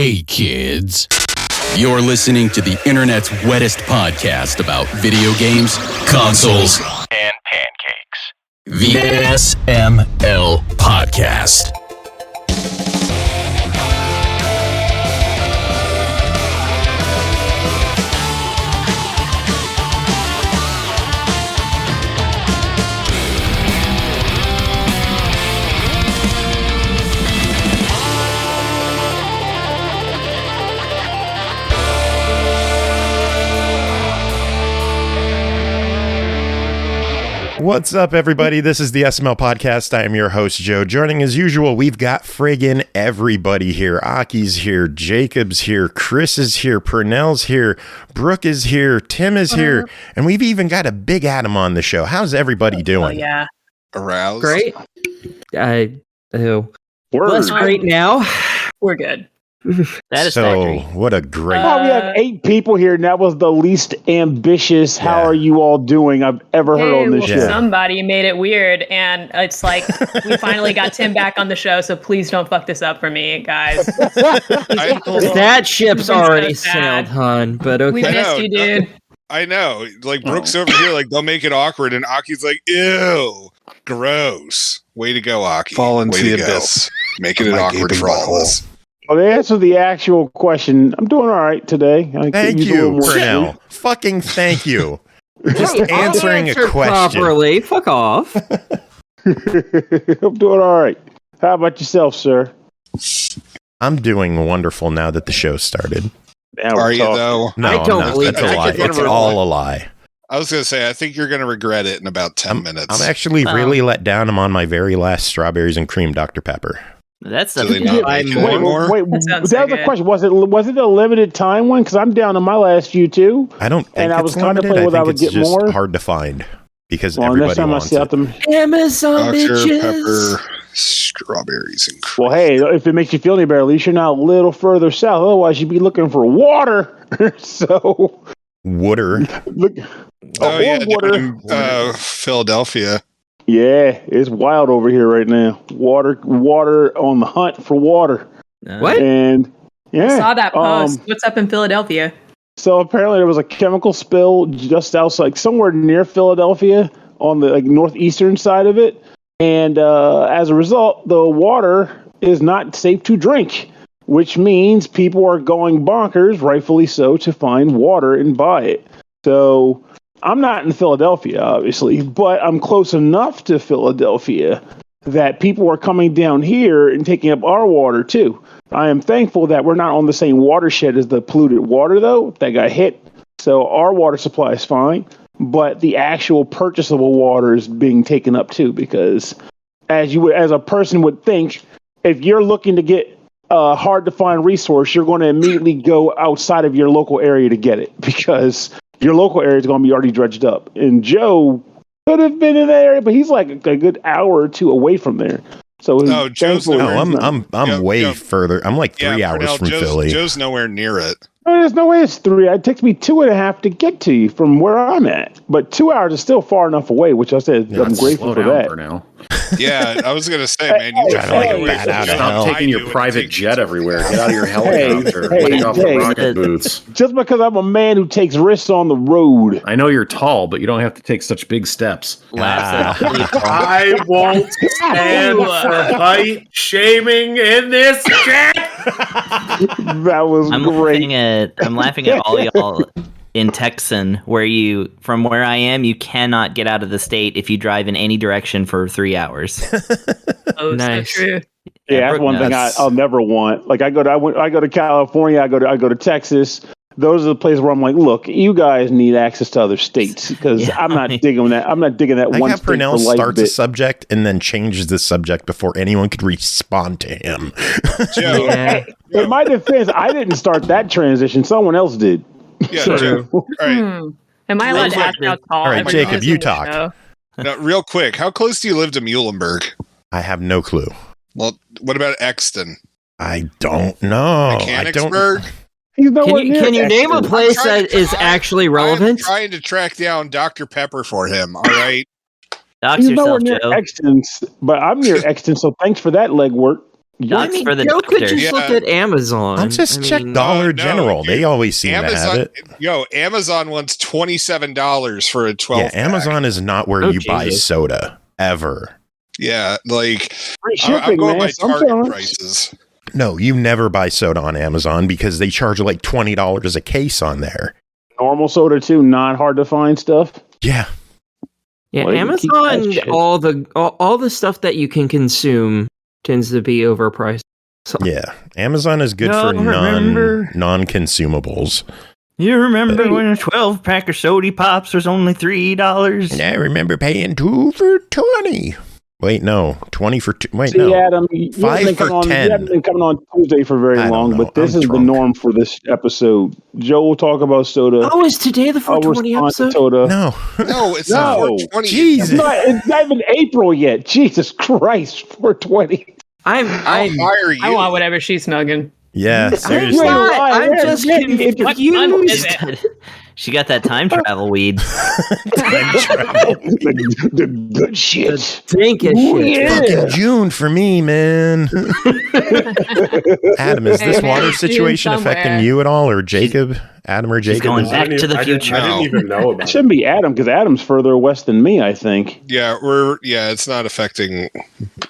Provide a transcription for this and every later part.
Hey kids, you're listening to the internet's wettest podcast about video games, consoles, and pancakes. The SML Podcast. What's up, everybody? This is the SML Podcast. I am your host, Joe. Joining as usual, we've got friggin' everybody here. Aki's here, Jacob's here, Chris is here, Pernell's here, Brooke is here, Tim is here, and we've even got a big Adam on the show. How's everybody doing? Oh, yeah. Aroused? Great. That's great now. We're good. So, what a great... we have 8 people here, and that was the least ambitious how are you all doing I've ever heard on this show. Somebody made it weird, and it's like, we finally got Tim back on the show, so please don't fuck this up for me, guys. That ship's already sailed, hon, but okay. We missed you, dude. I know. Like, Brooke's over here, like, they'll make it awkward, and Aki's like, ew, gross. Way to go, Aki. Fall into Way the to abyss. Go. Making it awkward for all of us. Well, to answer the actual question, I'm doing all right today. Thank you, Pernell. Fucking thank you. Just answering a question. Properly. Fuck off. I'm doing all right. How about yourself, sir? I'm doing wonderful now that the show started. Are you, though? No, I don't believe that's a lie. It's all a lie. I was going to say, I think you're going to regret it in about 10 minutes. I'm actually really let down. I'm on my very last strawberries and cream Dr. Pepper. That's Do they not make it anymore? Wait, That was so the good. question? Was it a limited time one? Because I'm down on my last few too. I don't think And I it's was limited. contemplating whether I I would think it's get just more. hard to find because Well, everybody next time I wants see it. out them. Amazon Dr. bitches. Pepper, strawberries, and cream. Well, hey, if it makes you feel any better, at least you're not a little further south. Otherwise, you'd be looking for water. So, Water. look. Oh, yeah, water. down in, Philadelphia. Yeah, it's wild over here right now. Water on the hunt for water. What? And yeah, I saw that post. What's up in Philadelphia? So apparently there was a chemical spill just outside, somewhere near Philadelphia on the northeastern side of it. And as a result, the water is not safe to drink, which means people are going bonkers, rightfully so, to find water and buy it. So I'm not in Philadelphia, obviously, but I'm close enough to Philadelphia that people are coming down here and taking up our water too. I am thankful that we're not on the same watershed as the polluted water, though, that got hit. So our water supply is fine, but the actual purchasable water is being taken up too, because as a person would think, if you're looking to get a hard to find resource, you're going to immediately go outside of your local area to get it, because your local area is going to be already dredged up. And Joe could have been in that area, but he's like a good hour or two away from there. So Joe's I'm way further. I'm like 3 hours Pernell, from Philly. Joe's nowhere near it. There's no way it's 3. It takes me 2.5 to get to you from where I'm at. But 2 hours is still far enough away, which I said I'm grateful for that. Yeah, I was going to say, man, you Trying to like a bat out of hell. Stop taking your private jet everywhere. Get out of your helicopter. Take off the rocket boots. Just because I'm a man who takes risks on the road. I know you're tall, but you don't have to take such big steps. I won't stand for height shaming in this chat. That was great. I'm laughing at all y'all in Texan, from where I am, you cannot get out of the state if you drive in any direction for 3 hours. Oh, Nice. so true. Yeah, that's one thing I'll never want. Like I go to California, I go to Texas. Those are the places where I'm like, look, you guys need access to other states, because I'm not digging that. I'm not digging that I one have state Pernell for life starts bit. a subject and then changes the subject before anyone could respond to him. Joe. Yeah. In my defense, I didn't start that transition. Someone else did. Yeah, Joe. All right. Am I allowed to ask how tall? All right, everyone Jacob, is you on the talk. show? Now, real quick, how close do you live to Muhlenberg? I have no clue. Well, what about Exton? I don't know. I don't. Mechanicsburg? He's nowhere near Can you name a Exton. place that is actually relevant? I'm trying to track down Dr. Pepper for him, all right? Dox He's nowhere yourself, near Joe. Exton, but I'm near Exton, so thanks for that legwork. Ducks for the Joe could doctor. just look at Amazon. I'll just check Dollar General. dude, They always seem to have it. Amazon wants $27 for a 12. Yeah, Amazon is not where you buy soda ever. Yeah, like Free shipping, I'm going man. by Target Sometimes. prices. No, you never buy soda on Amazon because they charge like $20 a case on there. Normal soda too, not hard to find stuff. Yeah. Yeah, Well, you keep that Amazon, shit. all the stuff that you can consume tends to be overpriced. So. Yeah. Amazon is good for non-consumables. You remember when a 12-pack of Sody Pops was only $3? I remember paying 2 for 20. Wait, no. 20 for 2. Wait, See, no. Adam, you haven't 5 for 10. You haven't been coming on Tuesday for very I don't long, know. but this I'm is drunk. the norm for this episode. Joe will talk about soda. Oh, is today the I'll 420 respond to episode? soda. No. No, it's No. not 420. Jesus. It's not even April yet. Jesus Christ, 420. I'm I'll hire you. I want whatever she's smugging. Yeah, I'm seriously. not. I'm just What month is confused. it? She got that time travel weed. the good shit. Think of Ooh, shit. yeah. Fucking June for me, man. Adam, is this Hey, man, water it's June situation affecting somewhere. you at all, or Jacob? Adam or She's Jacob? going Is- back to the future. I didn't even know It about it. shouldn't be Adam because Adam's further west than me, I think. Yeah, it's not affecting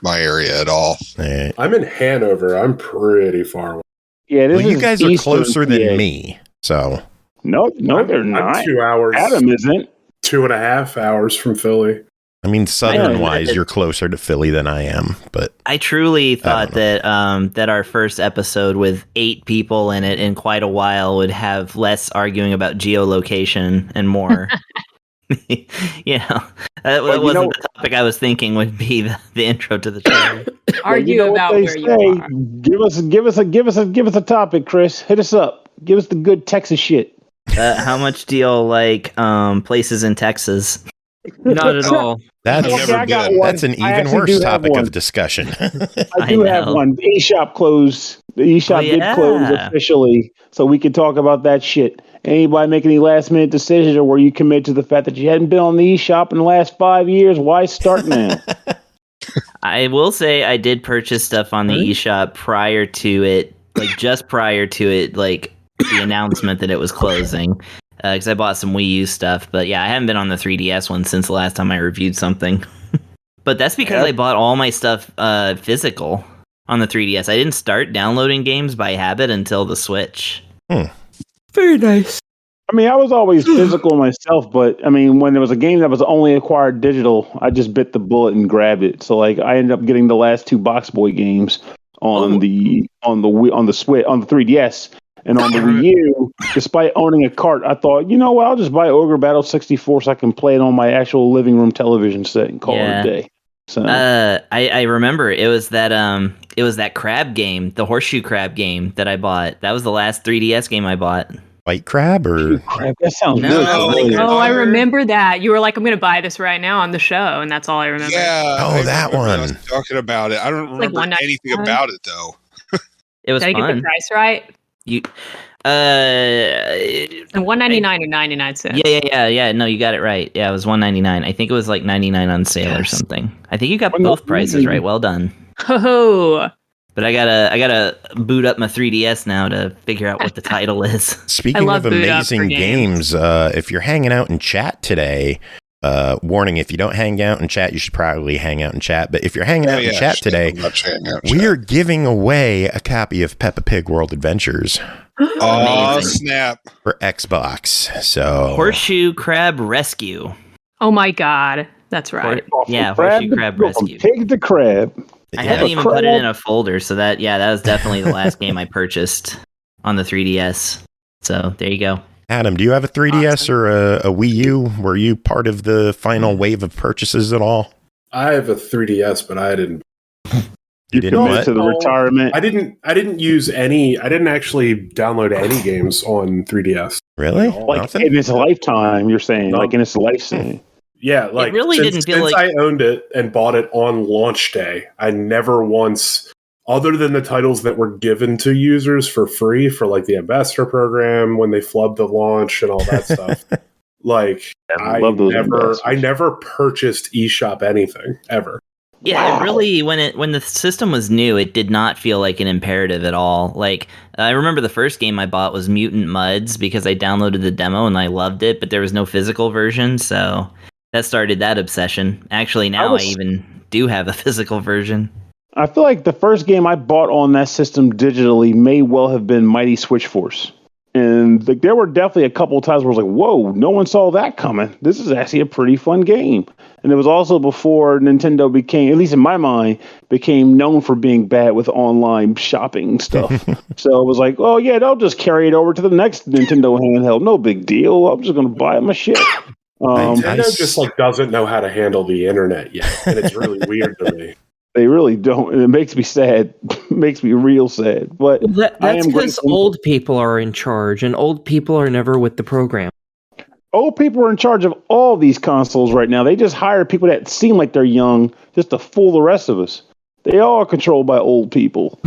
my area at all. Eh. I'm in Hanover. I'm pretty far away. Yeah, this Well, you is guys are Eastern closer than PA. me, so No, they're I'm not. 2 hours, Adam isn't. 2.5 hours from Philly. I mean, Yeah. southern-wise, you're closer to Philly than I am, but I truly thought know. that our first episode with 8 people in it in quite a while would have less arguing about geolocation and more. That wasn't the topic I was thinking would be the intro to the show. Argue you know about what they where you say. are. Give us a topic, Chris. Hit us up. Give us the good Texas shit. How much do y'all like places in Texas? Not at all. that's I've never I got been. one. that's an I even actually worse do have topic one. of discussion. I do have know. one. The eShop closed. The eShop did close officially, so we could talk about that shit. Anybody make any last minute decisions, or were you committed to the fact that you hadn't been on the eShop in the last 5 years? Why start now? I will say I did purchase stuff on the eShop prior to it, just prior to it, the announcement that it was closing. Because I bought some Wii U stuff, but yeah, I haven't been on the 3DS one since the last time I reviewed something. But that's because I bought all my stuff physical on the 3DS. I didn't start downloading games by habit until the Switch. Very nice. I mean, I was always physical myself, but I mean, when there was a game that was only acquired digital, I just bit the bullet and grabbed it. So I ended up getting the last 2 Box Boy games on the Switch, on the 3DS. And on the Wii U, despite owning a cart, I thought, you know what, I'll just buy Ogre Battle 64 so I can play it on my actual living room television set and call it a day. So I remember it was that crab game, the horseshoe crab game that I bought. That was the last 3DS game I bought. White crab or crap, that sounds No, really familiar. Oh, I remember that. You were like, I'm going to buy this right now on the show, and that's all I remember. Yeah. Oh, I that remember one. I was talking about it. I don't like remember anything $1.99. about it though. It was Did I get fun. the price right? You, And $1.99 or 99 cents. yeah. No, you got it right. Yeah, it was $1.99. I think it was like 99 on sale or something. I think you got both prices right. Well done. Oh, But I gotta boot up my 3DS now to figure out what the title is. Speaking love of boot up amazing for games, if you're hanging out in chat today, warning, if you don't hang out in chat, you should probably hang out in chat. But if you're hanging out in chat today, we are giving away a copy of Peppa Pig World Adventures. Oh, snap. For Xbox. So Horseshoe Crab Rescue. oh my God. That's right. Yeah, Horseshoe Crab Rescue. Pig the crab. I haven't even put it in a folder, so that was definitely the last game I purchased on the 3DS. So there you go. Adam, do you have a 3DS or a Wii U? Were you part of the final wave of purchases at all? I have a 3DS, but I didn't. You didn't Going what? to the retirement. I didn't use any. I didn't actually download any games on 3DS. Really? Like Nothing? in its lifetime, you're saying, No. like in its lifespan. Yeah, like really since, didn't feel since like- I owned it and bought it on launch day, I never once, other than the titles that were given to users for free for like the ambassador program when they flubbed the launch and all that stuff. Like I love those ambassadors. I never purchased eShop anything ever. Yeah, it really, when the system was new, it did not feel like an imperative at all. Like, I remember the first game I bought was Mutant Mudds because I downloaded the demo and I loved it, but there was no physical version, so that started that obsession. Actually, now I even do have a physical version. I feel like the first game I bought on that system digitally may well have been Mighty Switch Force. And like, there were definitely a couple of times where I was like, whoa, no one saw that coming. This is actually a pretty fun game. And it was also before Nintendo became, at least in my mind, became known for being bad with online shopping stuff. So it was like, oh, yeah, they'll just carry it over to the next Nintendo handheld. No big deal. I'm just going to buy my shit. Nintendo just like doesn't know how to handle the internet yet. And it's really weird to me. They really don't, and it makes me sad. Makes me real sad. But that's because old people are in charge, and old people are never with the program. Old people are in charge of all these consoles right now. They just hire people that seem like they're young just to fool the rest of us. They all are controlled by old people.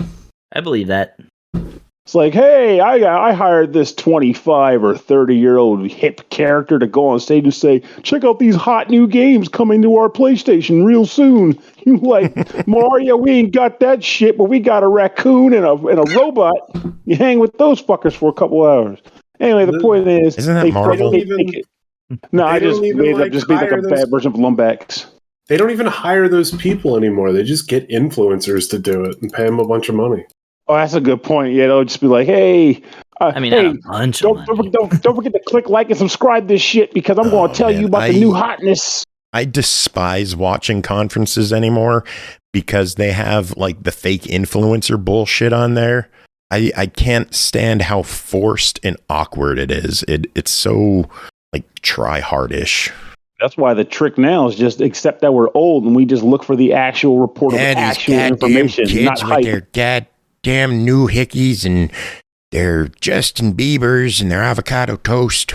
I believe that. It's like, hey, I hired this 25 or 30-year-old hip character to go on stage and say, check out these hot new games coming to our PlayStation real soon. You like, Mario, we ain't got that shit, but we got a raccoon and a robot. You hang with those fuckers for a couple hours. Anyway, the point is... Isn't that Marvel? No, I just made up a bad version of Lumbex. They don't even hire those people anymore. They just get influencers to do it and pay them a bunch of money. Oh, that's a good point. Yeah, they'll just be like, "Hey, don't forget to click like and subscribe this shit because I'm going to tell you about the new hotness." I despise watching conferences anymore because they have like the fake influencer bullshit on there. I can't stand how forced and awkward it is. It's so like try hardish. That's why the trick now is just accept that we're old and we just look for the actual report of actual information, not hype. Damn new hickeys and their Justin Biebers and their avocado toast.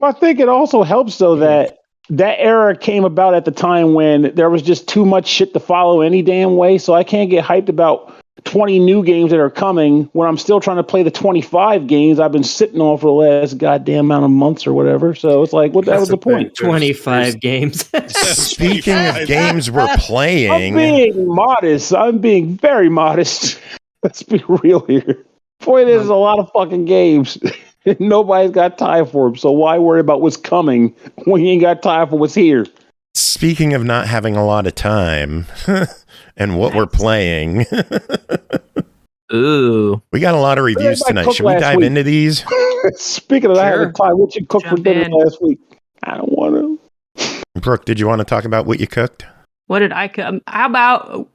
Well, I think it also helps though that era came about at the time when there was just too much shit to follow any damn way. So I can't get hyped about 20 new games that are coming when I'm still trying to play the 25 games I've been sitting on for the last goddamn amount of months or whatever. So it's like, what that was the point? 25 games. Speaking of games we're playing. I'm being modest. I'm being very modest. Let's be real here. Boy, there's a lot of fucking games. Nobody's got time for them. So why worry about what's coming when you ain't got time for what's here? Speaking of not having a lot of time and what we're playing. Ooh. We got a lot of reviews tonight. Should we dive into these? Speaking of that, what you cooked for dinner last week? I don't want to. Brooke, did you want to talk about what you cooked? What did I cook? How about...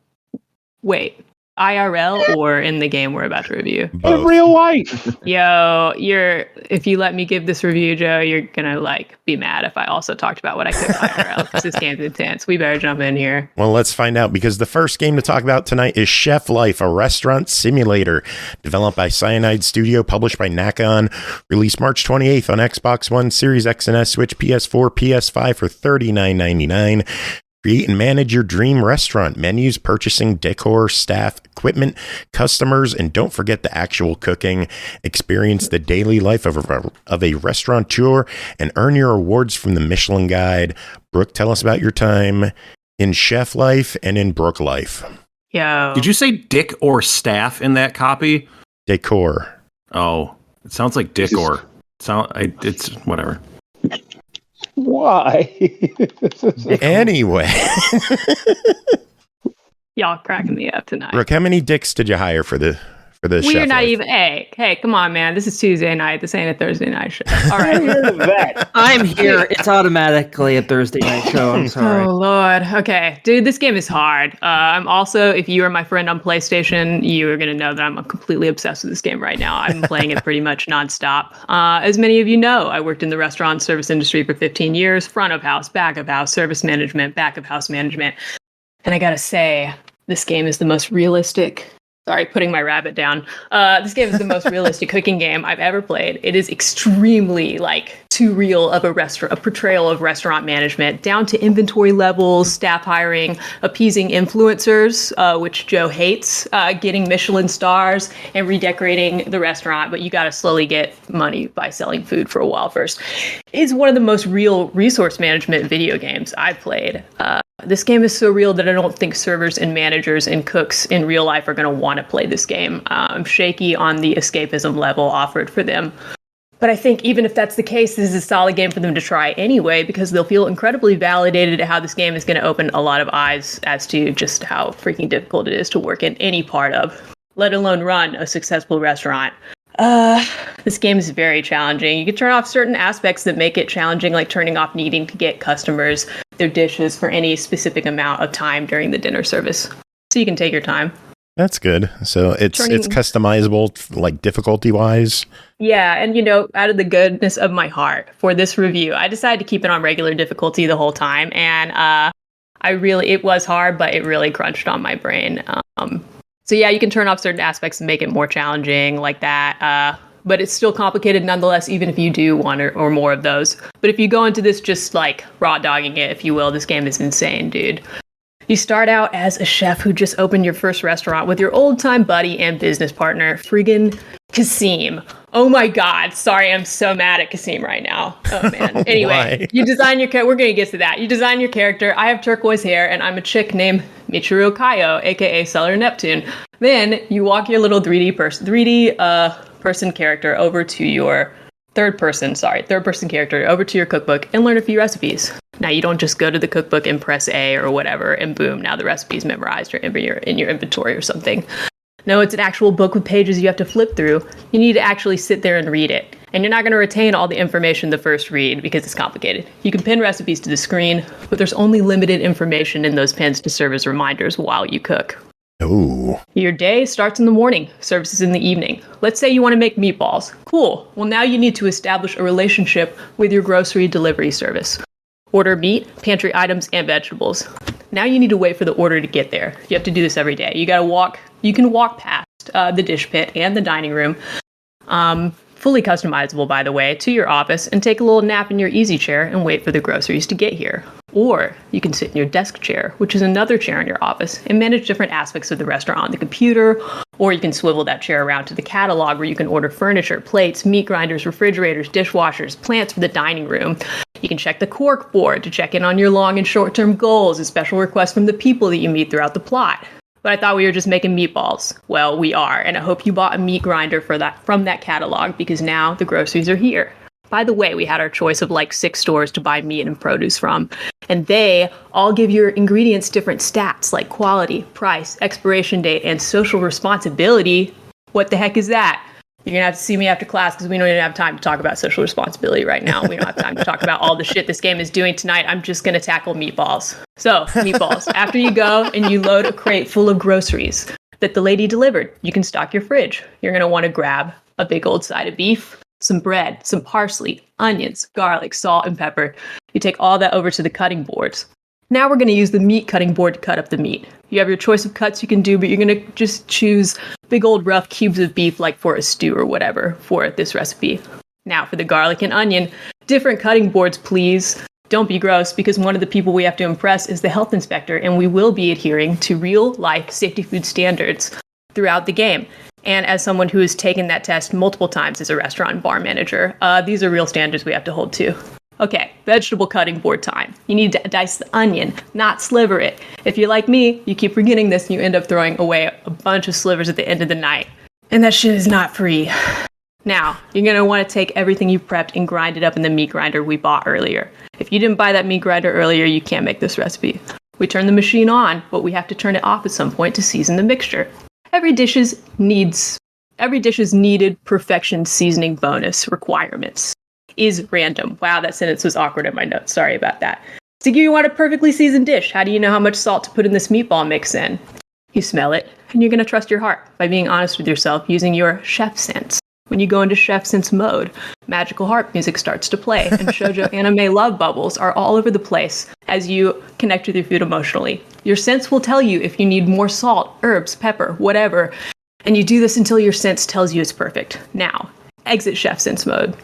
Wait. IRL or in the game we're about to review? In real life. Yo, if you let me give this review, Joe, you're gonna like be mad if I also talked about what I cooked IRL because this game's intense. We better jump in here. Well, let's find out because the first game to talk about tonight is Chef Life, a restaurant simulator developed by Cyanide Studio, published by Nacon, released March 28th on Xbox One, Series X and S, Switch, PS4, PS5 for $39.99. Create and manage your dream restaurant. Menus, purchasing, decor, staff, equipment, customers, and don't forget the actual cooking. Experience the daily life of a restaurateur and earn your awards from the Michelin Guide. Brooke, tell us about your time in Chef Life and in Brooke Life. Yo. Did you say dick or staff in that copy? Decor. Oh, it sounds like dicor. It's whatever. Why? Anyway. Y'all cracking me up tonight. Brooke, how many dicks did you hire for this We're not Life? even. Hey, come on, man. This is Tuesday night. This ain't a Thursday night show. All right. I'm here. It's automatically a Thursday night show. I'm sorry. Oh, Lord. Okay. Dude, this game is hard. I'm also, if you are my friend on PlayStation, you are going to know that I'm completely obsessed with this game right now. I've been playing it pretty much nonstop. As many of you know, I worked in the restaurant service industry for 15 years, front of house, back of house, service management, back of house management. And I got to say, this game is the most realistic. Sorry, putting my rabbit down. This game is the most realistic cooking game I've ever played. It is extremely too real of a portrayal of restaurant management, down to inventory levels, staff hiring, appeasing influencers, which Joe hates, getting Michelin stars, and redecorating the restaurant. But you got to slowly get money by selling food for a while first. It's one of the most real resource management video games I've played. This game is so real that I don't think servers and managers and cooks in real life are going to want to play this game. I'm shaky on the escapism level offered for them. But I think even if that's the case, this is a solid game for them to try anyway, because they'll feel incredibly validated at how this game is going to open a lot of eyes as to just how freaking difficult it is to work in any part of, let alone run a successful restaurant. This game is very challenging. You can turn off certain aspects that make it challenging, like turning off needing to get customers their dishes for any specific amount of time during the dinner service. So you can take your time. That's good. So it's customizable, like difficulty-wise? Yeah, and out of the goodness of my heart for this review, I decided to keep it on regular difficulty the whole time, and it was hard, but it really crunched on my brain. So yeah, you can turn off certain aspects and make it more challenging like that, but it's still complicated nonetheless, even if you do one or more of those. But if you go into this just like raw dogging it, if you will, this game is insane, dude. You start out as a chef who just opened your first restaurant with your old-time buddy and business partner, friggin' Kasim. Oh my god, sorry, I'm so mad at Kasim right now. Oh man. Anyway, you design your character. We're going to get to that. You design your character. I have turquoise hair, and I'm a chick named Michiru Kaio, aka Cellar Neptune. Then you walk your little 3D person character over to your third person character over to your cookbook and learn a few recipes. Now, you don't just go to the cookbook and press A or whatever, and boom, now the recipe's memorized or in your inventory or something. No, it's an actual book with pages you have to flip through. You need to actually sit there and read it. And you're not going to retain all the information the first read because it's complicated. You can pin recipes to the screen, but there's only limited information in those pins to serve as reminders while you cook. Ooh. Your day starts in the morning, services in the evening. Let's say you want to make meatballs. Cool. Well, now you need to establish a relationship with your grocery delivery service. Order meat, pantry items, and vegetables. Now you need to wait for the order to get there. You have to do this every day. You can walk past the dish pit and the dining room, fully customizable, by the way, to your office and take a little nap in your easy chair and wait for the groceries to get here. Or you can sit in your desk chair, which is another chair in your office, and manage different aspects of the restaurant on the computer. Or you can swivel that chair around to the catalog where you can order furniture, plates, meat grinders, refrigerators, dishwashers, plants for the dining room. You can check the cork board to check in on your long and short-term goals and special requests from the people that you meet throughout the plot. But I thought we were just making meatballs. Well, we are, and I hope you bought a meat grinder from that catalog because now the groceries are here. By the way, we had our choice of like 6 stores to buy meat and produce from, and they all give your ingredients different stats like quality, price, expiration date, and social responsibility. What the heck is that? You're going to have to see me after class because we don't even have time to talk about social responsibility right now. We don't have time to talk about all the shit this game is doing tonight. I'm just going to tackle meatballs. So, meatballs. After you go and you load a crate full of groceries that the lady delivered, you can stock your fridge. You're going to want to grab a big old side of beef, some bread, some parsley, onions, garlic, salt, and pepper. You take all that over to the cutting boards. Now we're going to use the meat cutting board to cut up the meat. You have your choice of cuts you can do, but you're going to just choose big old rough cubes of beef like for a stew or whatever for this recipe. Now for the garlic and onion, different cutting boards, please. Don't be gross, because one of the people we have to impress is the health inspector, and we will be adhering to real-life safety food standards throughout the game. And as someone who has taken that test multiple times as a restaurant and bar manager, these are real standards we have to hold to. Okay, vegetable cutting board time. You need to dice the onion, not sliver it. If you're like me, you keep forgetting this and you end up throwing away a bunch of slivers at the end of the night. And that shit is not free. Now, you're going to want to take everything you've prepped and grind it up in the meat grinder we bought earlier. If you didn't buy that meat grinder earlier, you can't make this recipe. We turn the machine on, but we have to turn it off at some point to season the mixture. Every dish's needed perfection seasoning bonus requirements is random. Wow, that sentence was awkward in my notes. Sorry about that. So you want a perfectly seasoned dish. How do you know how much salt to put in this meatball mix in? You smell it, and you're going to trust your heart by being honest with yourself using your chef sense. When you go into chef sense mode, magical harp music starts to play, and shoujo anime love bubbles are all over the place as you connect with your food emotionally. Your sense will tell you if you need more salt, herbs, pepper, whatever, and you do this until your sense tells you it's perfect. Now, exit chef sense mode.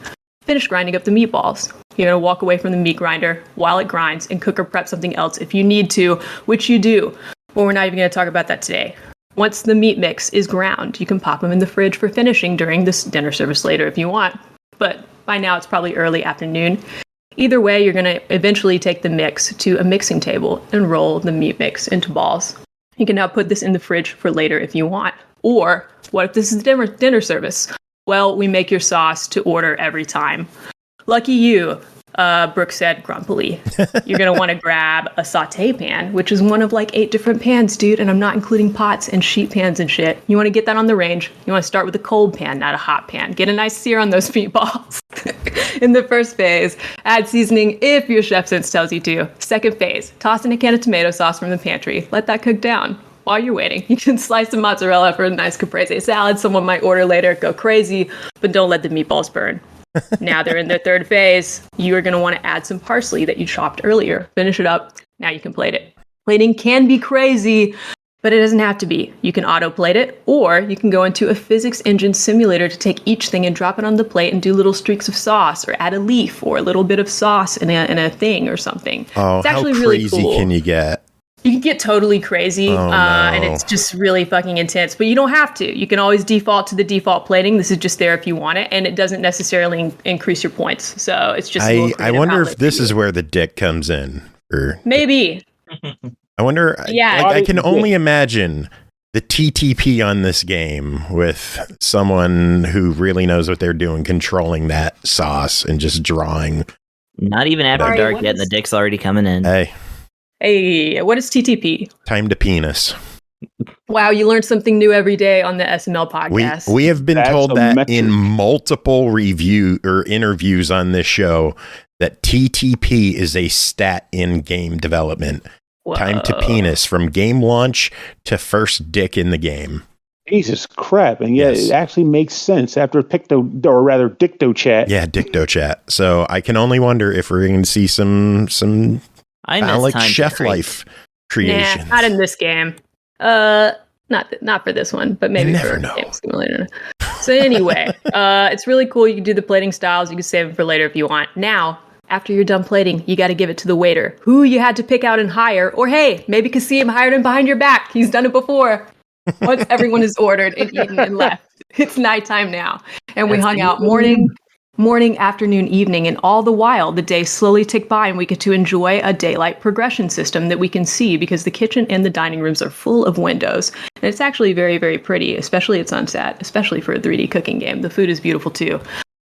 Finish grinding up the meatballs. You're going to walk away from the meat grinder while it grinds and cook or prep something else if you need to, which you do. But we're not even going to talk about that today. Once the meat mix is ground, you can pop them in the fridge for finishing during this dinner service later if you want. But by now it's probably early afternoon. Either way, you're going to eventually take the mix to a mixing table and roll the meat mix into balls. You can now put this in the fridge for later if you want. Or what if this is dinner service? Well, we make your sauce to order every time. Lucky you, Brooke said grumpily. You're going to want to grab a saute pan, which is one of like 8 different pans, dude. And I'm not including pots and sheet pans and shit. You want to get that on the range. You want to start with a cold pan, not a hot pan. Get a nice sear on those meatballs. In the first phase, add seasoning if your chef sense tells you to. Second phase, toss in a can of tomato sauce from the pantry. Let that cook down. While you're waiting, you can slice some mozzarella for a nice caprese salad. Someone might order later. Go crazy, but don't let the meatballs burn. Now they're in their third phase. You are going to want to add some parsley that you chopped earlier. Finish it up. Now you can plate it. Plating can be crazy, but it doesn't have to be. You can auto-plate it, or you can go into a physics engine simulator to take each thing and drop it on the plate and do little streaks of sauce, or add a leaf or a little bit of sauce in a thing or something. Oh, it's actually how really crazy cool. Can you get? You can get totally crazy, and it's just really fucking intense. But you don't have to. You can always default to the default plating. This is just there if you want it, and it doesn't necessarily increase your points. So it's just. I wonder if this is where the dick comes in. Or maybe. I wonder. Yeah, I can only imagine the TTP on this game with someone who really knows what they're doing, controlling that sauce and just drawing. Not even after dark yet, and the dick's already coming in. Hey, what is TTP? Time to penis. Wow, you learn something new every day on the SML podcast. We have been told that in multiple review or interviews on this show that TTP is a stat in game development. Whoa. Time to penis from game launch to first dick in the game. Jesus crap. And yeah, It actually makes sense after Dicto chat. Yeah, Dicto chat. So I can only wonder if we're going to see some like chef life creations. Nah, not in this game. Not for this one, but maybe for Game Simulator. So anyway, it's really cool. You can do the plating styles. You can save them for later if you want. Now, after you're done plating, you got to give it to the waiter, who you had to pick out and hire. Or hey, maybe Kasim hired him behind your back. He's done it before. Once everyone is ordered and eaten and left, it's nighttime now, and we hung out morning, afternoon, evening, and all the while the days slowly tick by and we get to enjoy a daylight progression system that we can see because the kitchen and the dining rooms are full of windows. And it's actually very, very pretty, especially at sunset, especially for a 3D cooking game. The food is beautiful too.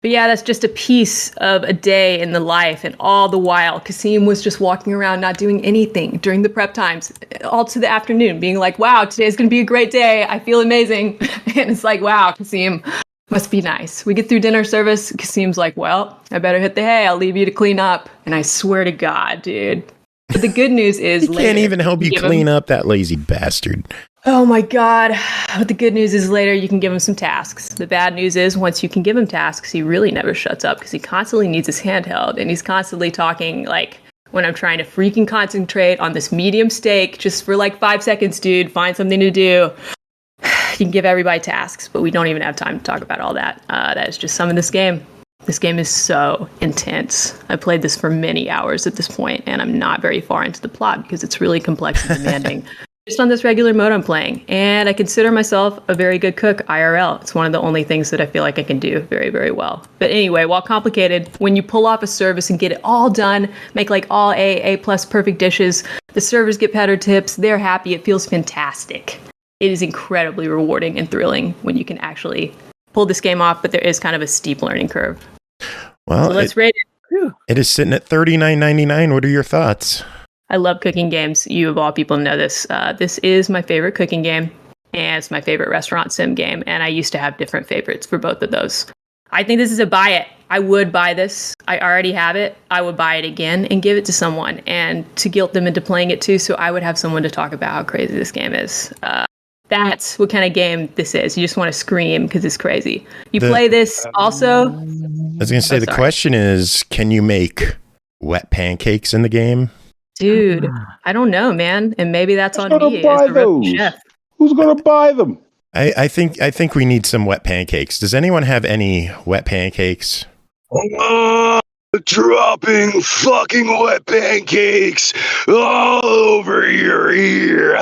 But yeah, that's just a piece of a day in the life. And all the while, Kasim was just walking around not doing anything during the prep times, all to the afternoon, being like, wow, today's going to be a great day. I feel amazing. And it's like, wow, Kasim, must be nice. We get through dinner service. Kasim's like, well, I better hit the hay. I'll leave you to clean up. And I swear to God, dude. But the good news is he can't even help you clean up, that lazy bastard. Oh my God. But the good news is later you can give him some tasks. The bad news is once you can give him tasks, he really never shuts up because he constantly needs his handheld. And he's constantly talking like, when I'm trying to freaking concentrate on this medium steak just for like 5 seconds, dude, find something to do. You can give everybody tasks, but we don't even have time to talk about all that. That is just some of this game. This game is so intense. I played this for many hours at this point, and I'm not very far into the plot because it's really complex and demanding. Just on this regular mode I'm playing, and I consider myself a very good cook IRL. It's one of the only things that I feel like I can do very, very well. But anyway, while complicated, when you pull off a service and get it all done, make like all A+ perfect dishes, the servers get better tips, they're happy, it feels fantastic. It is incredibly rewarding and thrilling when you can actually pull this game off, but there is kind of a steep learning curve. Well, so let's rate it. It is sitting at $39.99. What are your thoughts? I love cooking games. You of all people know this. This is my favorite cooking game, and it's my favorite restaurant sim game, and I used to have different favorites for both of those. I think this is a buy it. I would buy this. I already have it. I would buy it again and give it to someone and to guilt them into playing it too, so I would have someone to talk about how crazy this game is. That's what kind of game this is. You just want to scream because it's crazy. You play this also. I was going to say, the question is, can you make wet pancakes in the game? Dude, I don't know, man. And maybe that's on me as a rookie chef. Who's going to buy them? I think we need some wet pancakes. Does anyone have any wet pancakes? Dropping fucking wet pancakes all over your ear.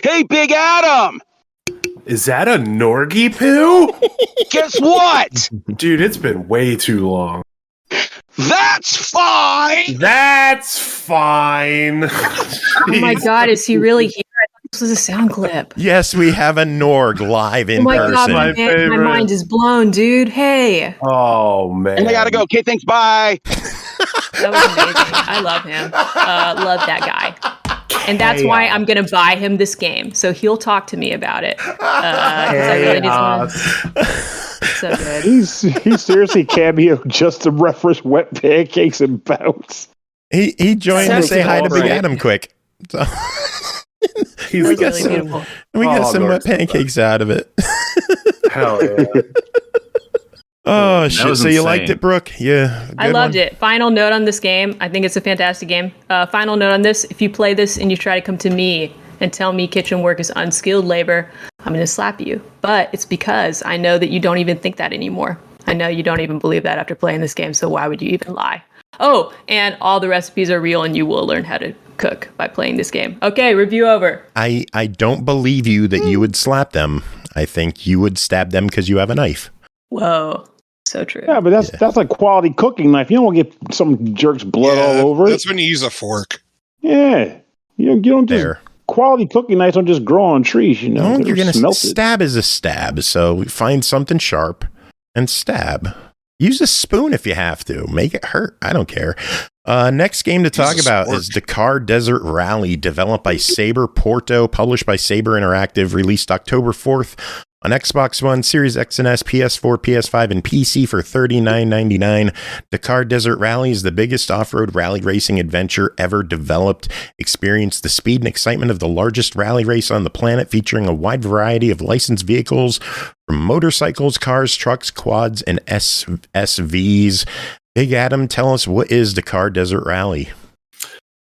Hey, Big Adam! Is that a Norgy poo? Guess what? Dude, it's been way too long. That's fine. That's fine. Oh my God, is he really here? I thought this was a sound clip. Yes, we have a Norg live in Oh my person. God, my mind is blown, dude. Hey. Oh, man. And I gotta go. Okay, thanks. Bye. That was amazing. I love him. Love that guy. And that's why I'm going to buy him this game. So he'll talk to me about it. 'Cause I really need to. So good. He's seriously cameo just to reference wet pancakes and bounce. He joined to say hi to Big Adam quick. So we got really beautiful. We got some wet pancakes out of it. Hell yeah. Oh shit! So you liked it, Brooke? Yeah, I loved it. Final note on this game. I think it's a fantastic game. Final note on this: if you play this and you try to come to me and tell me kitchen work is unskilled labor, I'm going to slap you. But it's because I know that you don't even think that anymore. I know you don't even believe that after playing this game. So why would you even lie? Oh, and all the recipes are real, and you will learn how to cook by playing this game. Okay, review over. I don't believe you that you would slap them. I think you would stab them because you have a knife. Whoa. So true. Yeah, but that's like quality cooking knife. You don't want to get some jerk's blood all over it. That's when you use a fork. Yeah. You don't just... Quality cooking knives don't just grow on trees, you know. No, you're going to stab is a stab. So find something sharp and stab. Use a spoon if you have to. Make it hurt. I don't care. Next game to talk about is Dakar Desert Rally, developed by Saber, Porto, published by Saber Interactive, released October 4th on Xbox One, Series X and S, PS4, PS5, and PC for $39.99. Dakar Desert Rally is the biggest off-road rally racing adventure ever developed. Experience the speed and excitement of the largest rally race on the planet, featuring a wide variety of licensed vehicles, from motorcycles, cars, trucks, quads, and SVs. Big Adam, tell us, what is Dakar Desert Rally?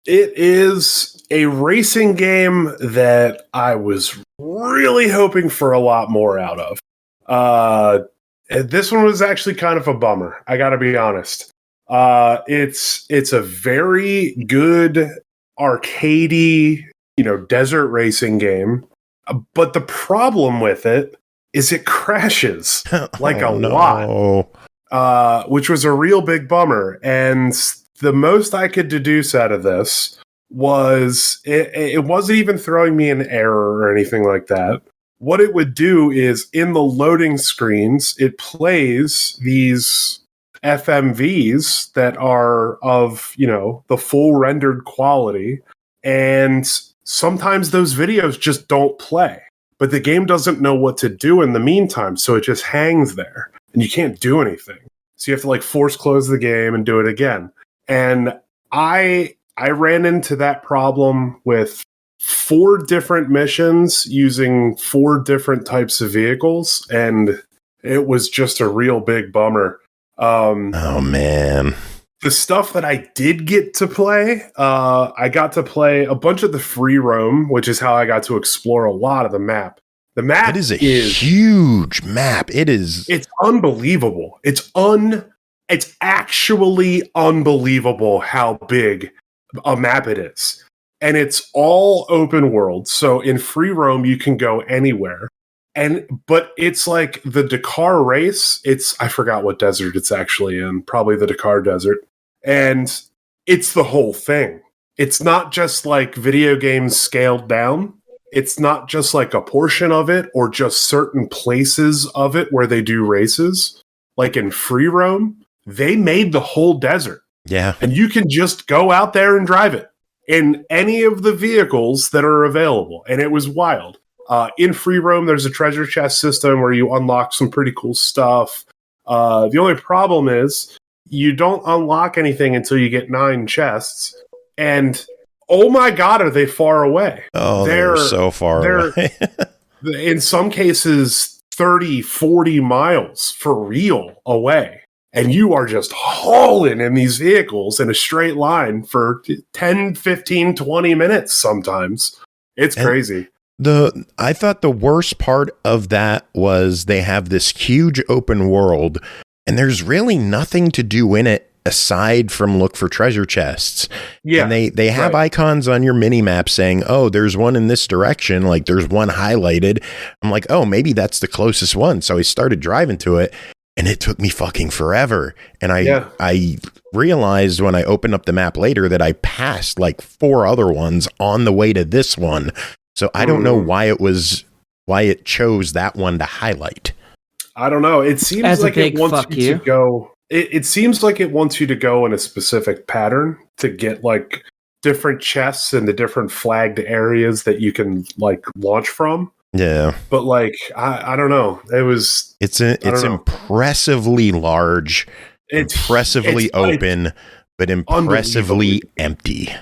It is a racing game that I was really hoping for a lot more out of. This one was actually kind of a bummer. I got to be honest. It's a very good arcadey, desert racing game. But the problem with it is it crashes like lot, which was a real big bummer. And the most I could deduce out of this was it wasn't even throwing me an error or anything like that. What it would do is in the loading screens, it plays these FMVs that are of, the full rendered quality. And sometimes those videos just don't play, but the game doesn't know what to do in the meantime. So it just hangs there and you can't do anything. So you have to force close the game and do it again. And I ran into that problem with 4 different missions using 4 different types of vehicles, and it was just a real big bummer. Oh, man. The stuff that I did get to play, I got to play a bunch of the free roam, which is how I got to explore a lot of the map. The map is a huge map. It's unbelievable. It's actually unbelievable how big a map it is. And it's all open world. So in free roam, you can go anywhere. But it's like the Dakar race. I forgot what desert it's actually in, probably the Dakar desert. And it's the whole thing. It's not just like video games scaled down. It's not just like a portion of it or just certain places of it where they do races. Like in free roam, they made the whole desert. Yeah. And you can just go out there and drive it in any of the vehicles that are available. And it was wild. In free roam, there's a treasure chest system where you unlock some pretty cool stuff. The only problem is you don't unlock anything until you get 9 chests. And oh my God, are they far away? Oh, they're so far away. In some cases, 30, 40 miles for real away. And you are just hauling in these vehicles in a straight line for 10, 15, 20 minutes sometimes. It's crazy. I thought the worst part of that was they have this huge open world, and there's really nothing to do in it aside from look for treasure chests. Yeah. And they have icons on your mini map saying, oh, there's one in this direction. Like there's one highlighted. I'm like, oh, maybe that's the closest one. So I started driving to it. and it took me fucking forever. And I realized when I opened up the map later that I passed like 4 other ones on the way to this one. So I don't know why it chose that one to highlight. I don't know. It seems like it wants you to go. It seems like it wants you to go in a specific pattern to get like different chests and the different flagged areas that you can like launch from. Yeah. But like I don't know. It's impressively large, impressively open, but impressively empty.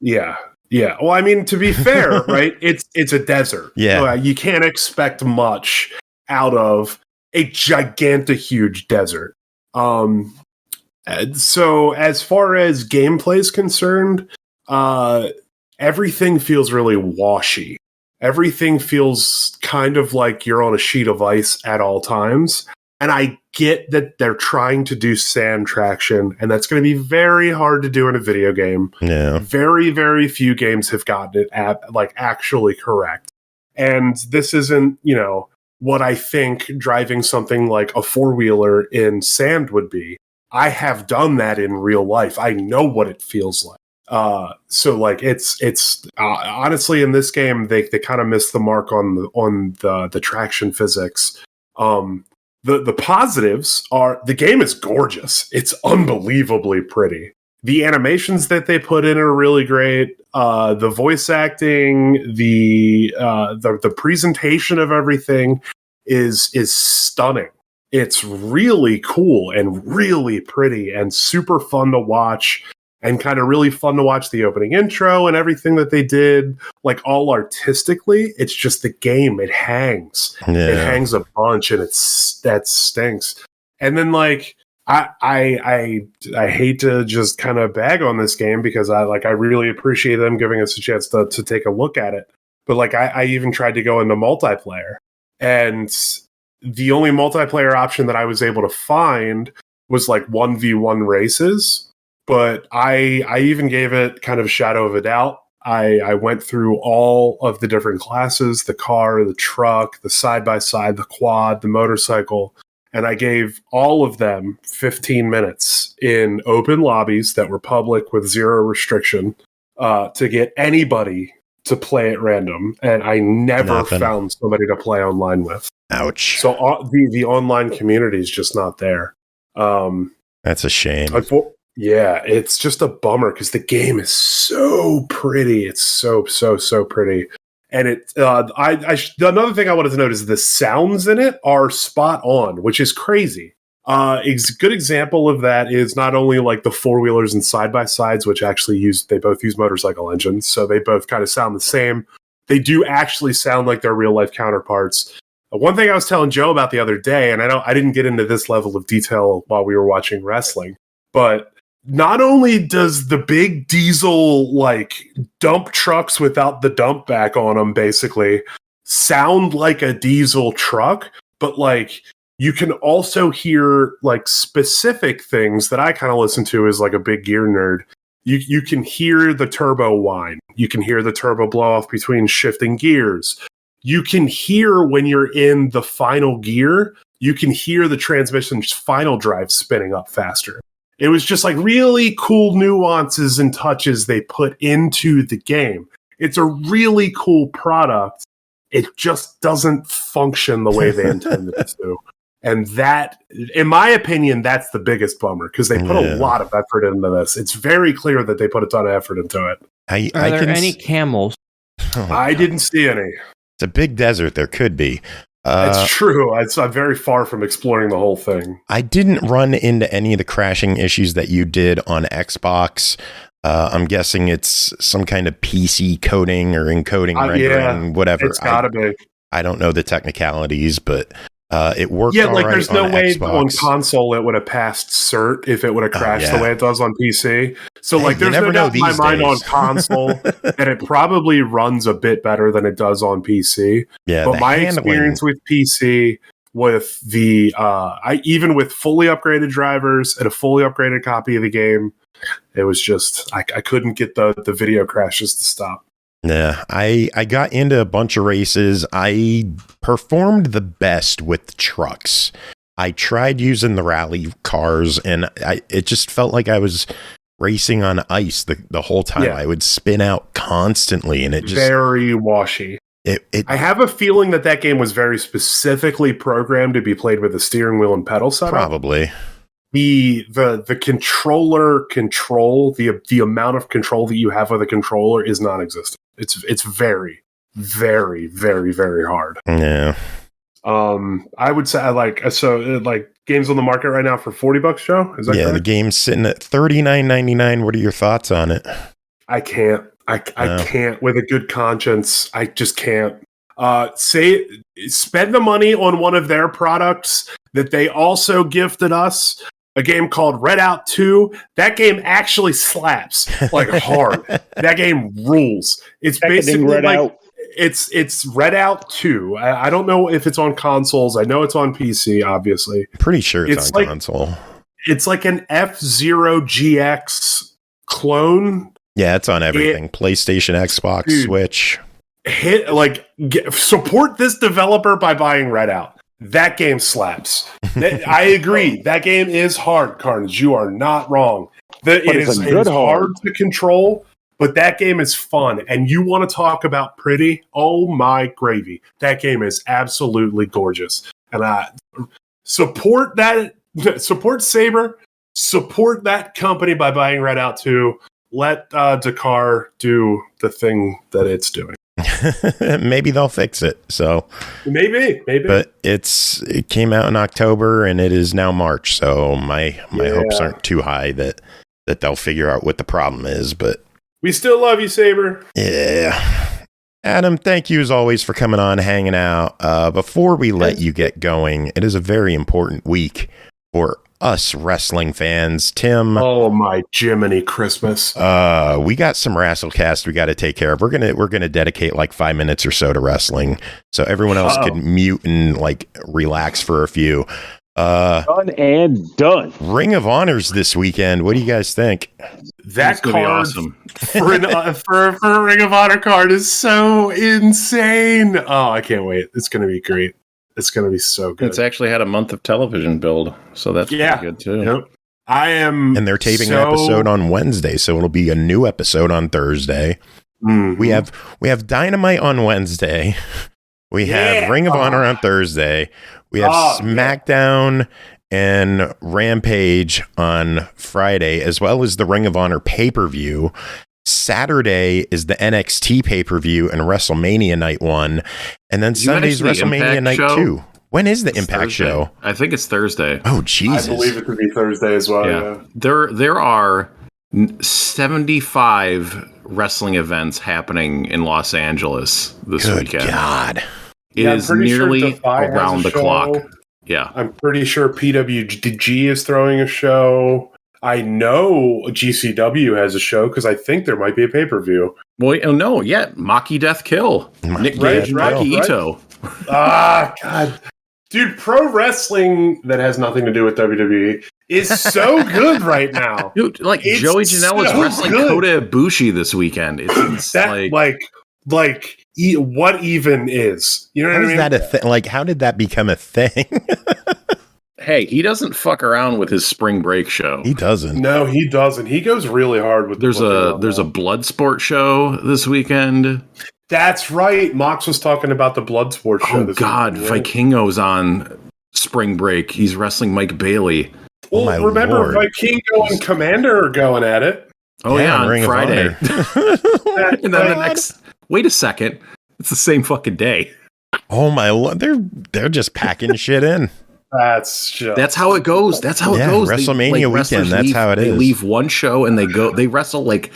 Yeah. Yeah. Well, I mean, to be fair, right? It's a desert. Yeah. You can't expect much out of a gigantic huge desert. So as far as gameplay is concerned, everything feels really washy. Everything feels kind of like you're on a sheet of ice at all times. And I get that they're trying to do sand traction, and that's going to be very hard to do in a video game. Yeah. Very, very few games have gotten it actually correct. And this isn't, what I think driving something like a 4-wheeler in sand would be. I have done that in real life. I know what it feels like. So like it's honestly in this game they kind of missed the mark on the traction physics. The positives are the game is gorgeous. It's unbelievably pretty. The animations that they put in are really great. The voice acting, the presentation of everything is stunning. It's really cool and really pretty and super fun to watch, and kind of really fun to watch the opening intro and everything that they did, like all artistically. It's just the game. It hangs. Yeah. It hangs a bunch, and that stinks. And then like I hate to just kind of bag on this game because I really appreciate them giving us a chance to take a look at it. But like I even tried to go into multiplayer, and the only multiplayer option that I was able to find was like 1v1 races. But I even gave it kind of a shadow of a doubt. I went through all of the different classes, the car, the truck, the side-by-side, the quad, the motorcycle, and I gave all of them 15 minutes in open lobbies that were public with zero restriction to get anybody to play at random, and I never found somebody to play online with. Ouch. So the online community is just not there. That's a shame. Yeah, it's just a bummer because the game is so pretty. It's so pretty. And another thing I wanted to note is the sounds in it are spot on, which is crazy. A good example of that is not only like the 4-wheelers and side-by-sides, which actually they both use motorcycle engines, so they both kind of sound the same. They do actually sound like their real-life counterparts. One thing I was telling Joe about the other day, and I didn't get into this level of detail while we were watching wrestling, but not only does the big diesel like dump trucks without the dump back on them basically sound like a diesel truck, but like you can also hear like specific things that I kind of listen to as like a big gear nerd. You can hear the turbo whine. You can hear the turbo blow off between shifting gears. You can hear when you're in the final gear, you can hear the transmission's final drive spinning up faster. It was just like really cool nuances and touches they put into the game. It's a really cool product. It just doesn't function the way they intended it to. And that, in my opinion, that's the biggest bummer because they put a lot of effort into this. It's very clear that they put a ton of effort into it. Are there any camels? I didn't see any. It's a big desert. There could be. It's true. I'm very far from exploring the whole thing. I didn't run into any of the crashing issues that you did on Xbox. I'm guessing it's some kind of PC coding or encoding, rendering, whatever. It's gotta be. I don't know the technicalities, but it worked. Yeah, like there's no way Xbox. On console it would have passed cert if it would have crashed the way it does on PC. So like there's no doubt in my mind on console that it probably runs a bit better than it does on PC. Yeah, but my experience with PC with even with fully upgraded drivers and a fully upgraded copy of the game, it was just I couldn't get the video crashes to stop. Yeah, I got into a bunch of races. I performed the best with trucks. I tried using the rally cars, and it just felt like I was racing on ice the whole time. I would spin out constantly, and it just very washy. I have a feeling that game was very specifically programmed to be played with a steering wheel and pedal setup. Probably. The controller control, the amount of control that you have with a controller is non-existent. It's very, very, very, very hard. Yeah. I would say games on the market right now for $40, Joe. Is that correct? The game's sitting at $39.99. What are your thoughts on it? I can't. I can't with a good conscience. I just can't. Spend the money on one of their products that they also gifted us. A game called Red Out 2. That game actually slaps like hard. That game rules. It's basically Red Out. It's Red Out 2. I don't know if it's on consoles. I know it's on PC, obviously. Pretty sure it's on console. It's like an F-Zero GX clone. Yeah, it's on everything. PlayStation, Xbox, Switch. Support this developer by buying Red Out. That game slaps. I agree. That game is hard, Carnage. You are not wrong. It is hard to control, but that game is fun. And you want to talk about pretty? Oh my gravy. That game is absolutely gorgeous. And support that. Support Saber. Support that company by buying Red Out 2. Let Dakar do the thing that it's doing. Maybe they'll fix it. So maybe. But it came out in October and it is now March. So my hopes aren't too high that they'll figure out what the problem is. But we still love you, Saber. Yeah. Adam, thank you as always for coming on, hanging out. Before we let you get going, it is a very important week for us wrestling fans. Tim, oh my Jiminy Christmas, we got some Wrasslecast we got to take care of. We're gonna dedicate like 5 minutes or so to wrestling, so everyone else could mute and like relax for a few. Done and done. Ring of Honors this weekend. What do you guys think? That card be awesome. for a Ring of Honor card is so insane. Oh, I can't wait. It's gonna be great. It's going to be so good. It's actually had a month of television build, so that's pretty good too. Yep. And they're taping an episode on Wednesday, so it'll be a new episode on Thursday. Mm-hmm. We have Dynamite on Wednesday. We have Ring of Honor on Thursday. We have SmackDown and Rampage on Friday, as well as the Ring of Honor pay-per-view. Saturday is the NXT pay-per-view and WrestleMania Night 1. And then Sunday's WrestleMania Night 2. When is the Impact show? I think it's Thursday. Oh, Jesus. I believe it could be Thursday as well. Yeah. There are 75 wrestling events happening in Los Angeles this weekend. God. It is nearly around the clock. Yeah. I'm pretty sure PWG is throwing a show. I know GCW has a show because I think there might be a pay-per-view. Well, no, Maki Death Kill. Nick Gage and Maki Ito. God. Dude, pro wrestling that has nothing to do with WWE is so good right now. Dude, it's Joey Janela is wrestling Kota Ibushi this weekend. It's what even is? You know what I mean? Is that a thing? Like, how did that become a thing? Hey, he doesn't fuck around with his spring break show. He doesn't. No, he doesn't. He goes really hard with. There's a blood sport show this weekend. That's right. Mox was talking about the blood sport show. Oh God, Vikingo's on spring break. He's wrestling Mike Bailey. Well, remember Vikingo and Commander are going at it. Oh yeah, on Friday. And then the next. Wait a second, it's the same fucking day. Oh my Lord, they're just packing shit in. That's how it goes. That's how it goes. WrestleMania weekend. That's how it is. They leave one show and they wrestle like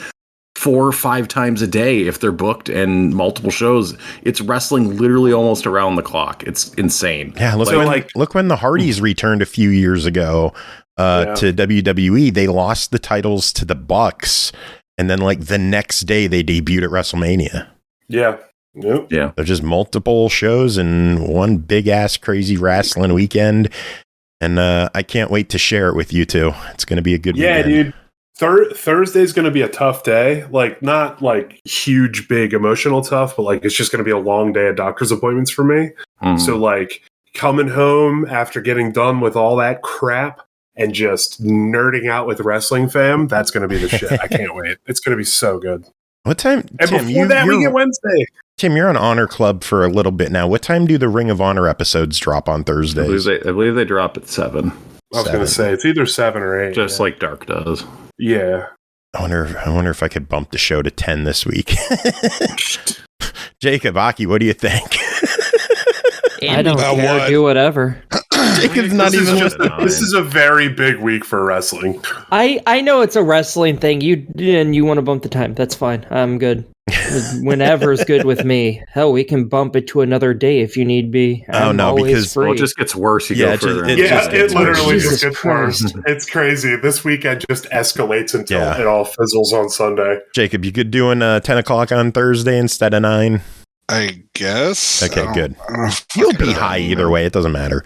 4 or 5 times a day if they're booked and multiple shows. It's wrestling literally almost around the clock. It's insane. Yeah, look when the Hardys returned a few years ago to WWE. They lost the titles to the Bucks, and then like the next day they debuted at WrestleMania. Yeah. Yep. Yeah. There's just multiple shows and one big ass crazy wrestling weekend. And I can't wait to share it with you two. It's going to be a good weekend. Dude. Thursday's going to be a tough day. Like, not like huge, big emotional tough, but like it's just going to be a long day of doctor's appointments for me. So like, coming home after getting done with all that crap and just nerding out with Wrestling Fam, that's going to be the shit. I can't wait. It's going to be so good. What time? And Tim, before that, we get Wednesday. Tim, you're on Honor Club for a little bit now. What time do the Ring of Honor episodes drop on Thursdays? I believe they drop at 7. I was going to say, it's either 7 or 8. Just like Dark does. Yeah. I wonder if I could bump the show to 10 this week. Jacob, Aki, what do you think? I don't care. Do whatever. Jacob's not even This is a very big week for wrestling. I know it's a wrestling thing. You want to bump the time. That's fine. I'm good. Whenever is good with me. Hell, we can bump it to another day if you need be. Because it just gets worse. It literally just gets worse. It's crazy. This weekend just escalates until it all fizzles on Sunday. Jacob, you good doing 10 o'clock on Thursday instead of 9? I guess. Okay, good. You'll be high either way. It doesn't matter.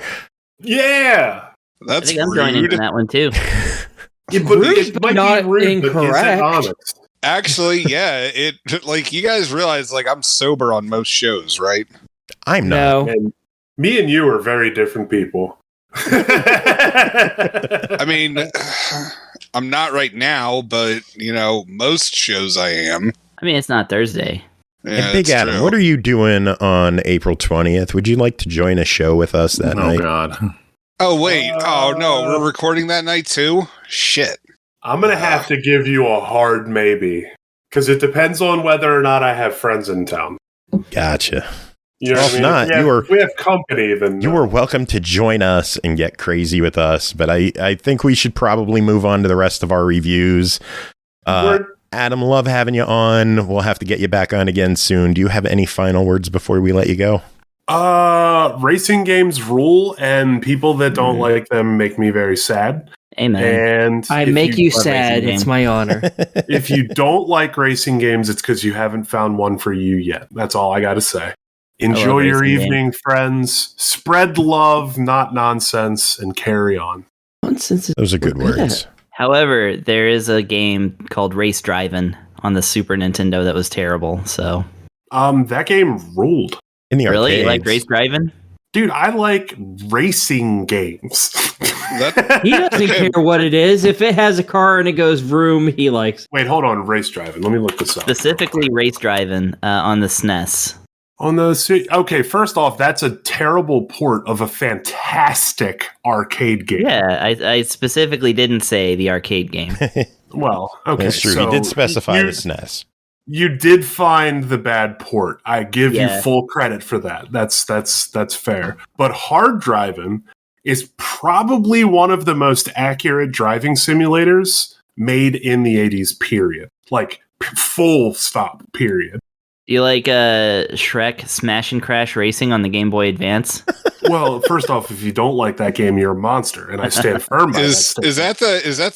Yeah. I That's think I'm joining in that one too. But not incorrect. Actually, yeah, it like you guys realize like I'm sober on most shows, right? I'm not. And me and you are very different people. I mean, I'm not right now, but most shows I am. I mean, it's not Thursday. Yeah, and Big Adam, what are you doing on April 20th? Would you like to join a show with us that night? Oh, God. Oh, wait. Oh, no. We're recording that night, too? Shit. I'm going to have to give you a hard maybe. Because it depends on whether or not I have friends in town. Gotcha. You know well, if not, if we have company, then you are welcome to join us and get crazy with us. But I think we should probably move on to the rest of our reviews. Adam, love having you on. We'll have to get you back on again soon. Do you have any final words before we let you go? Racing games rule, and people that don't like them make me very sad. Amen. And I make you sad. It's my honor. If you don't like racing games, it's because you haven't found one for you yet. That's all I got to say. Enjoy your evening, friends. Spread love, not nonsense, and carry on. Nonsense. Those are good words. However, there is a game called Race Drivin' on the Super Nintendo that was terrible. So, that game ruled. In the really, arcades. you like Race Drivin'? Dude, I like racing games. He doesn't care what it is. If it has a car and it goes vroom, he likes. Wait, hold on. Race Driving. Let me look this up. Specifically, Race Drivin' on the SNES. Okay, first off, that's a terrible port of a fantastic arcade game. Yeah, I specifically didn't say the arcade game. Well, okay. That's true. So he did specify the SNES. You did find the bad port. I give you full credit for that. That's fair. But Hard Driving is probably one of the most accurate driving simulators made in the 80s, period. Like, full stop, period. Do you like Shrek Smash and Crash Racing on the Game Boy Advance? Well, first off, if you don't like that game, you're a monster, and I stand firm by that. Is that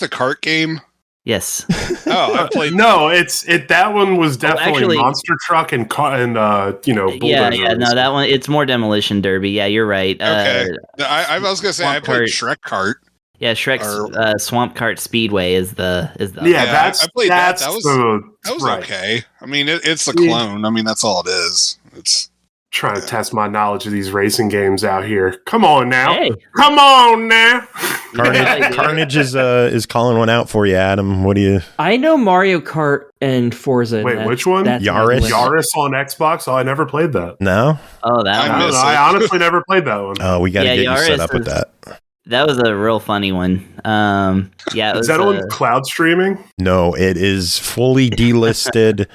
the kart game? Yes. Oh, I played. No, that one was definitely Monster Truck and Yeah, no, that one it's more Demolition Derby. Yeah, you're right. Okay, I was gonna say I played Shrek Kart. Yeah, Shrek's Swamp Kart Speedway is the. Yeah, I played that. That was right. Okay. I mean, it's a clone. I mean, that's all it is. It's trying to test my knowledge of these racing games out here. Come on now. Hey. Come on now. Carnage is calling one out for you, Adam. What do you? I know Mario Kart and Forza. Wait, which one? Yaris. Yaris on Xbox? Oh, I never played that. No. Oh, that one. I honestly never played that one. Oh, we got to get you set up with that. That was a real funny one. Is that on cloud streaming? No, it is fully delisted,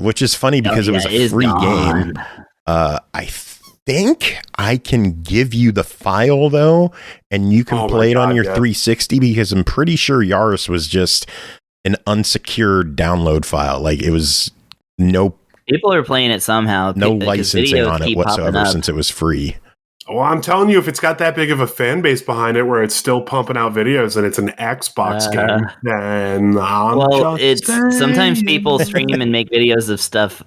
which is funny because it was a free game. I think I can give you the file though, and you can play it on your 360 because I'm pretty sure Yaris was just an unsecured download file. Like it was no. People are playing it somehow. No licensing on it whatsoever since it was free. Well, I'm telling you, if it's got that big of a fan base behind it, where it's still pumping out videos and it's an Xbox game, then sometimes people stream and make videos of stuff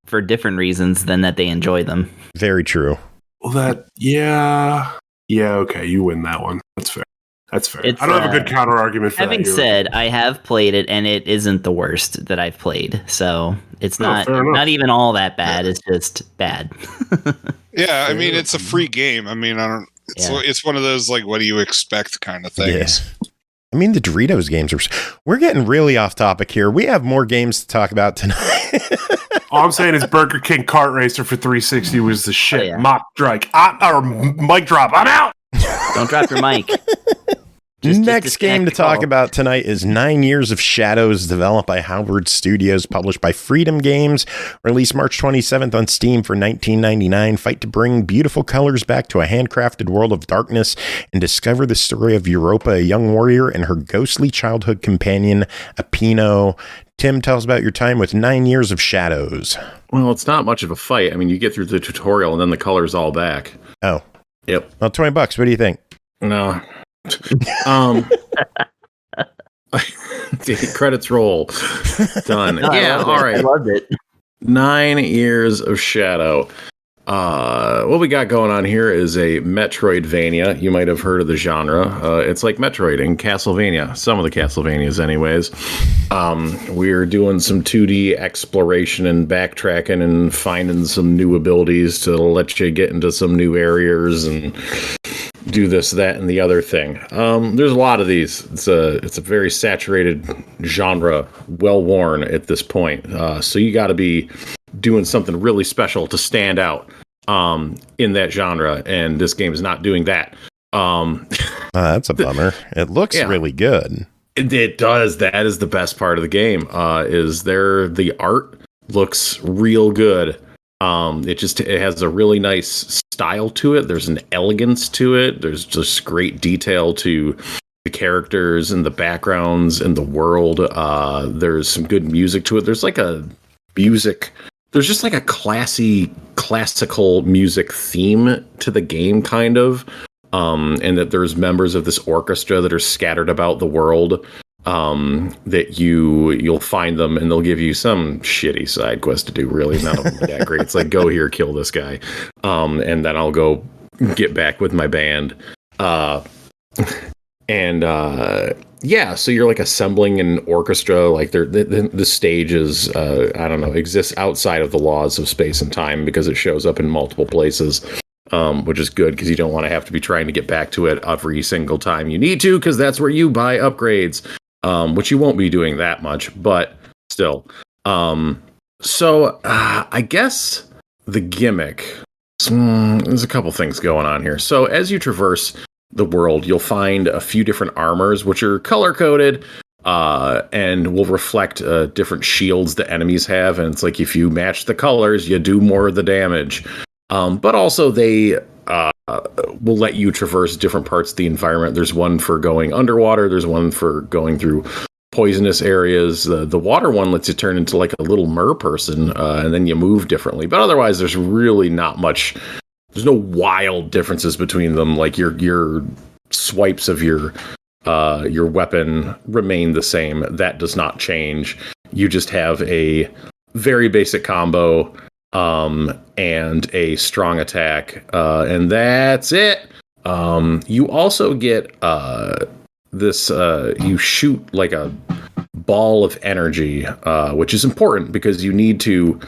for different reasons than that they enjoy them. Very true. Well, okay, you win that one. That's fair. I don't have a good counter argument for that. Having said, I have played it, and it isn't the worst that I've played. So it's not even all that bad. It's just bad. Yeah, I mean, it's a free game. I mean, I don't. It's one of those like, what do you expect kind of things. Yeah. I mean, the Doritos games we're getting really off topic here. We have more games to talk about tonight. All I'm saying is Burger King Kart Racer for 360 was the shit. Oh, yeah. Mic drop. I'm out. Don't drop your mic. Next game to talk about tonight is 9 Years of Shadows, developed by Halberd Studios, published by Freedom Games, released March 27th on Steam for $19.99. Fight to bring beautiful colors back to a handcrafted world of darkness and discover the story of Europa, a young warrior, and her ghostly childhood companion, Apino. Tim, tell us about your time with 9 Years of Shadows. Well, it's not much of a fight. I mean, you get through the tutorial and then the color's all back. Oh. Yep. Well, $20. What do you think? No. Credits roll. Done. Yeah, all right. I loved it. 9 Years of Shadow. What we got going on here is a Metroidvania. You might have heard of the genre. It's like Metroid and Castlevania. Some of the Castlevanias, anyways. We're doing some 2D exploration and backtracking and finding some new abilities to let you get into some new areas and do this, that, and the other thing. There's a lot of these. It's a very saturated genre, well worn at this point. So you got to be doing something really special to stand out in that genre, and this game is not doing that. That's a bummer. It looks really good. It does. That is the best part of the game. The art looks real good. It has a really nice style to it. There's an elegance to it. There's just great detail to the characters and the backgrounds and the world. There's some good music to it. There's just like a classical music theme to the game, kind of. And that there's members of this orchestra that are scattered about the world. That you'll find them and they'll give you some shitty side quest to do. Really, none of them are that great. It's like, go here, kill this guy, and then I'll go get back with my band. So you're like assembling an orchestra. Like the stage is exists outside of the laws of space and time because it shows up in multiple places. Which is good because you don't want to have to be trying to get back to it every single time you need to, because that's where you buy upgrades. Which you won't be doing that much, but still. I guess the gimmick, there's a couple things going on here. So as you traverse the world, you'll find a few different armors, which are color-coded, and will reflect different shields that enemies have. And it's like, if you match the colors, you do more of the damage. But also they will let you traverse different parts of the environment. There's one for going underwater. There's one for going through poisonous areas. The water one lets you turn into like a little mer person, and then you move differently. But otherwise, there's really not much. There's no wild differences between them. Like your swipes of your weapon remain the same. That does not change. You just have a very basic combo. And a strong attack, and that's it. You also get you shoot like a ball of energy, which is important because you need to.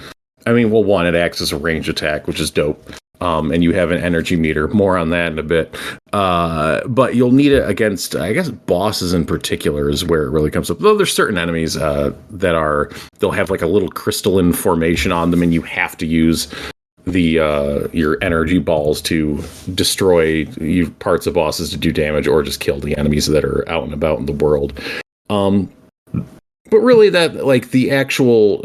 One, it acts as a range attack, which is dope. And you have an energy meter. More on that in a bit. But you'll need it against, I guess, bosses in particular is where it really comes up. Though there's certain enemies they'll have like a little crystalline formation on them, and you have to use your energy balls to destroy parts of bosses to do damage, or just kill the enemies that are out and about in the world. But really, that like the actual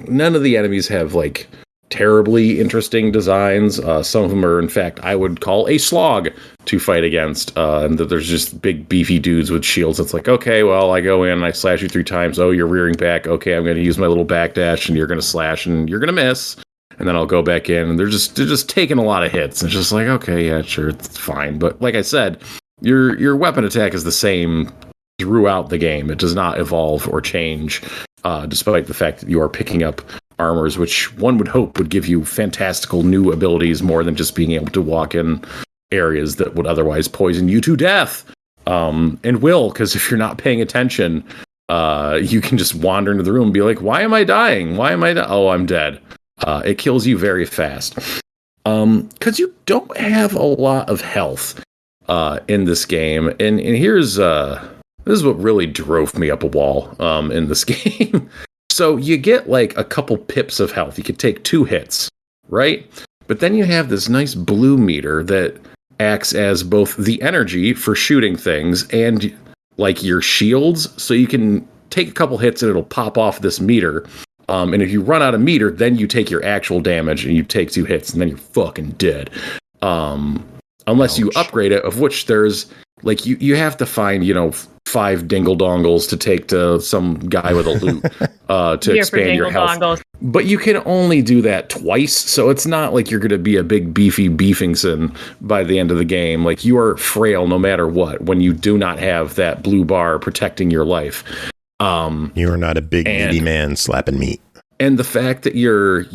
none of the enemies have like terribly interesting designs. Some of them are, in fact, I would call a slog to fight against. And that there's just big beefy dudes with shields. It's like, okay, well, I go in and I slash you 3 times. Oh, you're rearing back. Okay, I'm going to use my little backdash, and you're going to slash, and you're going to miss. And then I'll go back in, and they're just taking a lot of hits. It's just like, okay, yeah, sure, it's fine. But like I said, your weapon attack is the same throughout the game. It does not evolve or change, despite the fact that you are picking up armors, which one would hope would give you fantastical new abilities more than just being able to walk in areas that would otherwise poison you to death. And will, because if you're not paying attention, you can just wander into the room and be like, why am I dying? Oh, I'm dead. It kills you very fast. because you don't have a lot of health in this game, and here's this is what really drove me up a wall in this game. So you get like a couple pips of health. You could take 2 hits, right? But then you have this nice blue meter that acts as both the energy for shooting things and like your shields. So you can take a couple hits and it'll pop off this meter. And if you run out of meter, then you take your actual damage and you take 2 hits and then you're fucking dead. Unless you upgrade it, of which there's like you have to find, 5 Dingledongs to take to some guy with a loot to expand your health. But you can only do that twice, so it's not like you're going to be a big beefy beefingson by the end of the game. Like, you are frail no matter what when you do not have that blue bar protecting your life. You are not a big meaty man slapping meat. And the fact that you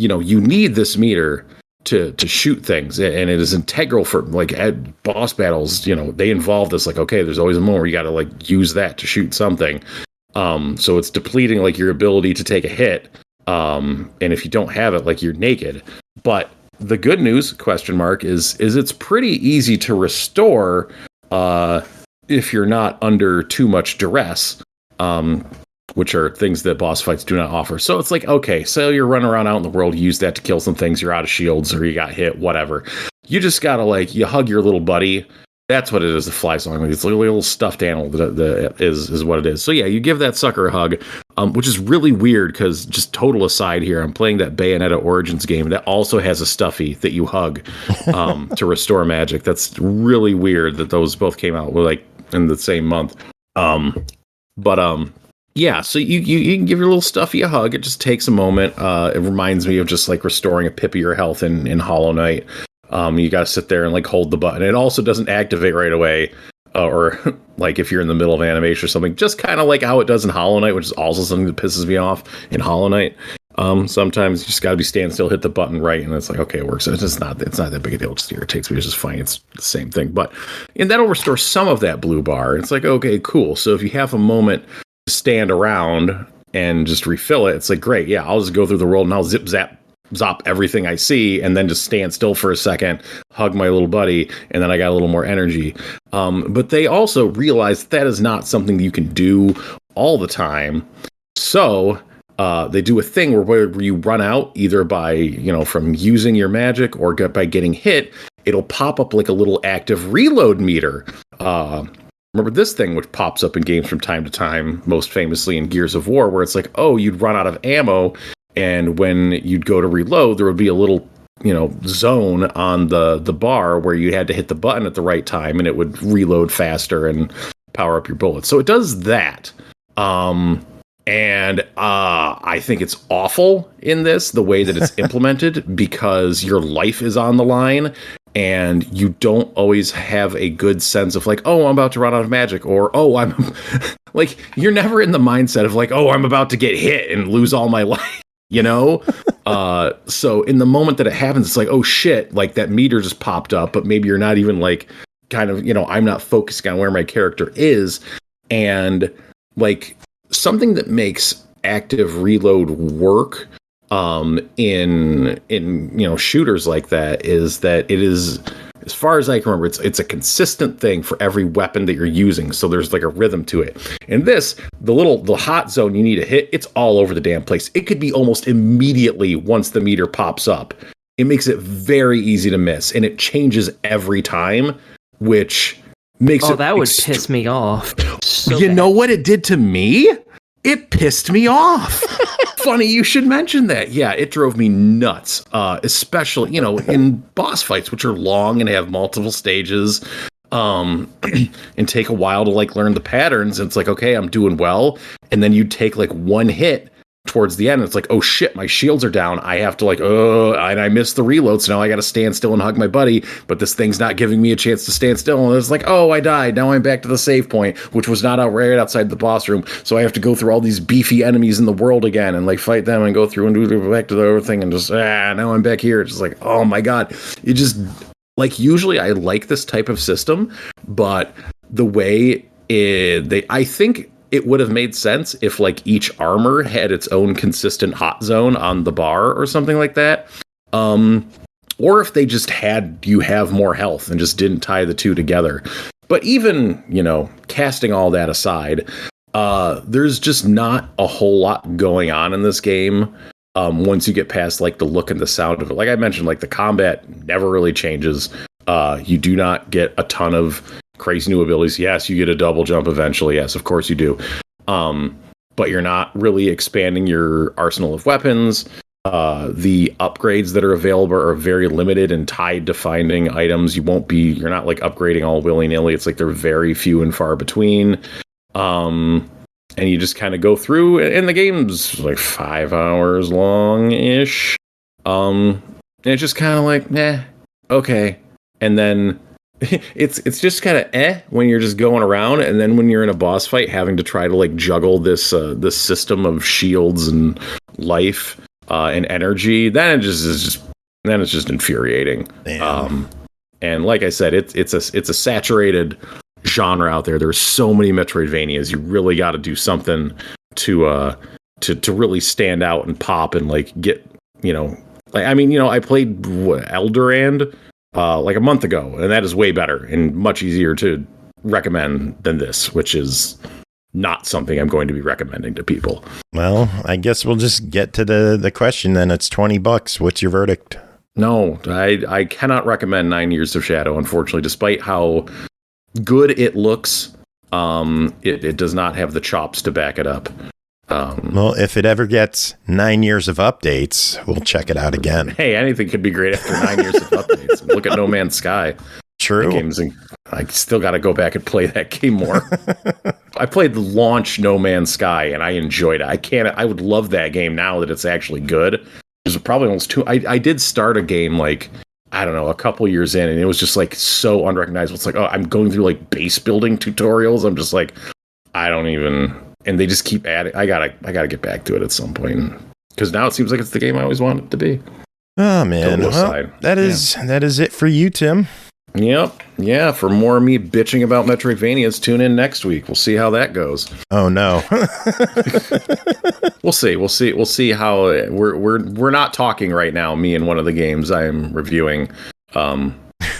need this meter to shoot things, and it is integral for like at boss battles. They involve this, like, okay, there's always a moment where you got to like use that to shoot something. So it's depleting like your ability to take a hit. And if you don't have it, like, you're naked. But the good news, is it's pretty easy to restore if you're not under too much duress. Which are things that boss fights do not offer. So it's like, okay, so you're running around out in the world, you use that to kill some things, you're out of shields, or you got hit, whatever. You just gotta, like, you hug your little buddy. That's what it is, the fly song. It's like a little stuffed animal that is what it is. So yeah, you give that sucker a hug, which is really weird, because, just total aside here, I'm playing that Bayonetta Origins game that also has a stuffy that you hug to restore magic. That's really weird that those both came out, like, in the same month. Yeah, so you can give your little stuffy a hug. It just takes a moment. It reminds me of just like restoring a pip of your health in Hollow Knight. You got to sit there and like hold the button. It also doesn't activate right away, or like if you're in the middle of animation or something. Just kind of like how it does in Hollow Knight, which is also something that pisses me off in Hollow Knight. Sometimes you just got to be stand still, hit the button right, and it's like, okay, it works. It's not that big a deal. It just irritates me. It's just fine. It's the same thing. And that'll restore some of that blue bar. It's like, okay, cool. So if you have a moment stand around and just refill it, it's like, great, yeah, I'll just go through the world and I'll zop everything I see, and then just stand still for a second, hug my little buddy, and then I got a little more energy. But they also realize that is not something you can do all the time. So they do a thing where you run out, either by, from using your magic or by getting hit, it'll pop up like a little active reload meter. Remember this thing, which pops up in games from time to time, most famously in Gears of War, where it's like, oh, you'd run out of ammo, and when you'd go to reload, there would be a little, zone on the bar where you had to hit the button at the right time, and it would reload faster and power up your bullets. So it does that. And I think it's awful in this, the way that it's implemented, because your life is on the line. And you don't always have a good sense of like, oh, I'm about to run out of magic, or, oh, I'm like, you're never in the mindset of like, oh, I'm about to get hit and lose all my life, So in the moment that it happens, it's like, oh shit, like that meter just popped up, but maybe you're not even like kind of, I'm not focusing on where my character is. And like something that makes active reload work in shooters like that is that it is, as far as I can remember, it's a consistent thing for every weapon that you're using. So there's like a rhythm to it. And this, the hot zone you need to hit, it's all over the damn place. It could be almost immediately once the meter pops up. It makes it very easy to miss, and it changes every time, which makes it... that would piss me off. So you know what it did to me? It pissed me off. Funny you should mention that. Yeah, it drove me nuts, especially, in boss fights, which are long and have multiple stages, and take a while to like learn the patterns. And it's like, okay, I'm doing well. And then you take like one hit towards the end, and it's like, oh shit, my shields are down. I have to like, and I missed the reload, so now I got to stand still and hug my buddy, but this thing's not giving me a chance to stand still. And it's like, oh, I died. Now I'm back to the save point, which was not right outside the boss room. So I have to go through all these beefy enemies in the world again and like fight them and go through and do back to the other thing, and just now I'm back here. It's just like, oh my god, it just like, usually I like this type of system, but the way I think it would have made sense if like each armor had its own consistent hot zone on the bar or something like that. or if they just had you have more health and just didn't tie the two together. But even, casting all that aside, there's just not a whole lot going on in this game. Once you get past like the look and the sound of it, like I mentioned, like the combat never really changes. You do not get a ton of crazy new abilities. Yes, you get a double jump eventually. Yes, of course you do. But you're not really expanding your arsenal of weapons. The upgrades that are available are very limited and tied to finding items. You're not like upgrading all willy-nilly. It's like they're very few and far between. And you just kind of go through, and the game's like 5 hours long-ish. And it's just kind of like, okay. And then it's just kind of when you're just going around, and then when you're in a boss fight, having to try to like juggle this system of shields and life and energy, then it's just infuriating. And like I said, it's a saturated genre out there. There's so many Metroidvanias. You really got to do something to really stand out and pop and like get, I played Eldrand like a month ago, and that is way better and much easier to recommend than this, which is not something I'm going to be recommending to people. Well, I guess we'll just get to the question then. It's $20. What's your verdict? No, I cannot recommend 9 Years of Shadow, unfortunately, despite how good it looks. It does not have the chops to back it up. Well, if it ever gets 9 years of updates, we'll check it out again. Hey, anything could be great after 9 years of updates. Look at No Man's Sky. True. I still got to go back and play that game more. I played the launch No Man's Sky, and I enjoyed it. I would love that game now that it's actually good. It was probably almost I did start a game like, I don't know, a couple years in, and it was just like so unrecognizable. It's like, I'm going through like base building tutorials. I'm just like, and they just keep adding. I gotta get back to it at some point, because now it seems like it's the game I always wanted it to be. Oh man, well, that is it for you, Tim. Yep. Yeah. For more of me bitching about Metroidvanias, tune in next week. We'll see how that goes. Oh no. We'll see how we're not talking right now. Me and one of the games I am reviewing.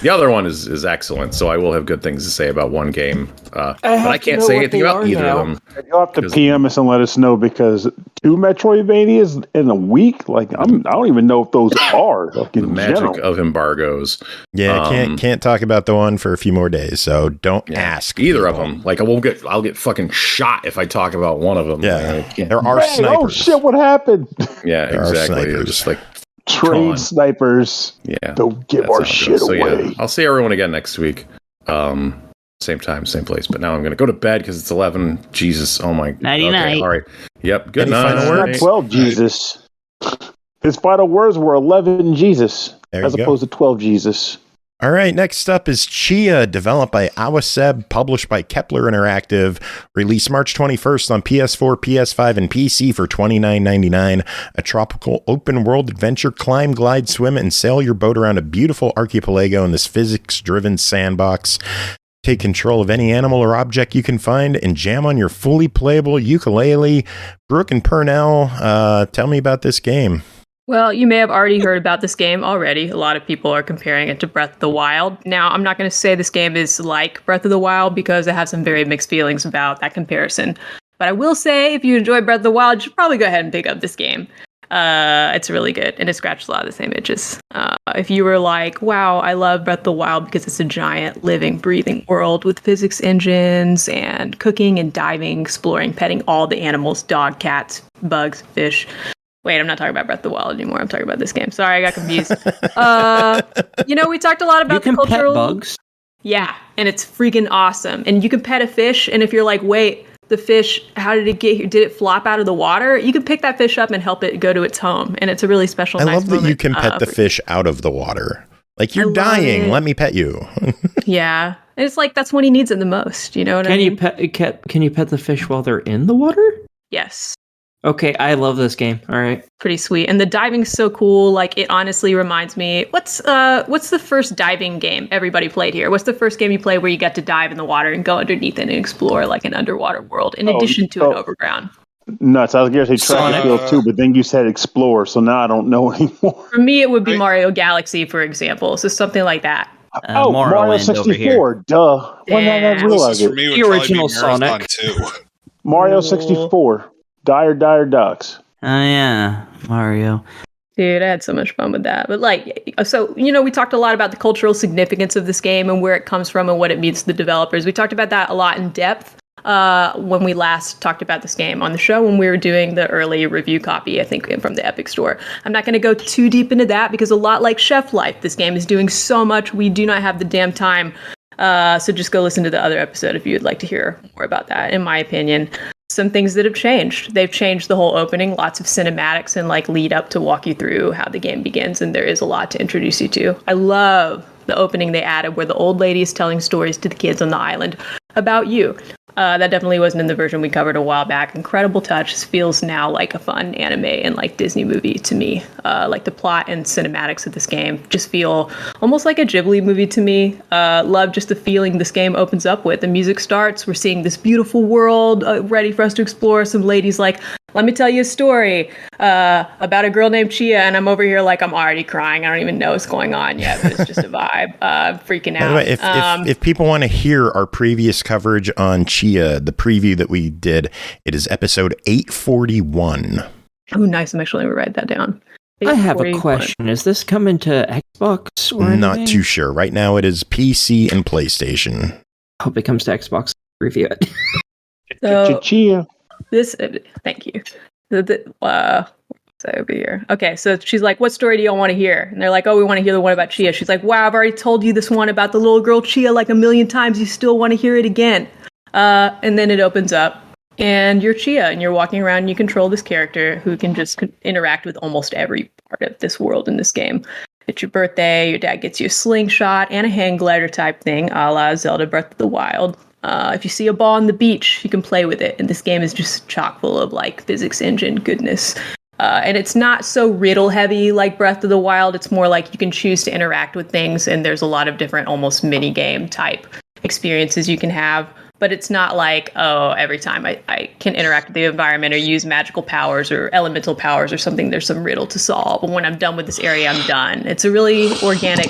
The other one is excellent, so I will have good things to say about one game. But I can't say anything about either of them. You'll have to PM us and let us know, because 2 Metroidvanias in a week, like I don't even know if those are like, the magic of embargoes. Yeah, can't talk about the one for a few more days, so don't ask either of them. Like I'll get fucking shot if I talk about one of them. Yeah, there are snipers. Oh shit! What happened? Yeah, exactly. They're just like trade snipers. Yeah, don't give our shit away. Yeah, I'll see everyone again next week. Same time, same place. But now I'm going to go to bed because it's 11. Jesus, oh my. Nighty night. All right. Yep. Good Any night. final words? 12 Jesus. His final words were 11 Jesus, as opposed to 12 Jesus. All right, next up is Tchia, developed by Awaceb, published by Kepler Interactive, released March 21st on PS4, PS5, and PC for $29.99. A tropical open-world adventure, climb, glide, swim, and sail your boat around a beautiful archipelago in this physics-driven sandbox. Take control of any animal or object you can find and jam on your fully playable ukulele. Brooke and Pernell, tell me about this game. Well, you may have already heard about this game already. A lot of people are comparing it to Breath of the Wild. Now, I'm not going to say this game is like Breath of the Wild, because I have some very mixed feelings about that comparison. But I will say, if you enjoy Breath of the Wild, you should probably go ahead and pick up this game. It's really good, and it scratches a lot of the same itches. If you were like, wow, I love Breath of the Wild because it's a giant, living, breathing world with physics engines and cooking and diving, exploring, petting all the animals, dog, cats, bugs, fish. Wait, I'm not talking about Breath of the Wild anymore. I'm talking about this game. Sorry, I got confused. We talked a lot about the cultural... pet bugs? Yeah, and it's freaking awesome. And you can pet a fish, and if you're like, wait, the fish, how did it get here? Did it flop out of the water? You can pick that fish up and help it go to its home. And it's a really special, I nice love that you can pet the fish out of the water. Like, you're dying. Let me pet you. Yeah. And it's like, that's when he needs it the most. You know what I mean? Can you pet the fish while they're in the water? Yes. Okay, I love this game. All right. Pretty sweet. And the diving's so cool. Like, it honestly reminds me, what's the first diving game everybody played here? What's the first game you played where you got to dive in the water and go underneath it and explore like an underwater world in addition to an overground? Nuts. I was going to say track and field too, but then you said explore, so now I don't know anymore. For me, it would be Mario Galaxy, for example. So something like that. Mario 64. Duh. When did I not realize it? Me The original Sonic. Mario 64. Dire Ducks. Oh yeah, Mario. Dude, I had so much fun with that. But we talked a lot about the cultural significance of this game and where it comes from and what it means to the developers. We talked about that a lot in depth when we last talked about this game on the show when we were doing the early review copy, I think, from the Epic Store. I'm not going to go too deep into that because a lot like Chef Life, this game is doing so much. We do not have the damn time. So just go listen to the other episode if you'd like to hear more about that, in my opinion. Some things that have changed. They've changed the whole opening, lots of cinematics and lead up to walk you through how the game begins, and there is a lot to introduce you to. I love the opening they added where the old lady is telling stories to the kids on the island about you. That definitely wasn't in the version we covered a while back. Incredible touch. This feels now like a fun anime and Disney movie to me. The plot and cinematics of this game just feel almost like a Ghibli movie to me. Love just the feeling this game opens up with. The music starts. We're seeing this beautiful world ready for us to explore. Some ladies let me tell you a story about a girl named Tchia, and I'm over here I'm already crying. I don't even know what's going on yet, but it's just a vibe. Freaking out. By the way, if people want to hear our previous coverage on Tchia, the preview that we did, it is episode 841. Oh, nice. I'm actually going to write that down. I have a question. Is this coming to Xbox or anything? Not too sure. Right now it is PC and PlayStation. Hope it comes to Xbox. Review it. Tchia. Thank you. Over here. Okay, so she's like, what story do y'all want to hear? And they're like, oh, we want to hear the one about Tchia. She's like, wow, I've already told you this one about the little girl Tchia 1,000,000 times. You still want to hear it again. And then it opens up, and you're Tchia, and you're walking around, and you control this character who can just interact with almost every part of this world in this game. It's your birthday, your dad gets you a slingshot and a hang glider type thing, a la Zelda Breath of the Wild. If you see a ball on the beach, you can play with it. And this game is just chock full of physics engine goodness. And it's not so riddle heavy like Breath of the Wild. It's more you can choose to interact with things. And there's a lot of different almost mini game type experiences you can have. But it's not every time I can interact with the environment or use magical powers or elemental powers or something, there's some riddle to solve. But when I'm done with this area, I'm done. It's a really organic.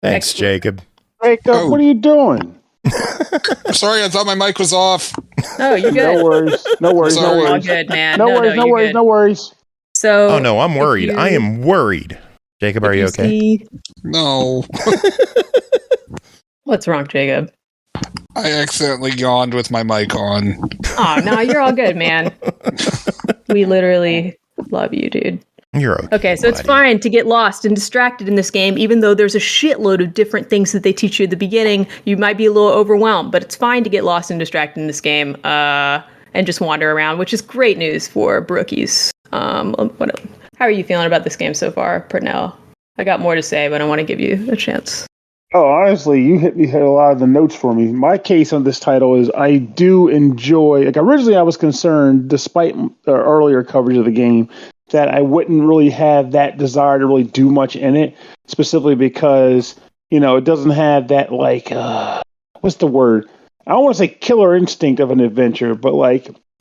Thanks, Jacob. Jacob, what are you doing? Sorry, I thought my mic was off. Oh, you're good. No worries. All good, man. No worries. So. Oh no, I'm worried. I am worried. Jacob, are you okay? No. What's wrong, Jacob? I accidentally yawned with my mic on. Oh no, you're all good, man. We literally love you, dude. You're okay. Okay, so it's fine to get lost and distracted in this game, even though there's a shitload of different things that they teach you at the beginning. You might be a little overwhelmed, but it's fine to get lost and distracted in this game and just wander around, which is great news for brookies. How are you feeling about this game so far, Pernell? I got more to say, but I want to give you a chance. Oh, honestly, you hit a lot of the notes for me. My case on this title is I do enjoy. Originally, I was concerned, despite earlier coverage of the game, that I wouldn't really have that desire to really do much in it, specifically because, it doesn't have that, what's the word? I don't want to say killer instinct of an adventure, but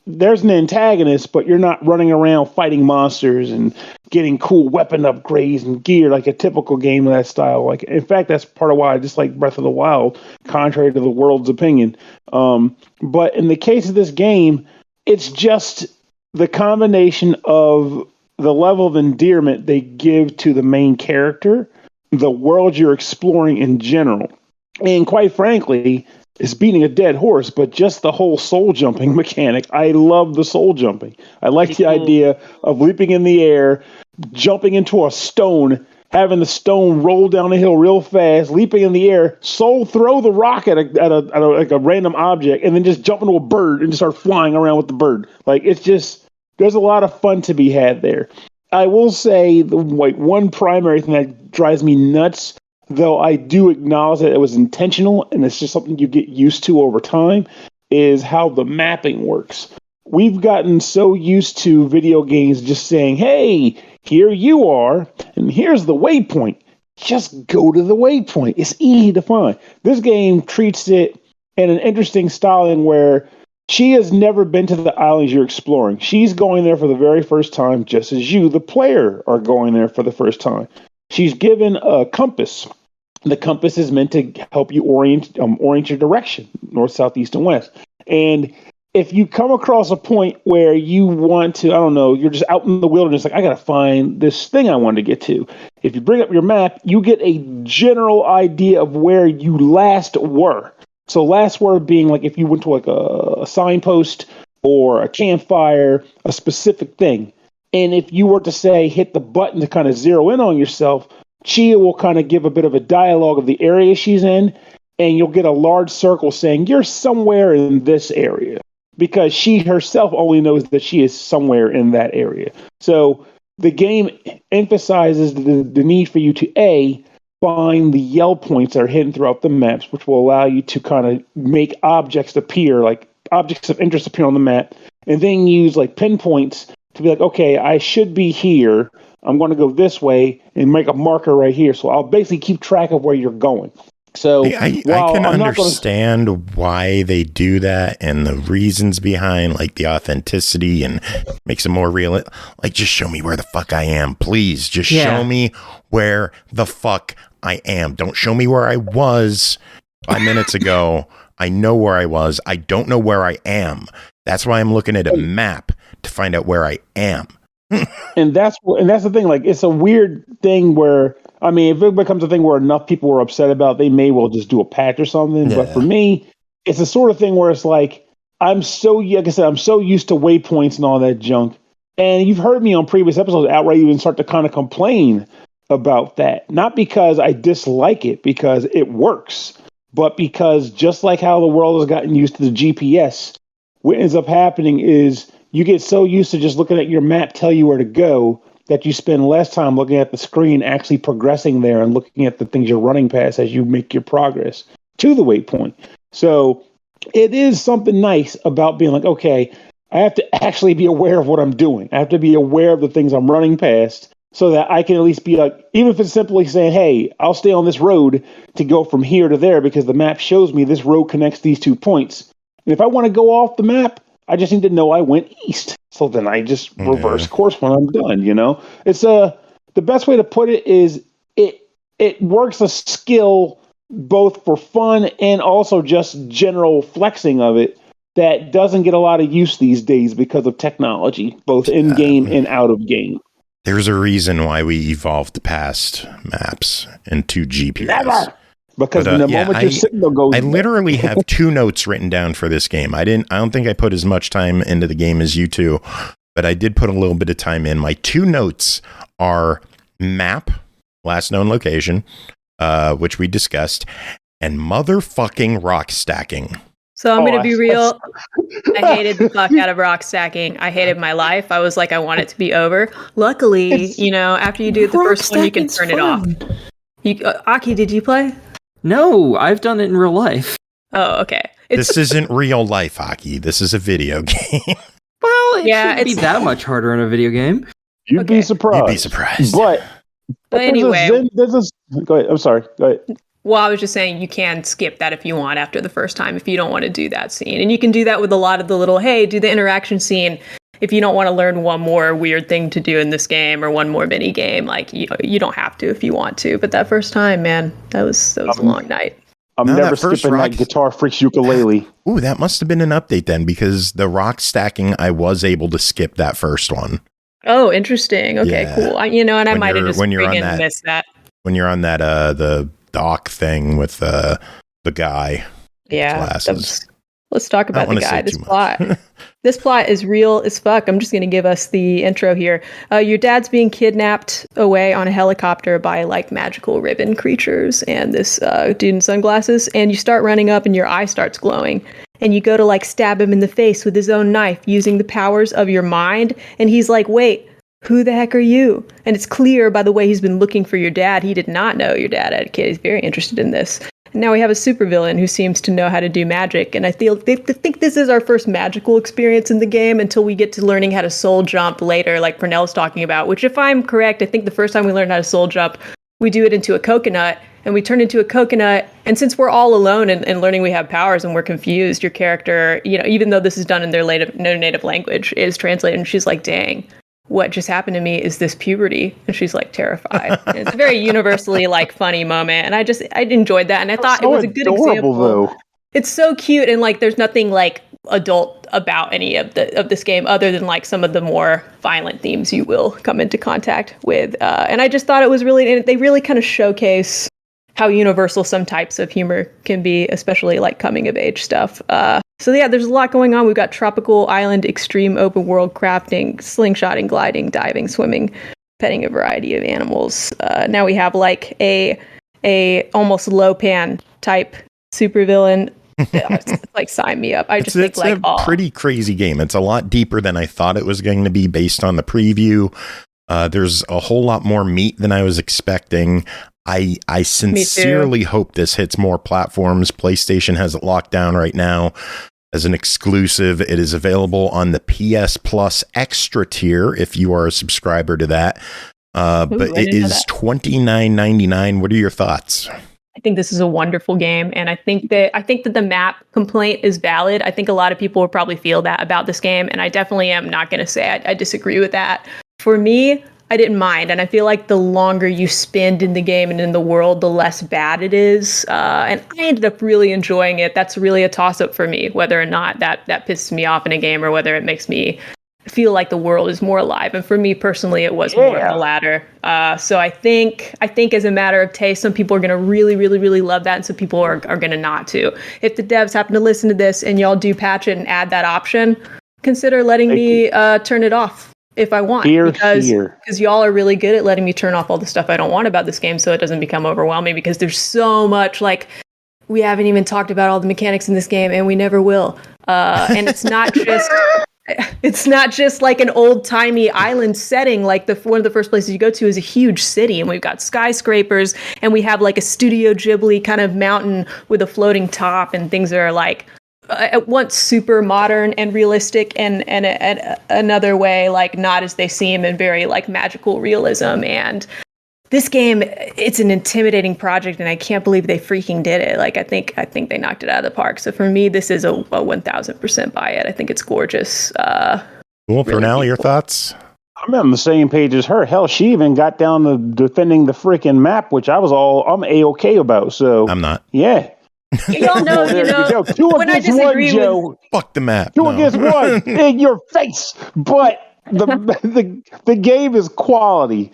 there's an antagonist, but you're not running around fighting monsters and getting cool weapon upgrades and gear like a typical game of that style. In fact, that's part of why I dislike Breath of the Wild, contrary to the world's opinion. But in the case of this game, it's just the combination of the level of endearment they give to the main character, the world you're exploring in general, and quite frankly, it's beating a dead horse, but just the whole soul jumping mechanic. I love the soul jumping. I like the idea of leaping in the air, jumping into a stone, having the stone roll down a hill real fast, leaping in the air, soul throw the rock at a random object, and then just jump into a bird and just start flying around with the bird. It's just, there's a lot of fun to be had there. I will say the one primary thing that drives me nuts, though I do acknowledge that it was intentional and it's just something you get used to over time, is how the mapping works. We've gotten so used to video games just saying, hey, here you are, and here's the waypoint. Just go to the waypoint. It's easy to find. This game treats it in an interesting styling where Tchia's never been to the islands you're exploring. She's going there for the very first time, just as you, the player, are going there for the first time. She's given a compass. The compass is meant to help you orient your direction, north, south, east, and west. And if you come across a point where you want to, I don't know, you're just out in the wilderness, like, I got to find this thing I want to get to. If you bring up your map, you get a general idea of where you last were. So last word being like if you went to like a signpost or a campfire, a specific thing. And if you were to say hit the button to kind of zero in on yourself, Tchia will kind of give a bit of a dialogue of the area she's in, and you'll get a large circle saying you're somewhere in this area, because she herself only knows that she is somewhere in that area. So the game emphasizes the need for you to find the yell points that are hidden throughout the maps, which will allow you to kind of make objects appear, like objects of interest appear on the map, and then use like pinpoints to be like, okay, I should be here. I'm going to go this way and make a marker right here. So I'll basically keep track of where you're going. So I can understand why they do that and the reasons behind like the authenticity and makes it more real. Like, just show me where the fuck I am, please. Just show me where the fuck I am. Don't show me where I was 5 minutes ago. I know where I was. I don't know where I am. That's why I'm looking at a map to find out where I am. And that's the thing. Like, it's a weird thing where, I mean, if it becomes a thing where enough people are upset about, they may well just do a patch or something. Yeah. But for me, it's the sort of thing where it's like, I'm so used to waypoints and all that junk. And you've heard me on previous episodes outright even start to kind of complain about that. Not because I dislike it, because it works, but because just like how the world has gotten used to the GPS, what ends up happening is you get so used to just looking at your map tell you where to go that you spend less time looking at the screen actually progressing there and looking at the things you're running past as you make your progress to the waypoint. So it is something nice about being like, okay, I have to actually be aware of what I'm doing. I have to be aware of the things I'm running past so that I can at least be like, even if it's simply saying, hey, I'll stay on this road to go from here to there because the map shows me this road connects these 2 points. And if I want to go off the map, I just need to know I went east. So then I just reverse course when I'm done, you know? It's the best way to put it is it works a skill both for fun and also just general flexing of it that doesn't get a lot of use these days because of technology, both in game and out of game. There's a reason why we evolved past maps into GPS. Never. Because the moment your signal goes, I literally have 2 notes written down for this game. I don't think I put as much time into the game as you two, but I did put a little bit of time in. My 2 notes are map, last known location, which we discussed, and motherfucking rock stacking. So I'm going to be real. I hated the fuck out of rock stacking. I hated my life. I was like, I want it to be over. Luckily, after you do the first one, you can turn it off. Aki, did you play? No, I've done it in real life. Oh, okay. This isn't real life, Aki. This is a video game. Well, it shouldn't be that much harder in a video game. You'd be surprised. You'd be surprised. But anyway. Go ahead. I'm sorry. Go ahead. Well, I was just saying you can skip that if you want after the first time if you don't want to do that scene. And you can do that with a lot of the little, hey, do the interaction scene if you don't want to learn one more weird thing to do in this game or one more mini game. Like, you don't have to if you want to. But that first time, man, that was a long night. I'm never skipping that Guitar Freaks ukulele. Ooh, that must have been an update then, because the rock stacking, I was able to skip that first one. Oh, interesting. Okay, cool. And I might have just missed that. When you're on that, the dock thing with the guy. Yeah. Glasses. Let's talk about the guy. This plot. This plot is real as fuck. I'm just going to give us the intro here. Your dad's being kidnapped away on a helicopter by like magical ribbon creatures and this dude in sunglasses. And you start running up and your eye starts glowing. And you go to like stab him in the face with his own knife using the powers of your mind. And he's like, wait, who the heck are you? And it's clear by the way he's been looking for your dad. He did not know your dad had a kid. He's very interested in this. And now we have a supervillain who seems to know how to do magic. And I think this is our first magical experience in the game until we get to learning how to soul jump later, like Pernell's talking about, which if I'm correct, I think the first time we learned how to soul jump, we do it into a coconut and we turn into a coconut. And since we're all alone and learning we have powers and we're confused, your character, even though this is done in their native language, is translated. And she's like, dang, what just happened to me is this puberty. And she's like terrified. And it's a very universally like funny moment. And I enjoyed that. And I thought it was a good example. Though. It's so cute. And like, there's nothing like adult about any of this game other than like some of the more violent themes you will come into contact with. And I just thought it was they really kind of showcase how universal some types of humor can be, especially like coming of age stuff. So yeah, there's a lot going on. We've got tropical island, extreme open world crafting, slingshotting, gliding, diving, swimming, petting a variety of animals. Now we have like a almost low pan type supervillain. Like sign me up. It's a pretty crazy game. It's a lot deeper than I thought it was going to be based on the preview. There's a whole lot more meat than I was expecting. I sincerely hope this hits more platforms. PlayStation has it locked down right now as an exclusive. It is available on the PS Plus Extra tier if you are a subscriber to that. But it is $29.99. What are your thoughts? I think this is a wonderful game, and I think that the map complaint is valid. I think a lot of people will probably feel that about this game, and I definitely am not going to say I disagree with that. For me, I didn't mind, and I feel like the longer you spend in the game and in the world, the less bad it is. And I ended up really enjoying it. That's really a toss-up for me, whether or not that pisses me off in a game or whether it makes me feel like the world is more alive. And for me personally, it was more of the latter. So I think as a matter of taste, some people are going to really, really, really love that, and some people are going to not to. If the devs happen to listen to this and y'all do patch it and add that option, consider letting me turn it off if I want. Because y'all are really good at letting me turn off all the stuff I don't want about this game so it doesn't become overwhelming, because there's so much, like, we haven't even talked about all the mechanics in this game, and we never will. And it's not just... It's not just like an old-timey island setting. Like one of the first places you go to is a huge city, and we've got skyscrapers, and we have like a Studio Ghibli kind of mountain with a floating top, and things that are like at once super modern and realistic, and another way like not as they seem, and very like magical realism. And this game, it's an intimidating project, and I can't believe they freaking did it. Like, I think they knocked it out of the park. So for me, this is a 1,000% buy it. I think it's gorgeous. Cool. Pernell, your thoughts? I'm on the same page as her. Hell, she even got down to defending the freaking map, which I'm A-okay about. So I'm not. Yeah. Y'all know, two when I against one, disagree Joe. Fuck the map. Two against one in your face. But the game is quality.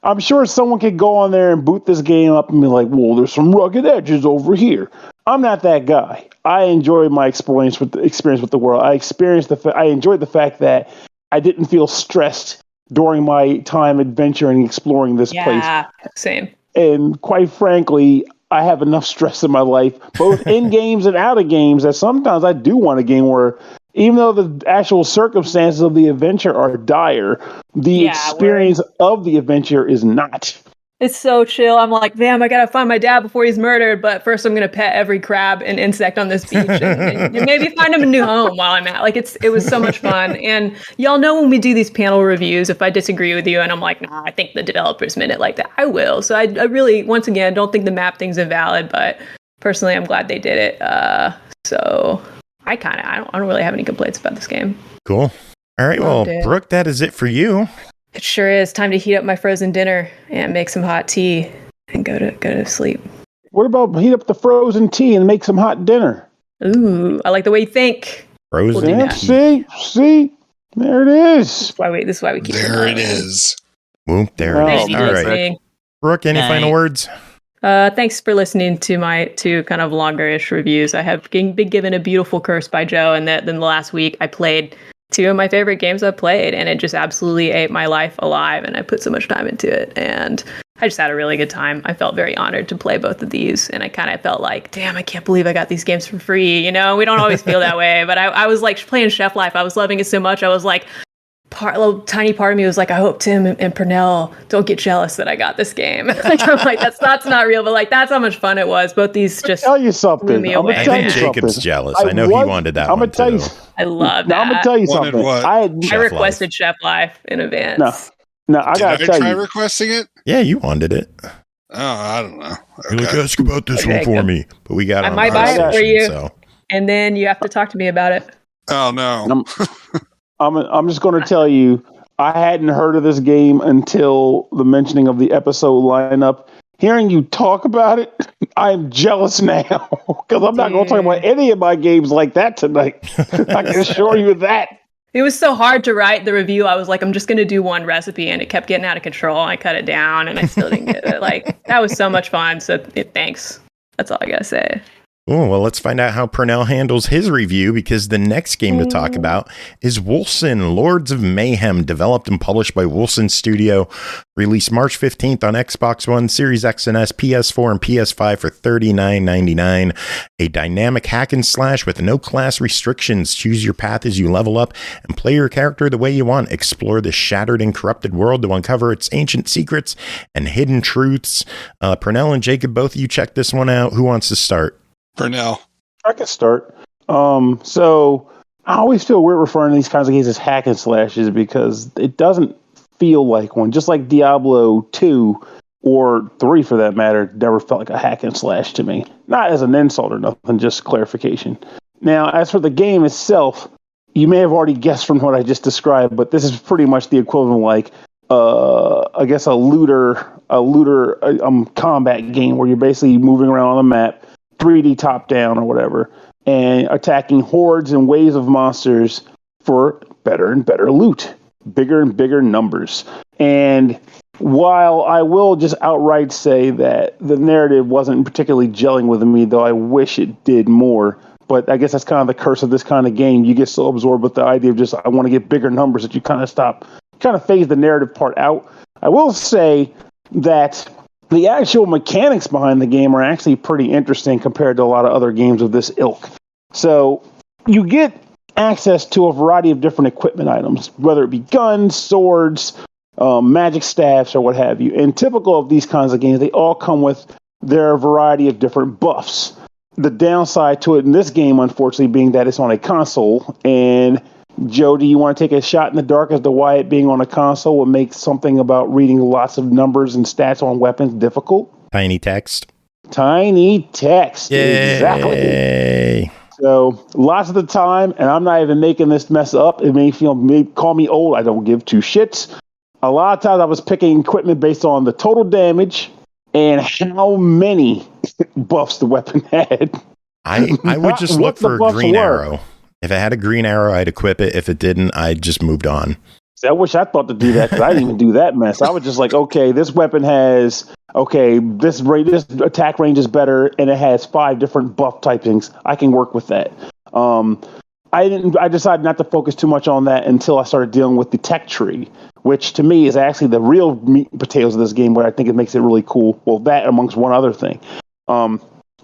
I'm sure someone could go on there and boot this game up and be like, well, there's some rugged edges over here. I'm not that guy. I enjoyed my experience with the world. I enjoyed the fact that I didn't feel stressed during my time adventuring and exploring this place. Yeah, same. And quite frankly, I have enough stress in my life, both in games and out of games, that sometimes I do want a game where, even though the actual circumstances of the adventure are dire, the experience of the adventure is not. It's so chill. I'm like, damn, I gotta find my dad before he's murdered, but first I'm gonna pet every crab and insect on this beach and maybe find him a new home while I'm at. Like, it was so much fun. And y'all know when we do these panel reviews, if I disagree with you and I'm like, nah, I think the developers meant it like that, I will. So I really, once again, don't think the map thing's invalid, but personally, I'm glad they did it. So I don't really have any complaints about this game. Cool. All right, well, Brooke, that is it for you. It sure is. Time to heat up my frozen dinner and make some hot tea and go to sleep. What about heat up the frozen tea and make some hot dinner? Ooh, I like the way you think. Frozen tea. See? There it is. This is why we keep it is. Whoop, there it is. All right. Brooke, any final words? Thanks for listening to my two kind of longer-ish reviews. I have been given a beautiful curse by Joe, and then the last week I played two of my favorite games I've played, and it just absolutely ate my life alive, and I put so much time into it, and I just had a really good time. I felt very honored to play both of these, and I kind of felt like, damn, I can't believe I got these games for free. We don't always feel that way, but I was like playing Chef Life. I was loving it so much. I was like, a little tiny part of me was like, I hope Tim and Pernell don't get jealous that I got this game. I'm like, that's not real, but like, that's how much fun it was. Both these just tell you something. Blew me away. I think Jacob's jealous. I know he wanted that one too. I love that. I'm gonna tell you something. I requested Chef Life in advance. No, I gotta tell you. Did I try requesting it? Yeah, you wanted it. Oh, I don't know. You're like, ask about this one for me. But we got I on might our buy it for session, you. so. And then you have to talk to me about it. Oh, no. I'm just going to tell you, I hadn't heard of this game until the mentioning of the episode lineup. Hearing you talk about it, I'm jealous now because I'm not going to talk about any of my games like that tonight. I can assure you of that. It was so hard to write the review. I was like, I'm just going to do one recipe, and it kept getting out of control. I cut it down, and I still didn't get it. Like, that was so much fun. So thanks. That's all I got to say. Oh, well, let's find out how Pernell handles his review, because the next game to talk about is Wolcen, Lords of Mayhem, developed and published by Wolcen Studio, released March 15th on Xbox One, Series X and S, PS4, and PS5 for $39.99. A dynamic hack and slash with no class restrictions. Choose your path as you level up and play your character the way you want. Explore the shattered and corrupted world to uncover its ancient secrets and hidden truths. Pernell and Jacob, both of you check this one out. Who wants to start? Pernell. I can start. So I always feel weird referring to these kinds of games as hack and slashes because it doesn't feel like one. Just like Diablo 2 or 3 for that matter, never felt like a hack and slash to me. Not as an insult or nothing, just clarification. Now, as for the game itself, you may have already guessed from what I just described, but this is pretty much the equivalent like I guess a looter combat game where you're basically moving around on the map, 3D top down or whatever, and attacking hordes and waves of monsters for better and better loot, bigger and bigger numbers. And while I will just outright say that the narrative wasn't particularly gelling with me, though I wish it did more, but I guess that's kind of the curse of this kind of game. You get so absorbed with the idea of just, I want to get bigger numbers that you kind of phase the narrative part out. I will say that the actual mechanics behind the game are actually pretty interesting compared to a lot of other games of this ilk. So you get access to a variety of different equipment items, whether it be guns, swords, magic staffs, or what have you. And typical of these kinds of games, they all come with their variety of different buffs. The downside to it in this game, unfortunately, being that it's on a console. And Joe, do you want to take a shot in the dark as to why it being on a console would make something about reading lots of numbers and stats on weapons difficult? Tiny text. Tiny text. Yay. Exactly. So lots of the time, and I'm not even making this mess up, it may call me old, I don't give two shits. A lot of times I was picking equipment based on the total damage and how many buffs the weapon had. I would just look for a green arrow. If it had a green arrow, I'd equip it. If it didn't, I just moved on. See, I wish I thought to do that because I didn't even do that mess. I was just like, okay, this weapon has, this attack range is better, and it has 5 different buff typings. I can work with that. I decided not to focus too much on that until I started dealing with the tech tree, which to me is actually the real meat and potatoes of this game, where I think it makes it really cool. Well, that amongst one other thing.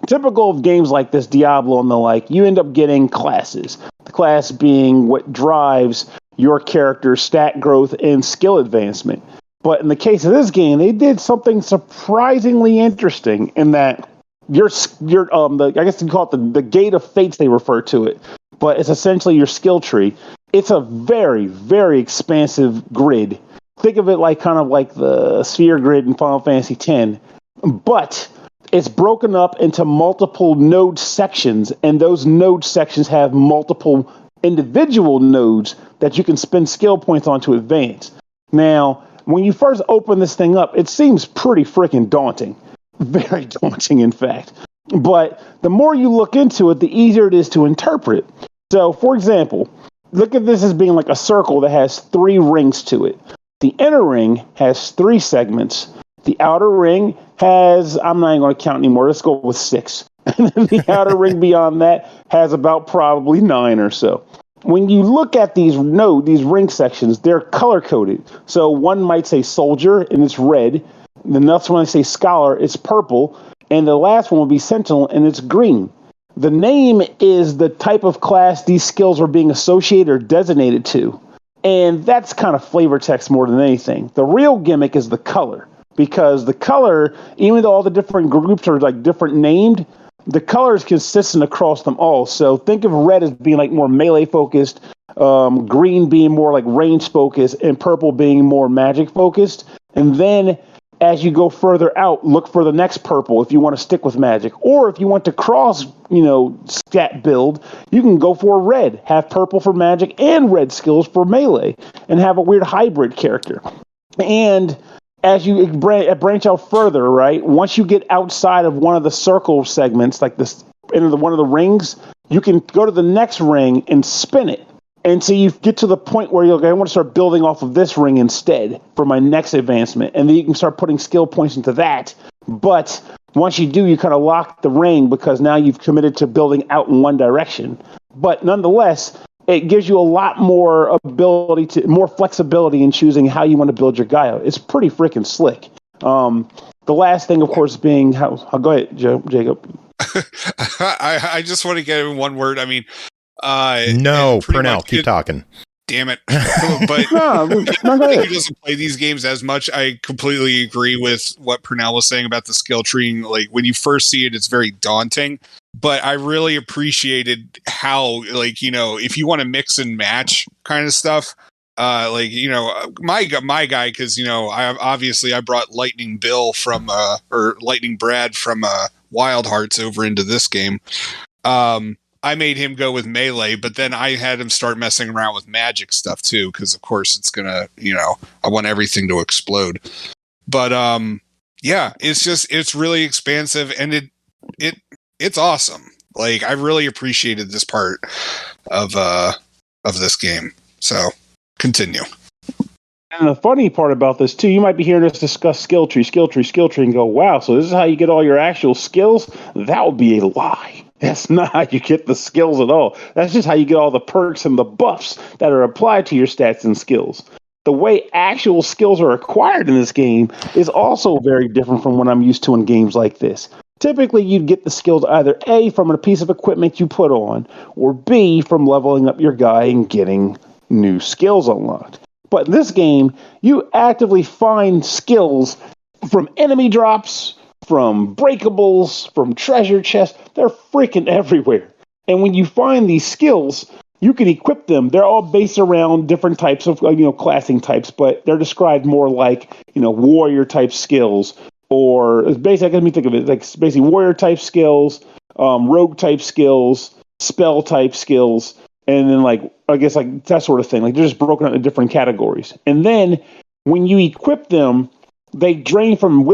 Typical of games like this, Diablo and the like, you end up getting classes. The class being what drives your character's stat growth and skill advancement. But in the case of this game, they did something surprisingly interesting in that I guess you call it the Gate of Fates, they refer to it. But it's essentially your skill tree. It's a very, very expansive grid. Think of it like kind of like the sphere grid in Final Fantasy X. But it's broken up into multiple node sections, and those node sections have multiple individual nodes that you can spend skill points on to advance. Now, when you first open this thing up, it seems pretty freaking daunting. Very daunting, in fact. But the more you look into it, the easier it is to interpret. So, for example, look at this as being like a circle that has 3 rings to it. The inner ring has 3 segments. The outer ring has, I'm not even going to count anymore, let's go with 6. And then the outer ring beyond that has about probably 9 or so. When you look at these ring sections, they're color-coded. So one might say soldier, and it's red. The next one, I say scholar, it's purple. And the last one will be sentinel, and it's green. The name is the type of class these skills are being associated or designated to. And that's kind of flavor text more than anything. The real gimmick is the color. Because the color, even though all the different groups are like different named, the color is consistent across them all. So think of red as being like more melee focused, green being more like range focused, and purple being more magic focused. And then as you go further out, look for the next purple if you want to stick with magic. Or if you want to cross, stat build, you can go for red. Have purple for magic and red skills for melee. And have a weird hybrid character. And as you branch out further, right, once you get outside of one of the circle segments, like this, into one of the rings, you can go to the next ring and spin it. And so you get to the point where you're like, I want to start building off of this ring instead for my next advancement. And then you can start putting skill points into that. But once you do, you kind of lock the ring because now you've committed to building out in one direction. But nonetheless, it gives you a lot more more flexibility in choosing how you want to build your guy out. It's pretty freaking slick. The last thing, of course, being how. Go ahead, Jacob. I just want to get in one word. I mean, no, Pernell, keep talking. Damn it! But who doesn't play these games as much? I completely agree with what Pernell was saying about the skill tree. Like when you first see it, it's very daunting. But I really appreciated how, if you want to mix and match kind of stuff, my guy, because I brought Lightning Bill from or Lightning Brad from Wild Hearts over into this game. I made him go with melee, but then I had him start messing around with magic stuff too, because of course it's gonna, I want everything to explode. But it's really expansive, and it's awesome. Like, I really appreciated this part of this game. So continue. And the funny part about this too, you might be hearing us discuss skill tree, and go, wow, so this is how you get all your actual skills? That would be a lie. That's not how you get the skills at all. That's just how you get all the perks and the buffs that are applied to your stats and skills. The way actual skills are acquired in this game is also very different from what I'm used to in games like this. Typically, you'd get the skills either A, from a piece of equipment you put on, or B, from leveling up your guy and getting new skills unlocked. But in this game, you actively find skills from enemy drops, from breakables, from treasure chests. They're freaking everywhere. And when you find these skills, you can equip them. They're all based around different types of, classing types, but they're described more like, warrior type skills, or basically, let me think of it, like basically warrior type skills, rogue type skills, spell type skills, and then that sort of thing. Like, they're just broken out into different categories. And then when you equip them, they drain from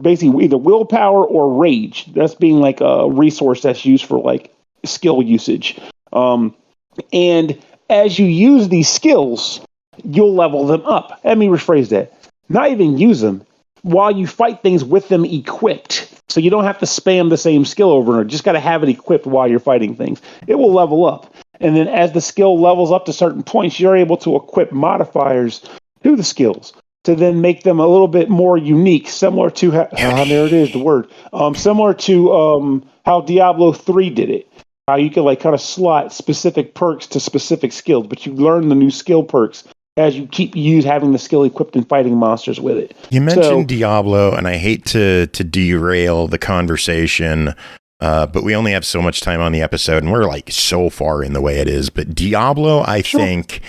basically either willpower or rage. That's being like a resource that's used for like skill usage. And as you use these skills, you'll level them up. Let me rephrase that. Not even use them while you fight things with them equipped. So you don't have to spam the same skill over and over. Just got to have it equipped while you're fighting things. It will level up. And then as the skill levels up to certain points, you're able to equip modifiers to the skills to then make them a little bit more unique, similar to there it is, the word. Similar to how Diablo 3 did it. How you can kind of slot specific perks to specific skills, but you learn the new skill perks as you keep having the skill equipped and fighting monsters with it. You mentioned Diablo, and I hate to derail the conversation, but we only have so much time on the episode, and we're like so far in the way it is. But Diablo, I think,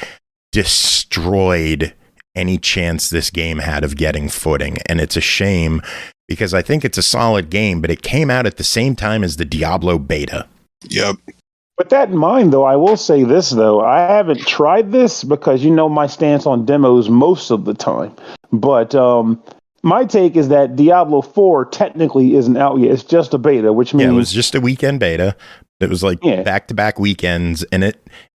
destroyed any chance this game had of getting footing. And it's a shame because I think it's a solid game, but it came out at the same time as the Diablo beta. Yep. With that in mind, though, I will say this, though. I haven't tried this because my stance on demos most of the time. But my take is that Diablo 4 technically isn't out yet. It's just a beta, which means... Yeah, it was just a weekend beta. It was like back-to-back weekends, and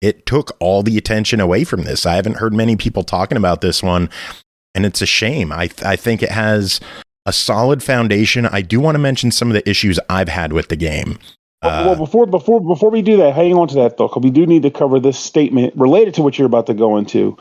it took all the attention away from this. I haven't heard many people talking about this one, and it's a shame. I think it has a solid foundation. I do want to mention some of the issues I've had with the game. Well, before we do that, hang on to that, though, because we do need to cover this statement related to what you're about to go into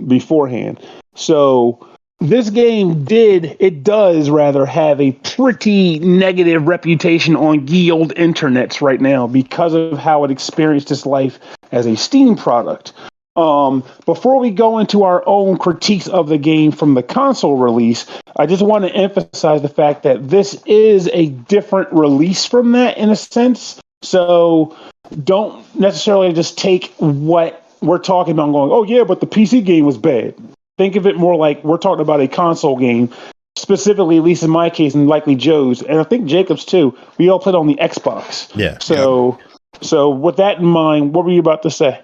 beforehand. So... This game does have a pretty negative reputation on ye old internets right now because of how it experienced its life as a Steam product. Before we go into our own critiques of the game from the console release, I just want to emphasize the fact that this is a different release from that in a sense. So don't necessarily just take what we're talking about going, oh yeah, but the PC game was bad. Think of it more like we're talking about a console game specifically, at least in my case, and likely Joe's, and I think Jacob's too, we all played on the Xbox. Yeah. So with that in mind, what were you about to say?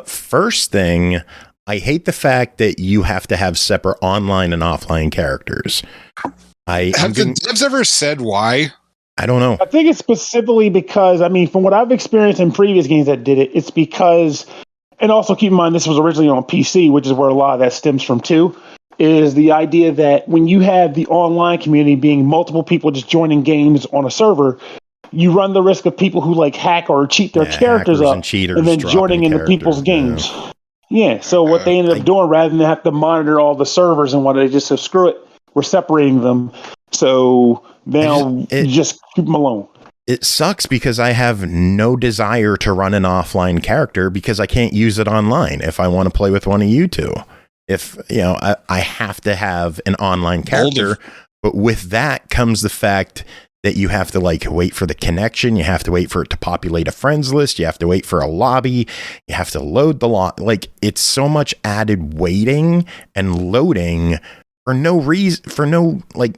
First thing, I hate the fact that you have to have separate online and offline characters. Have the devs ever said why? I don't know. I think it's specifically because, I mean, from what I've experienced in previous games that did it, it's because, and also keep in mind this was originally on PC, which is where a lot of that stems from too, is the idea that when you have the online community being multiple people just joining games on a server, you run the risk of people who like hack or cheat their characters up and then joining into people's games. Yeah, so what they ended up doing, rather than have to monitor all the servers and what, they just said, screw it, we're separating them. So now just keep them alone. It sucks because I have no desire to run an offline character because I can't use it online if I want to play with one of you two. If, I have to have an online character, but with that comes the fact that you have to wait for the connection. You have to wait for it to populate a friends list. You have to wait for a lobby. You have to load the it's so much added waiting and loading for no reason, for no apparent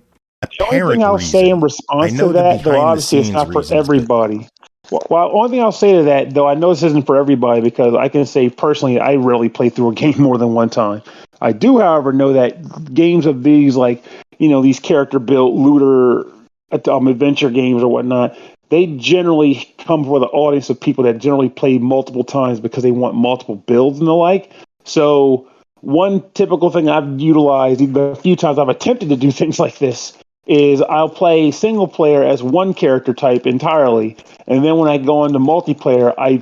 The only thing I'll say in response to that, though, obviously it's not for everybody. Well, only thing I'll say to that, though, I know this isn't for everybody because I can say personally, I rarely play through a game more than one time. I do, however, know that games of these, these character built looter adventure games or whatnot, they generally come for the audience of people that generally play multiple times because they want multiple builds and the like. So one typical thing I've utilized the few times I've attempted to do things like this is I'll play single player as one character type entirely, and then when I go into multiplayer, I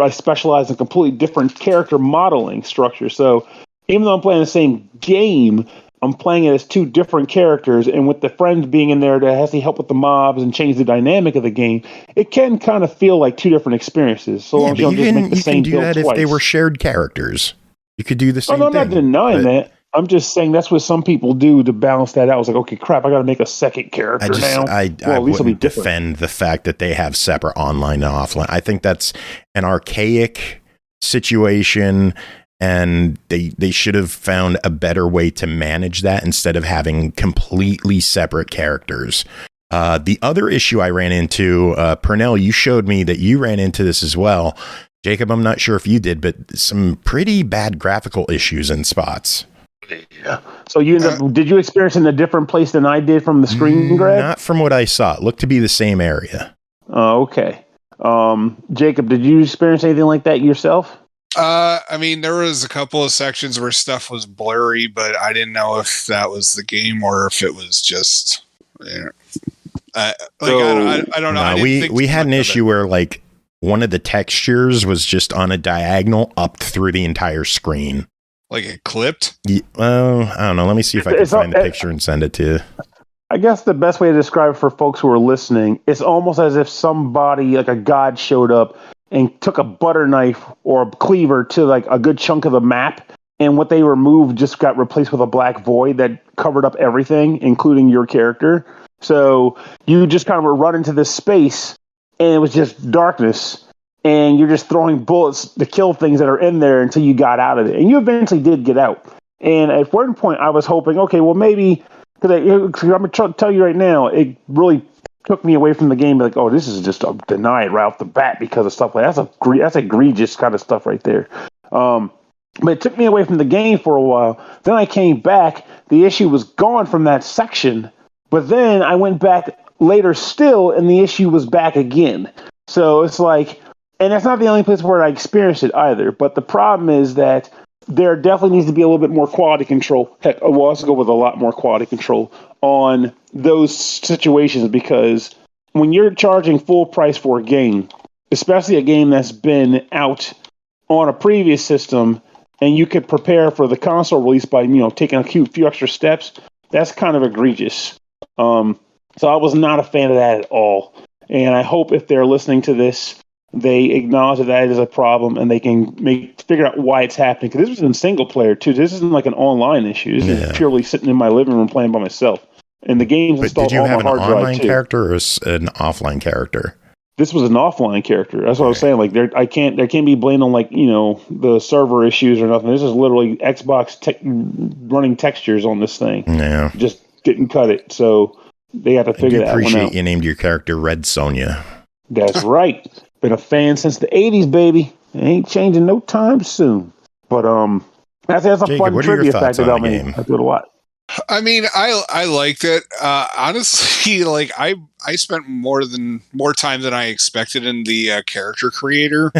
specialize in completely different character modeling structure. So even though I'm playing the same game, I'm playing it as two different characters, and with the friends being in there that has to help with the mobs and change the dynamic of the game, it can kind of feel like two different experiences. So long as you don't just make the same build twice. You can do that if they were shared characters. You could do the same thing. I'm not denying that. I'm just saying that's what some people do to balance that out. I was like, okay, crap, I got to make a second character now. I wouldn't defend the fact that they have separate online and offline. I think that's an archaic situation, and they should have found a better way to manage that instead of having completely separate characters. The other issue I ran into, Pernell, you showed me that you ran into this as well. Jacob, I'm not sure if you did, but some pretty bad graphical issues in spots. Yeah. So did you experience in a different place than I did from the screen grab? Not from what I saw. It looked to be the same area. Oh, okay. Jacob, did you experience anything like that yourself? I mean, there was a couple of sections where stuff was blurry, but I didn't know if that was the game or if it was just. I don't know. No, we had an issue where one of the textures was just on a diagonal up through the entire screen. Like it clipped? Yeah, well, I don't know. Let me see if I can find the picture and send it to you. I guess the best way to describe it for folks who are listening, it's almost as if somebody, like a god, showed up and took a butter knife or a cleaver to a good chunk of the map, and what they removed just got replaced with a black void that covered up everything, including your character. So you just kind of were run into this space, and it was just darkness. And you're just throwing bullets to kill things that are in there until you got out of it. And you eventually did get out. And at one point, I was hoping, okay, well, maybe, because I'm going to tell you right now, it really took me away from the game. Like, oh, this is just a denied right off the bat because of stuff like that. That's egregious kind of stuff right there. But it took me away from the game for a while. Then I came back. The issue was gone from that section. But then I went back later still, and the issue was back again. So it's like... And that's not the only place where I experienced it either. But the problem is that there definitely needs to be a little bit more quality control. Heck, we'll also go with a lot more quality control on those situations, because when you're charging full price for a game, especially a game that's been out on a previous system, and you could prepare for the console release by taking a few extra steps, that's kind of egregious. So I was not a fan of that at all. And I hope if they're listening to this, they acknowledge that is a problem, and they can figure out why it's happening. Because this was in single player too. This isn't like an online issue. This is purely sitting in my living room playing by myself. And the game's installed on my hard drive too. Did you have an online character or an offline character? This was an offline character. That's what I was saying. There can't be blamed on the server issues or nothing. This is literally Xbox running textures on this thing. Yeah. Just didn't cut it, so they had to figure that one out. I appreciate you named your character Red Sonja. That's right. Been a fan since the 80s, baby. It ain't changing no time soon. But that's a Jacob, fun trivia fact about me. I do it a lot. I mean, I liked it. Honestly, like I spent more time than I expected in the character creator.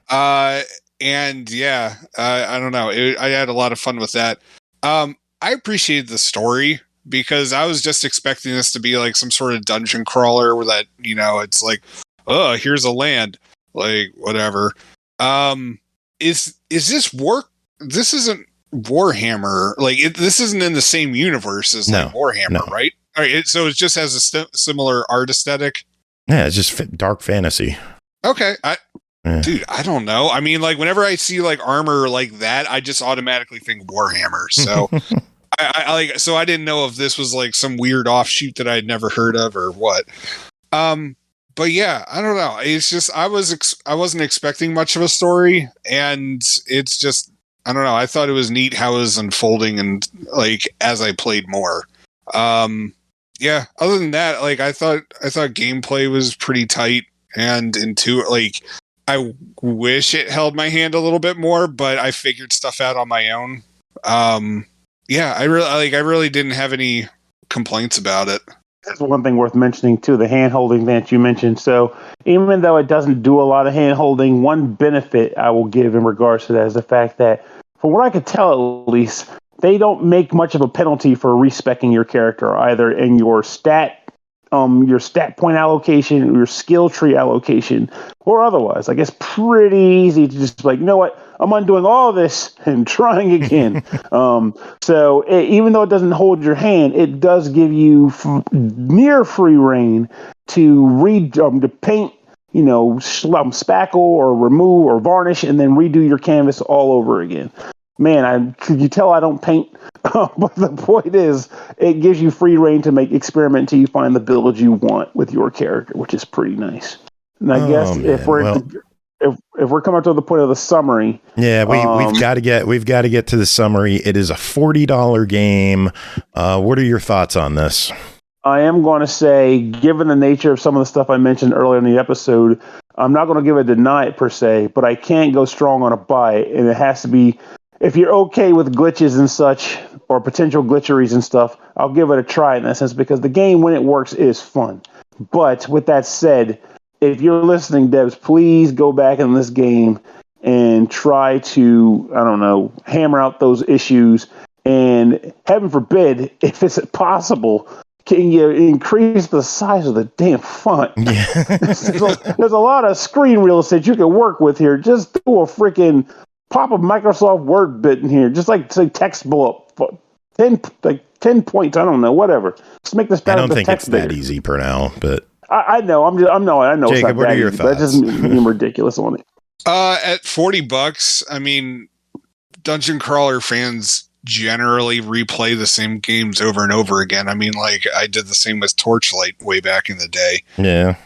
And yeah, I don't know. I had a lot of fun with that. I appreciated the story because I was just expecting this to be like some sort of dungeon crawler where that, it's like, oh, here's a land, like whatever. Is this work? This isn't Warhammer. Like this isn't in the same universe as like Warhammer, right? All right. So it just has a similar art aesthetic. Yeah, it's just dark fantasy. Okay. Dude, I don't know. I mean, like whenever I see like armor like that, I just automatically think Warhammer. So so I didn't know if this was like some weird offshoot that I'd never heard of or what. But yeah, I don't know. It's just I wasn't expecting much of a story, and it's just I don't know. I thought it was neat how it was unfolding, and like as I played more. Yeah. Other than that, like I thought gameplay was pretty tight and like I wish it held my hand a little bit more, but I figured stuff out on my own. Yeah, I really didn't have any complaints about it. That's one thing worth mentioning too, the hand holding that you mentioned. So even though it doesn't do a lot of hand holding, one benefit I will give in regards to that is the fact that, from what I could tell at least, they don't make much of a penalty for respecking your character, either in your stat point allocation, or your skill tree allocation, or otherwise. Like, it's pretty easy to just like, you know what, I'm undoing all this and trying again. Even though it doesn't hold your hand, it does give you near free reign to paint, spackle or remove or varnish, and then redo your canvas all over again. Man, could you tell I don't paint? But the point is, it gives you free reign to experiment until you find the build you want with your character, which is pretty nice. And I guess if we're coming to the point of the summary, yeah, we've got to get to the summary. It is a $40 game. What are your thoughts on this? I am going to say, given the nature of some of the stuff I mentioned earlier in the episode, I'm not going to give a deny it per se, but I can't go strong on a buy it, and it has to be. If you're okay with glitches and such, or potential glitcheries and stuff, I'll give it a try in that sense, because the game, when it works, is fun. But with that said, if you're listening, devs, please go back in this game and try to, hammer out those issues. And heaven forbid, if it's possible, can you increase the size of the damn font? Yeah. There's a lot of screen real estate you can work with here. Just do a freaking pop a Microsoft Word bit in here, just like say text blow up 10 points. I don't know, whatever. Just make this better. I don't think it's that easy, Pernell, but I know. I know. Jacob, what are your thoughts? That doesn't mean ridiculous on it. At $40, I mean, dungeon crawler fans generally replay the same games over and over again. I mean, like I did the same with Torchlight way back in the day. Yeah.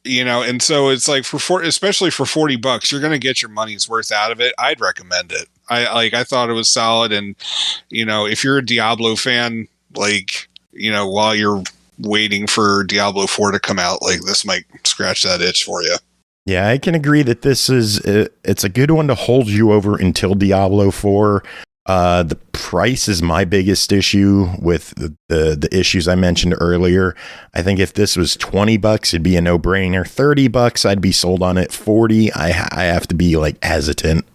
And so it's like especially for $40, you're going to get your money's worth out of it. I'd recommend it. I thought it was solid. And, if you're a Diablo fan, while you're waiting for Diablo 4 to come out, like this might scratch that itch for you. Yeah, I can agree that it's a good one to hold you over until Diablo 4. The price is my biggest issue with the issues I mentioned earlier. I think if this was $20, it'd be a no-brainer. $30, I'd be sold on it. $40, I have to be like hesitant.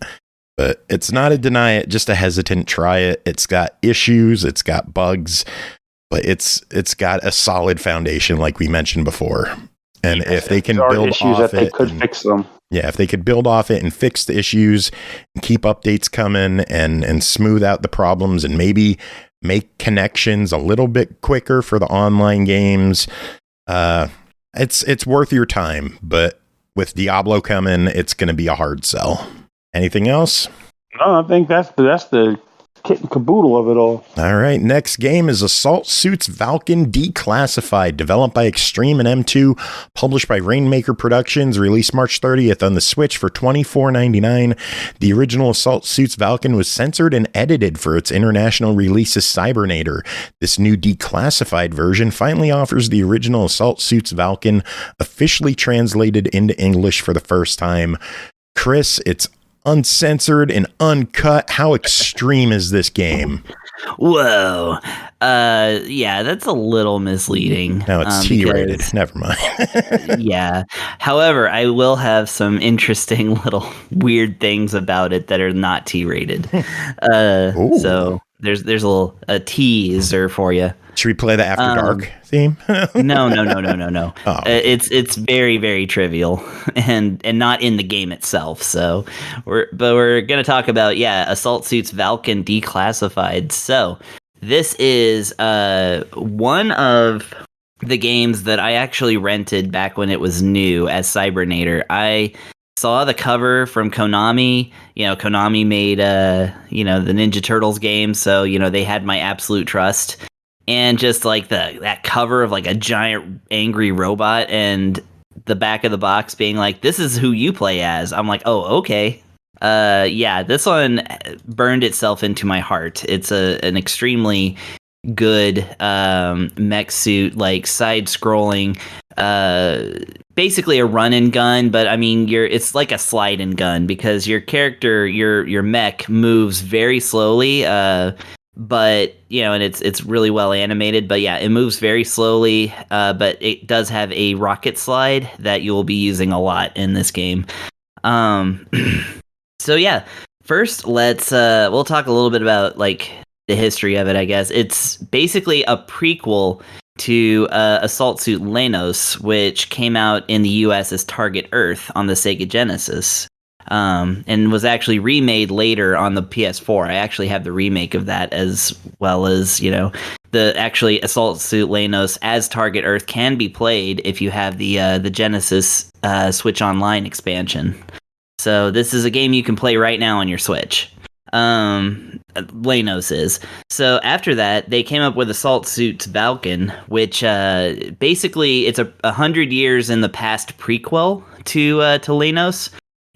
But it's not a deny it, just a hesitant try it. It's got issues, it's got bugs, but it's got a solid foundation, like we mentioned before. And if they can build off it, they could fix them. Yeah, if they could build off it and fix the issues and keep updates coming and smooth out the problems and maybe make connections a little bit quicker for the online games, it's worth your time. But with Diablo coming, it's going to be a hard sell. Anything else? No, I think that's the kit and caboodle of it all. All right, next game is Assault Suits Valken Declassified, developed by Extreme and M2, published by Rainmaker Productions, released March 30th on the Switch for $24.99. The original Assault Suits Valken was censored and edited for its international release as Cybernator. This new declassified version finally offers the original Assault Suits Valken officially translated into English for the first time. Chris, it's uncensored and uncut. How extreme is this game? Whoa. Yeah, that's a little misleading. No, it's T-rated. Never mind. Yeah. However, I will have some interesting little weird things about it that are not T-rated. So there's a little teaser for you. Should we play the After Dark theme? No. Oh. It's very, very trivial and not in the game itself. So we're gonna talk about Assault Suits Valken Declassified. So this is one of the games that I actually rented back when it was new as Cybernator. I saw the cover from Konami. Konami made the Ninja Turtles game, so they had my absolute trust. And just like that cover of like a giant angry robot and the back of the box being like, this is who you play as. I'm like, oh, okay. This one burned itself into my heart. It's an extremely good mech suit, like side-scrolling, basically a run and gun, but I mean, it's like a slide and gun because your character, your mech moves very slowly. But and it's really well animated. But yeah, it moves very slowly. But it does have a rocket slide that you will be using a lot in this game. So yeah, first we'll talk a little bit about like the history of it. I guess it's basically a prequel to Assault Suit Lenos, which came out in the U.S. as Target Earth on the Sega Genesis. And was actually remade later on the PS4. I actually have the remake of that, as well as, the actually Assault Suit Lenos as Target Earth can be played if you have the Genesis Switch Online expansion. So this is a game you can play right now on your Switch. Lenos is. So after that, they came up with Assault Suits Valken, which basically it's 100 years in the past prequel to Lenos.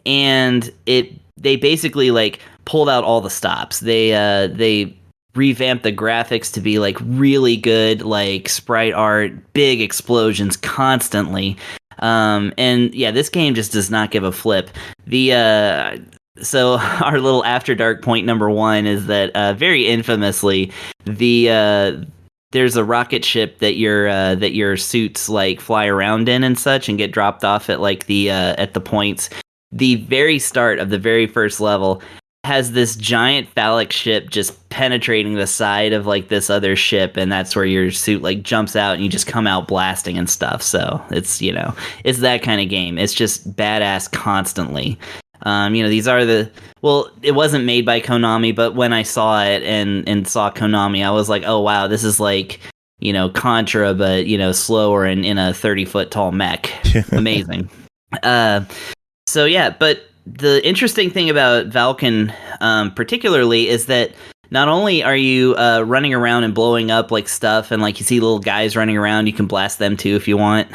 And they basically like pulled out all the stops. They revamped the graphics to be like really good, like sprite art, big explosions constantly. And yeah, this game just does not give a flip. So our little After Dark point number one is that very infamously there's a rocket ship that your suits like fly around in and such and get dropped off at like at the points. The very start of the very first level has this giant phallic ship just penetrating the side of like this other ship, and that's where your suit like jumps out and you just come out blasting and stuff. So it's it's that kind of game. It's just badass constantly. These are it wasn't made by Konami, but when I saw it and saw Konami, I was like, oh wow, this is like Contra, but slower and in a 30-foot tall mech. Amazing. So yeah, but the interesting thing about Valken particularly is that not only are you running around and blowing up like stuff and like you see little guys running around, you can blast them too if you want,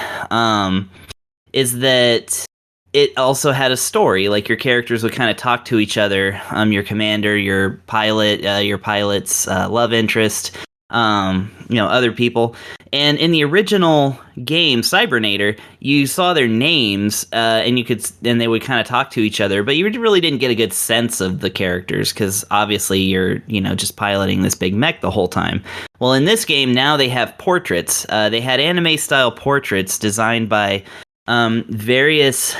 is that it also had a story. Like your characters would kind of talk to each other, your commander, your pilot, your pilot's love interest, other people. And in the original game, Cybernator, you saw their names, and they would kind of talk to each other, but you really didn't get a good sense of the characters because obviously you're, just piloting this big mech the whole time. Well, in this game now they have portraits. They had anime style portraits designed by various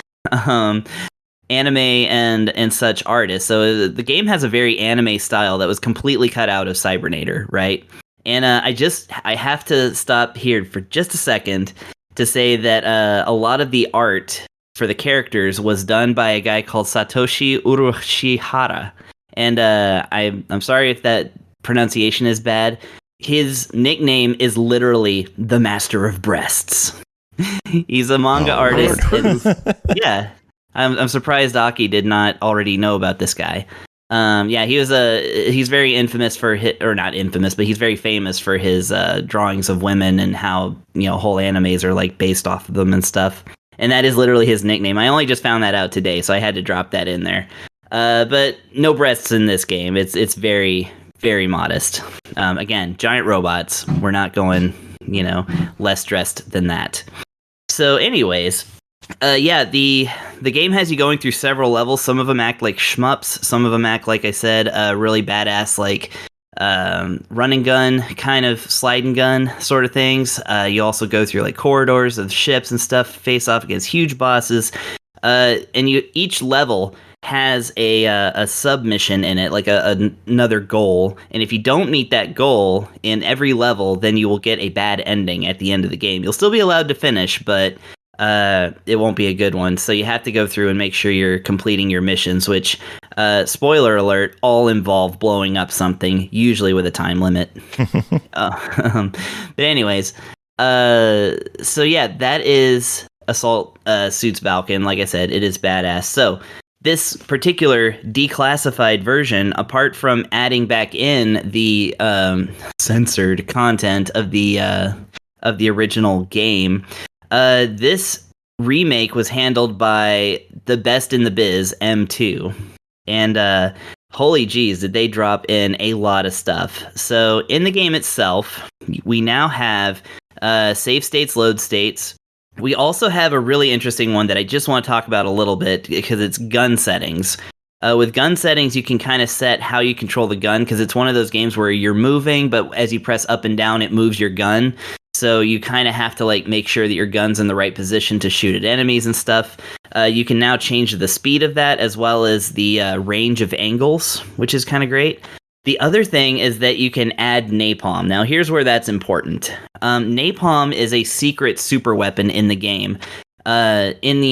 anime and such artists. So the game has a very anime style that was completely cut out of Cybernator, right? And I have to stop here for just a second to say that a lot of the art for the characters was done by a guy called Satoshi Urushihara. And I'm sorry if that pronunciation is bad. His nickname is literally the Master of Breasts. He's a manga artist. And, yeah, I'm surprised Aki did not already know about this guy. Yeah, he's very infamous for or not infamous, but he's very famous for his drawings of women and how, whole animes are like based off of them and stuff. And that is literally his nickname. I only just found that out today, so I had to drop that in there. But no breasts in this game. It's very, very modest. Again, giant robots. We're not going, less dressed than that. So anyways, the game has you going through several levels. Some of them act like shmups. Some of them act, like I said, really badass, like running gun, kind of sliding gun sort of things. You also go through like corridors of ships and stuff, face off against huge bosses. And each level has a submission in it, like another goal. And if you don't meet that goal in every level, then you will get a bad ending at the end of the game. You'll still be allowed to finish, but it won't be a good one. So you have to go through and make sure you're completing your missions, which, spoiler alert, all involve blowing up something, usually with a time limit. But anyways, so yeah, that is Assault Suits Valken. Like I said, it is badass. So this particular declassified version, apart from adding back in the censored content of the original game, this remake was handled by the best in the biz, M2. And holy geez, did they drop in a lot of stuff. So in the game itself, we now have save states, load states. We also have a really interesting one that I just want to talk about a little bit because it's gun settings. With gun settings, you can kind of set how you control the gun because it's one of those games where you're moving, but as you press up and down, it moves your gun. So you kind of have to like make sure that your gun's in the right position to shoot at enemies and stuff. You can now change the speed of that as well as the range of angles, which is kind of great. The other thing is that you can add napalm. Now, here's where that's important. Napalm is a secret super weapon in the game. In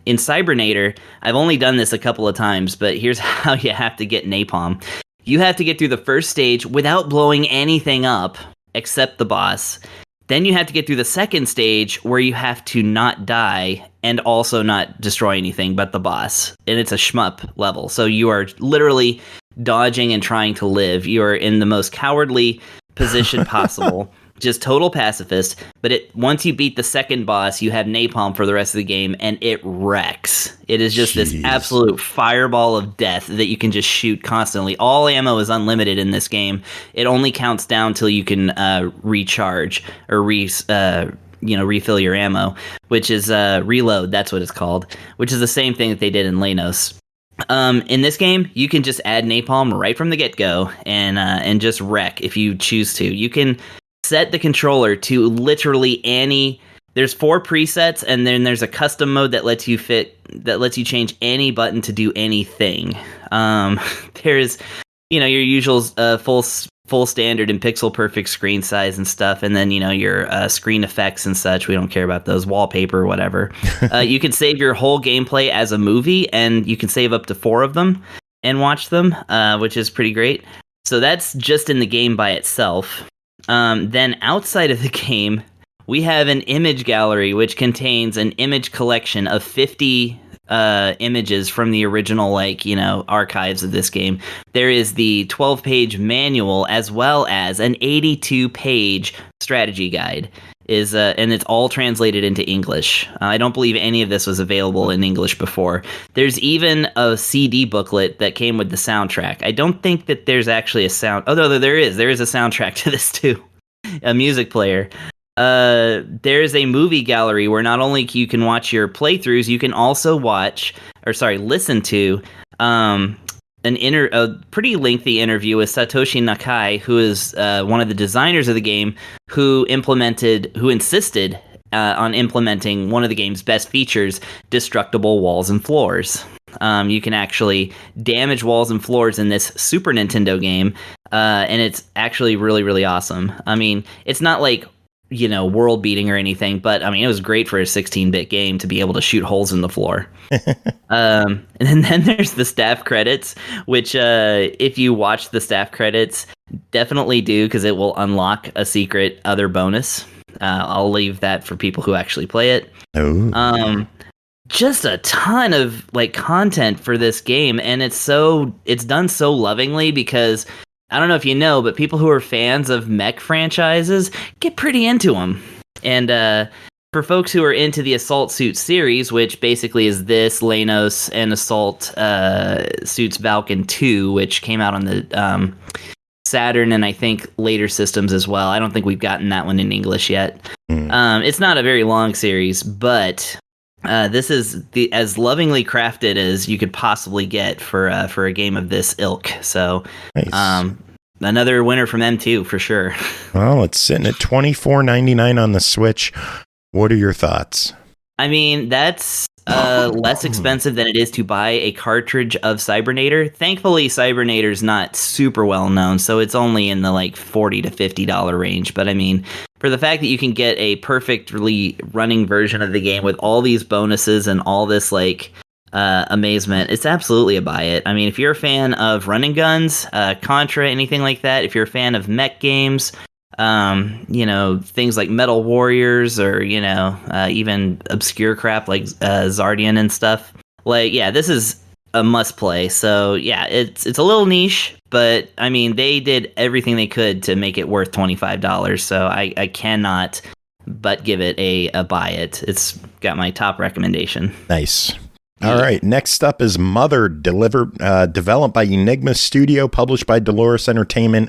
Cybernator, I've only done this a couple of times, but here's how you have to get napalm. You have to get through the first stage without blowing anything up except the boss. Then you have to get through the second stage where you have to not die and also not destroy anything but the boss. And it's a shmup level. So you are literally dodging and trying to live. You are in the most cowardly position possible. Just total pacifist. But once you beat the second boss, you have napalm for the rest of the game, and it wrecks. It is just this absolute fireball of death that you can just shoot constantly. All ammo is unlimited in this game. It only counts down till you can recharge or refill your ammo, which is reload. That's what it's called, which is the same thing that they did in Lanos. In this game, you can just add napalm right from the get-go and just wreck if you choose to. You can set the controller to literally any. There's 4 presets, and then there's a custom mode that lets you change any button to do anything. There's your usual full standard and pixel perfect screen size and stuff, and then your screen effects and such. We don't care about those, wallpaper or whatever. You can save your whole gameplay as a movie, and you can save up to 4 of them and watch them, which is pretty great. So that's just in the game by itself. Then outside of the game, we have an image gallery which contains an image collection of 50 images from the original archives of this game. There is the 12-page manual as well as an 82-page strategy guide. And it's all translated into English. I don't believe any of this was available in English before. There's even a CD booklet that came with the soundtrack. I don't think that there's actually a sound. Oh, no, there is a soundtrack to this too, a music player. There's a movie gallery where not only you can watch your playthroughs, you can also listen to a pretty lengthy interview with Satoshi Nakai, who is one of the designers of the game, who insisted on implementing one of the game's best features, destructible walls and floors. You can actually damage walls and floors in this Super Nintendo game, and it's actually really, really awesome. I mean, it's not like world beating or anything, but I mean, it was great for a 16-bit game to be able to shoot holes in the floor. And then there's the staff credits, which if you watch the staff credits, definitely do, because it will unlock a secret other bonus. I'll leave that for people who actually play it. just a ton of like content for this game, and it's done so lovingly because I don't know if you know, but people who are fans of mech franchises get pretty into them. And for folks who are into the Assault Suit series, which basically is this, Lanos, and Assault Suits Valken 2, which came out on the Saturn and I think later systems as well. I don't think we've gotten that one in English yet. It's not a very long series, but this is as lovingly crafted as you could possibly get for a game of this ilk. So, nice. Another winner from them too, for sure. Well, it's sitting at $24.99 on the Switch. What are your thoughts? I mean, that's less expensive than it is to buy a cartridge of Cybernator. Thankfully, Cybernator's not super well known, so it's only in the like $40 to $50 range. But I mean, for the fact that you can get a perfectly running version of the game with all these bonuses and all this like amazement, it's absolutely a buy it. I mean, if you're a fan of running guns, Contra, anything like that, if you're a fan of mech games, things like Metal Warriors or, even obscure crap like Zardian and stuff. Like, yeah, this is a must play. So yeah, it's a little niche, but I mean, they did everything they could to make it worth $25. So I cannot but give it a buy it. It's got my top recommendation. Nice. All right. Next up is Mothered, developed by Enigma Studio, published by Dolores Entertainment.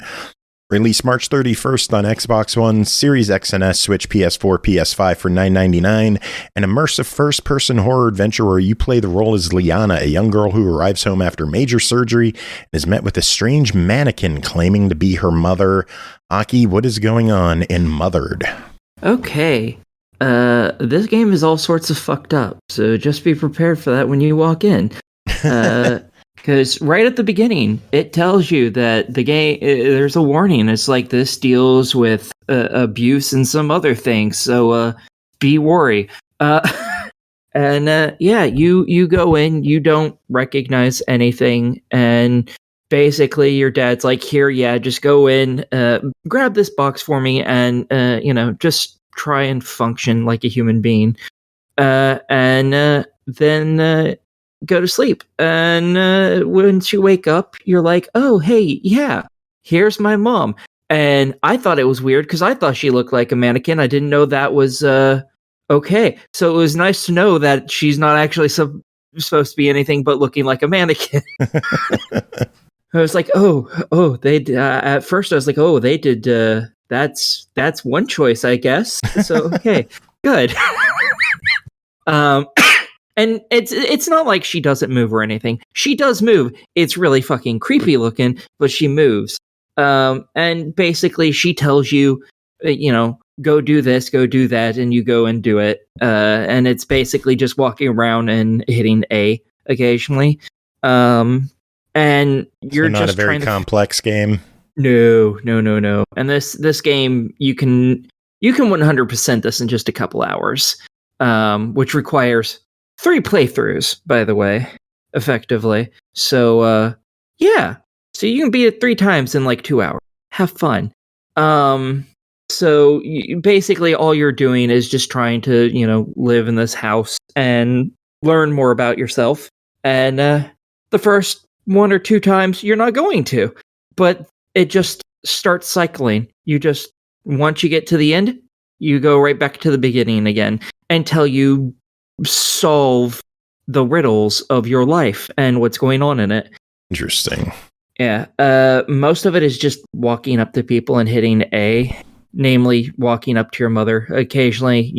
Released March 31st on Xbox One, Series X and S, Switch, PS4, PS5 for $9.99. An immersive first-person horror adventure where you play the role as Liana, a young girl who arrives home after major surgery and is met with a strange mannequin claiming to be her mother. Aki, what is going on in Mothered? Okay. This game is all sorts of fucked up, so just be prepared for that when you walk in. Because right at the beginning, it tells you that the game, there's a warning. It's like, this deals with abuse and some other things, so be wary. You go in, you don't recognize anything, and basically your dad's like, here, just go in, grab this box for me, and, just try and function like a human being. Then go to sleep. And once you wake up, you're like, oh, hey, yeah, here's my mom. And I thought it was weird because I thought she looked like a mannequin. I didn't know that was okay. So it was nice to know that she's not actually supposed to be anything but looking like a mannequin. I was like, they at first I was like, they did that's one choice, I guess. So okay, good. And it's not like she doesn't move or anything. She does move. It's really fucking creepy looking, but she moves. And basically she tells you, go do this, go do that, and you go and do it. And it's basically just walking around and hitting A occasionally. And you're not just a very complex game. No. And this game, you can 100% this in just a couple hours, which requires 3 playthroughs, by the way, effectively. So, so you can beat it 3 times in like 2 hours. Have fun. So basically all you're doing is just trying to, live in this house and learn more about yourself. And the first 1 or 2 times, you're not going to. But it just starts cycling. Once you get to the end, you go right back to the beginning again until you solve the riddles of your life and what's going on in it. Interesting. Yeah. Most of it is just walking up to people and hitting A, namely walking up to your mother. Occasionally,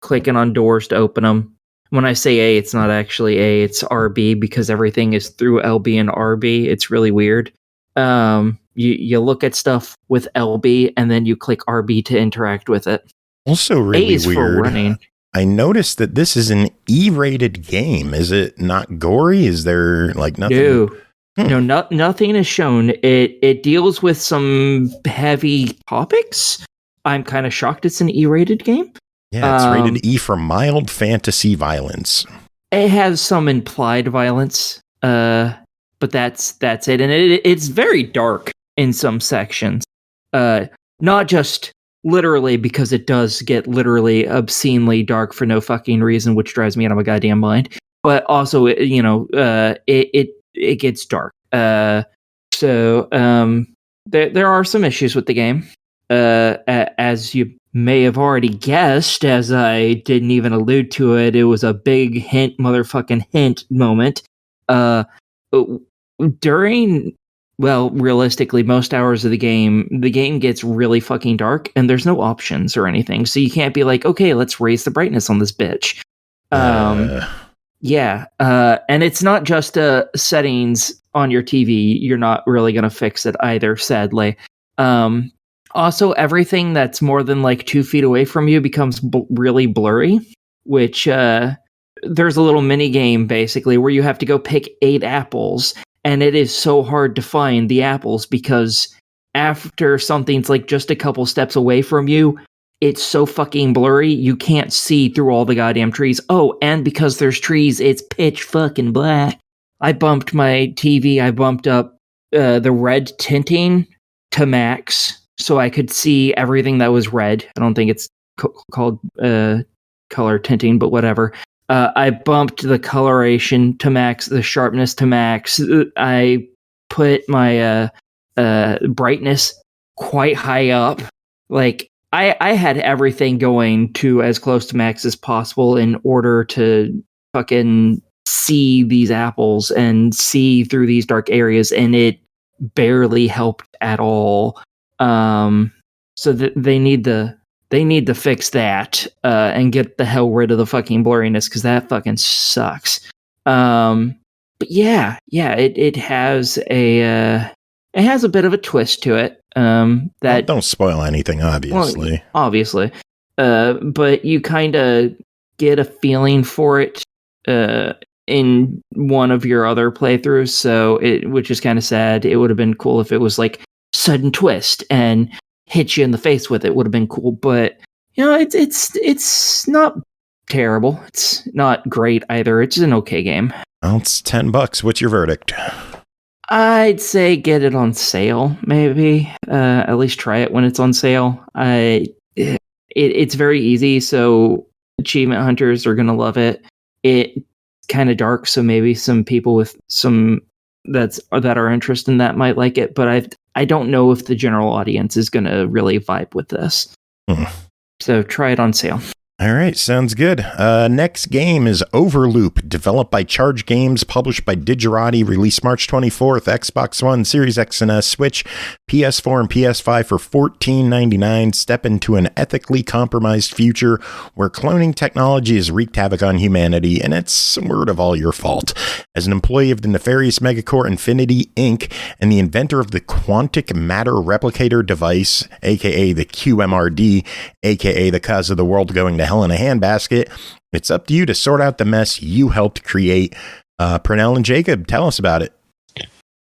clicking on doors to open them. When I say A, it's not actually A, it's RB because everything is through LB and RB. It's really weird. You look at stuff with LB and then you click RB to interact with it. Also really A is weird. For running. I noticed that this is an E-rated game. Is it not gory? Is there like nothing? No, nothing is shown. It deals with some heavy topics. I'm kind of shocked it's an E-rated game. Yeah, it's rated E for mild fantasy violence. It has some implied violence, but that's it. And it's very dark in some sections. Not just literally, because it does get literally obscenely dark for no fucking reason, which drives me out of my goddamn mind. But also, it gets dark. So there are some issues with the game. As you may have already guessed, as I didn't even allude to it, it was a big motherfucking hint moment. During, well, realistically, most hours of the game gets really fucking dark, and there's no options or anything. So you can't be like, okay, let's raise the brightness on this bitch. Yeah, and it's not just settings on your TV. You're not really going to fix it either, sadly. Also, everything that's more than like 2 feet away from you becomes really blurry, which there's a little mini game basically where you have to go pick 8 apples, and it is so hard to find the apples because after something's like just a couple steps away from you, it's so fucking blurry you can't see through all the goddamn trees. Oh, and because there's trees, it's pitch fucking black. I bumped my TV. I bumped up the red tinting to max so I could see everything that was red. I don't think it's called color tinting, but whatever. I bumped the coloration to max, the sharpness to max. I put my brightness quite high up. Like, I had everything going to as close to max as possible in order to fucking see these apples and see through these dark areas, and it barely helped at all. So they need to fix that and get the hell rid of the fucking blurriness, because that fucking sucks. But yeah, it has a bit of a twist to it. That don't spoil anything, obviously. Well, obviously, but you kind of get a feeling for it in one of your other playthroughs. So which is kind of sad. It would have been cool if it was like sudden twist and hit you in the face with it. Would have been cool, but it's not terrible. It's not great either. It's an okay game. Well, it's $10. What's your verdict? I'd say get it on sale, maybe. At least try it when it's on sale. It's very easy, so achievement hunters are gonna love it. It's kind of dark, so maybe some people with some that are interested in that might like it. But I don't know if the general audience is gonna really vibe with this. So try it on sale. All right, sounds good. Next game is Overloop, developed by Charge Games, published by Digerati, released March 24th, Xbox One, Series X and S, Switch, PS4, and PS5 for $14.99. Step into an ethically compromised future where cloning technology has wreaked havoc on humanity, and it's sort of all your fault. As an employee of the nefarious Megacore Infinity, Inc., and the inventor of the Quantic Matter Replicator device, aka the QMRD, aka the cause of the world going to hell in a handbasket, it's up to you to sort out the mess you helped create. Pernell and Jacob, tell us about it.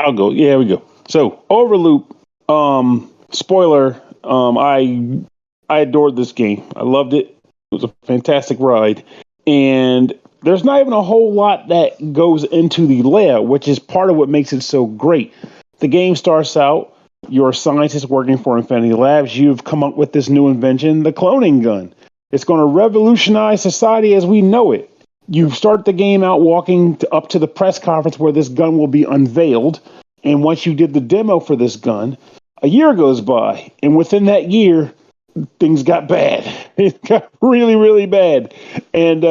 I'll go. Yeah, we go. So Overloop, spoiler, I adored this game. I loved it. It was a fantastic ride. And there's not even a whole lot that goes into the layout, which is part of what makes it so great. The game starts out, you're a scientist working for Infinity Labs. You've come up with this new invention, the cloning gun. It's going to revolutionize society as we know it. You start the game out walking up to the press conference where this gun will be unveiled. And once you did the demo for this gun, a year goes by. And within that year, things got bad. It got really, really bad. And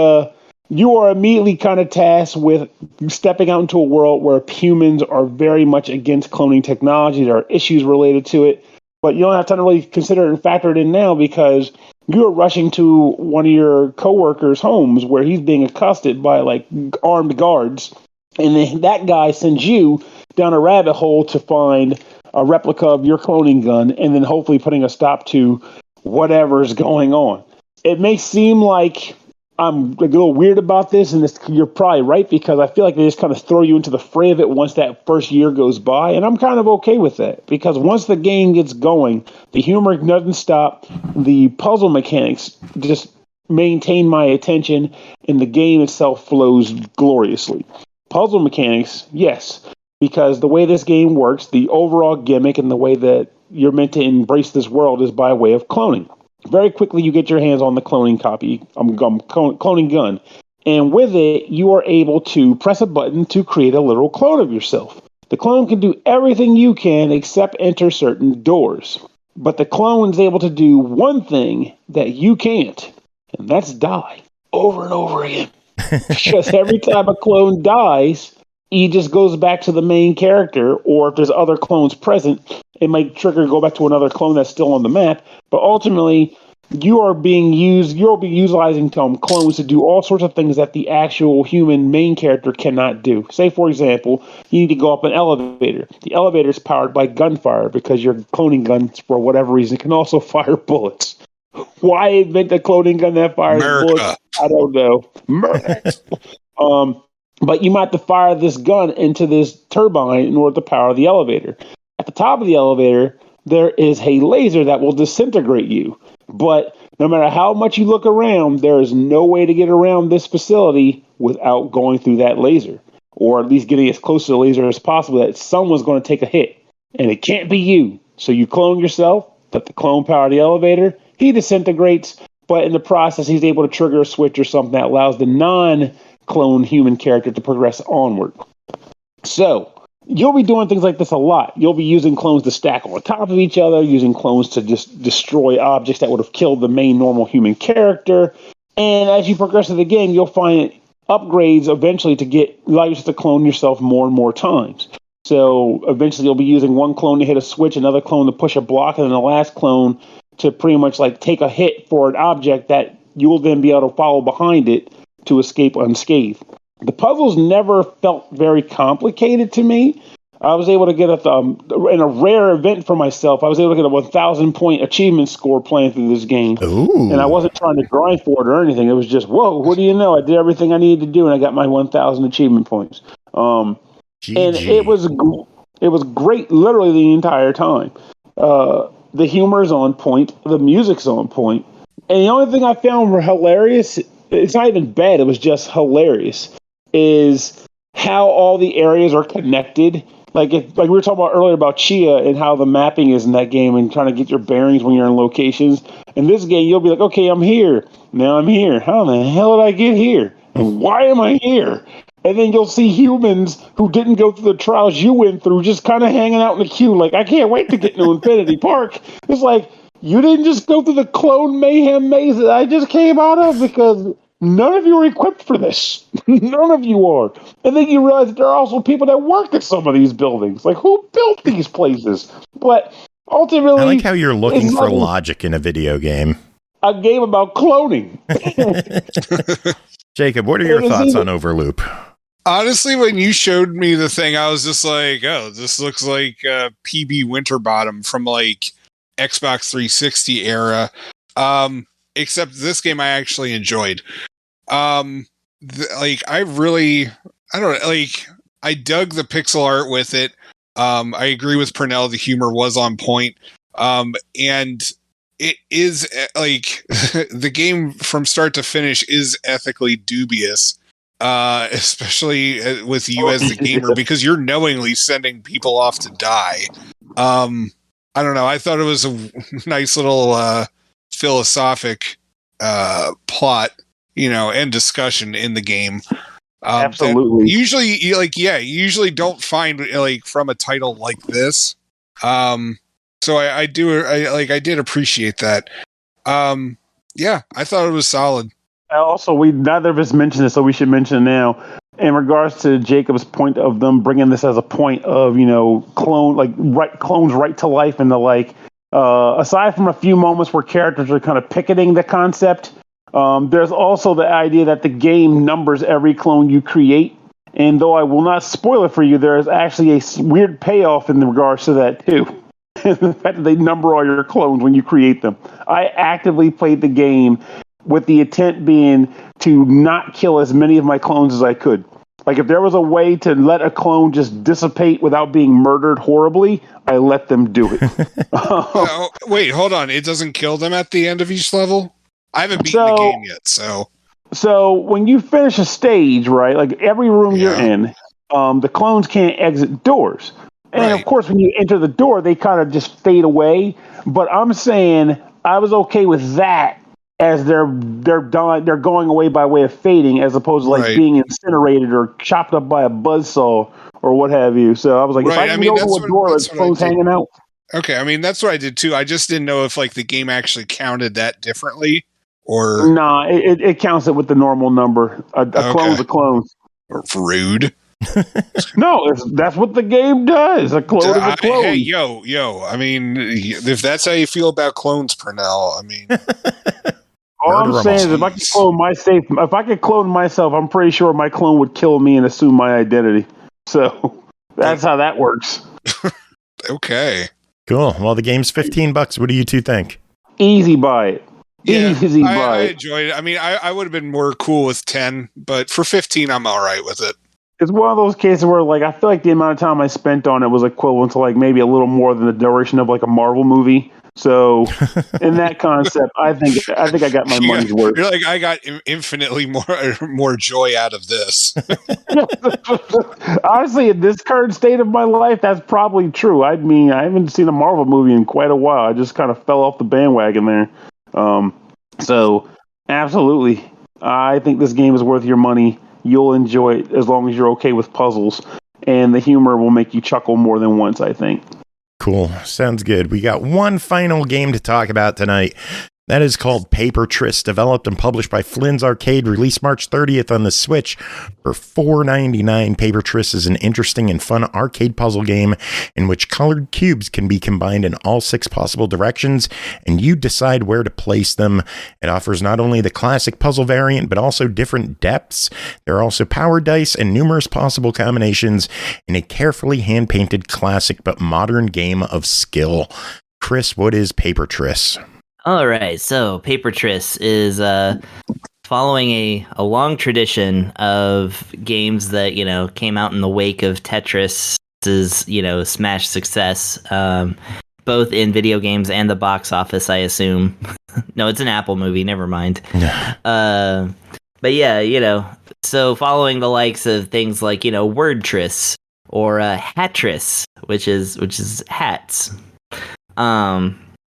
you are immediately kind of tasked with stepping out into a world where humans are very much against cloning technology. There are issues related to it. But you don't have time to really consider it and factor it in now because you are rushing to one of your coworkers' homes where he's being accosted by like armed guards. And then that guy sends you down a rabbit hole to find a replica of your cloning gun and then hopefully putting a stop to whatever's going on. It may seem like I'm a little weird about this, and you're probably right, because I feel like they just kind of throw you into the fray of it once that first year goes by, and I'm kind of okay with that, because once the game gets going, the humor doesn't stop, the puzzle mechanics just maintain my attention, and the game itself flows gloriously. Puzzle mechanics, yes, because the way this game works, the overall gimmick and the way that you're meant to embrace this world is by way of cloning. Very quickly, you get your hands on the cloning cloning gun. And with it, you are able to press a button to create a literal clone of yourself. The clone can do everything you can except enter certain doors. But the clone is able to do one thing that you can't, and that's die over and over again. Because every time a clone dies, he just goes back to the main character, or if there's other clones present, it might trigger go back to another clone that's still on the map. But ultimately, you'll be utilizing clones to do all sorts of things that the actual human main character cannot do. Say, for example, you need to go up an elevator. The elevator is powered by gunfire because your cloning gun, for whatever reason, can also fire bullets. Why invent a cloning gun that fires bullets? I don't know. But you might have to fire this gun into this turbine in order to power the elevator. At the top of the elevator, there is a laser that will disintegrate you. But no matter how much you look around, there is no way to get around this facility without going through that laser. Or at least getting as close to the laser as possible that someone's going to take a hit. And it can't be you. So you clone yourself, let the clone power the elevator, he disintegrates, but in the process he's able to trigger a switch or something that allows the non-clone human character to progress onward. So you'll be doing things like this a lot. You'll be using clones to stack on top of each other, using clones to just destroy objects that would have killed the main normal human character. And as you progress through the game, you'll find upgrades eventually to allow you to clone yourself more and more times. So eventually you'll be using one clone to hit a switch, another clone to push a block, and then the last clone to pretty much like take a hit for an object that you will then be able to follow behind it to escape unscathed. The puzzles never felt very complicated to me. I was able to get in a rare event for myself, I was able to get a 1,000-point achievement score playing through this game. Ooh. And I wasn't trying to grind for it or anything. It was just, whoa, what do you know? I did everything I needed to do, and I got my 1,000 achievement points. And it was great literally the entire time. The humor is on point. The music's on point. And the only thing I found were hilarious, it's not even bad, it was just hilarious, is how all the areas are connected. Like we were talking about earlier about Tchia and how the mapping is in that game and trying to get your bearings when you're in locations. In this game, you'll be like, okay, I'm here. Now I'm here. How the hell did I get here? And why am I here? And then you'll see humans who didn't go through the trials you went through just kind of hanging out in the queue like, I can't wait to get to Infinity Park. It's like, you didn't just go through the clone mayhem maze that I just came out of because none of you are equipped for this. None of you are. And then you realize that there are also people that work at some of these buildings. Like, who built these places? But ultimately, I like how you're looking for logic in a video game. A game about cloning. Jacob, what are your thoughts on Overloop? Honestly, when you showed me the thing, I was just like, oh, this looks like PB Winterbottom from like Xbox 360 era. Except this game I actually enjoyed. I dug the pixel art with it. I agree with Pernell, the humor was on point. And it is like the game from start to finish is ethically dubious. Especially with you as the gamer, because you're knowingly sending people off to die. I don't know. I thought it was a nice little philosophic plot, and discussion in the game. Absolutely. Usually, you usually don't find like from a title like this. So I did appreciate that. Yeah, I thought it was solid. Also, neither of us mentioned it, so we should mention it now. In regards to Jacob's point of them bringing this as a point of, clones right to life and the like, aside from a few moments where characters are kind of picketing the concept, there's also the idea that the game numbers every clone you create. And though I will not spoil it for you, there is actually a weird payoff in regards to that, too. The fact that they number all your clones when you create them. I actively played the game with the intent being to not kill as many of my clones as I could. Like, if there was a way to let a clone just dissipate without being murdered horribly, I let them do it. Wait, hold on. It doesn't kill them at the end of each level? I haven't beaten the game yet, so... So, when you finish a stage, right, like every room you're in, the clones can't exit doors. And of course, when you enter the door, they kind of just fade away. But I'm saying I was okay with that as they're going away by way of fading, as opposed to like being incinerated or chopped up by a buzzsaw or what have you. So I was like, if I can go to a door, it's clothes hanging out. Okay, I mean that's what I did too. I just didn't know if like the game actually counted that differently, or nah, it counts it with the normal number. A clone's a clone. Or rude. No, that's what the game does. A clone is a clone. Hey, yo! I mean, if that's how you feel about clones, Pernell, I mean, all I'm saying is, if I could clone myself, I'm pretty sure my clone would kill me and assume my identity. So that's how that works. Okay. Cool. Well, the game's $15. What do you two think? Easy buy it. Yeah, Easy buy I it. enjoyed it. I mean, I would have been more cool with 10, but for 15, I'm all right with it. It's one of those cases where, like, I feel like the amount of time I spent on it was equivalent to, like, maybe a little more than the duration of, like, a Marvel movie. So, in that concept, I think I got my money's worth. You're like, I got infinitely more joy out of this. Honestly, in this current state of my life, that's probably true. I mean, I haven't seen a Marvel movie in quite a while. I just kind of fell off the bandwagon there. So, absolutely, I think this game is worth your money. You'll enjoy it as long as you're okay with puzzles, and the humor will make you chuckle more than once, I think. Cool. Sounds good. We got one final game to talk about tonight. That is called Papertris, developed and published by Flynn's Arcade, released March 30th on the Switch for $4.99. Papertris is an interesting and fun arcade puzzle game in which colored cubes can be combined in all 6 possible directions, and you decide where to place them. It offers not only the classic puzzle variant, but also different depths. There are also power dice and numerous possible combinations in a carefully hand-painted classic but modern game of skill. Chris, what is Papertris? All right, so Papertris is following a long tradition of games that, came out in the wake of Tetris's, smash success, both in video games and the box office, I assume. No, it's an Apple movie, never mind. But yeah, so following the likes of things like, Wordtris or Hatris, which is hats.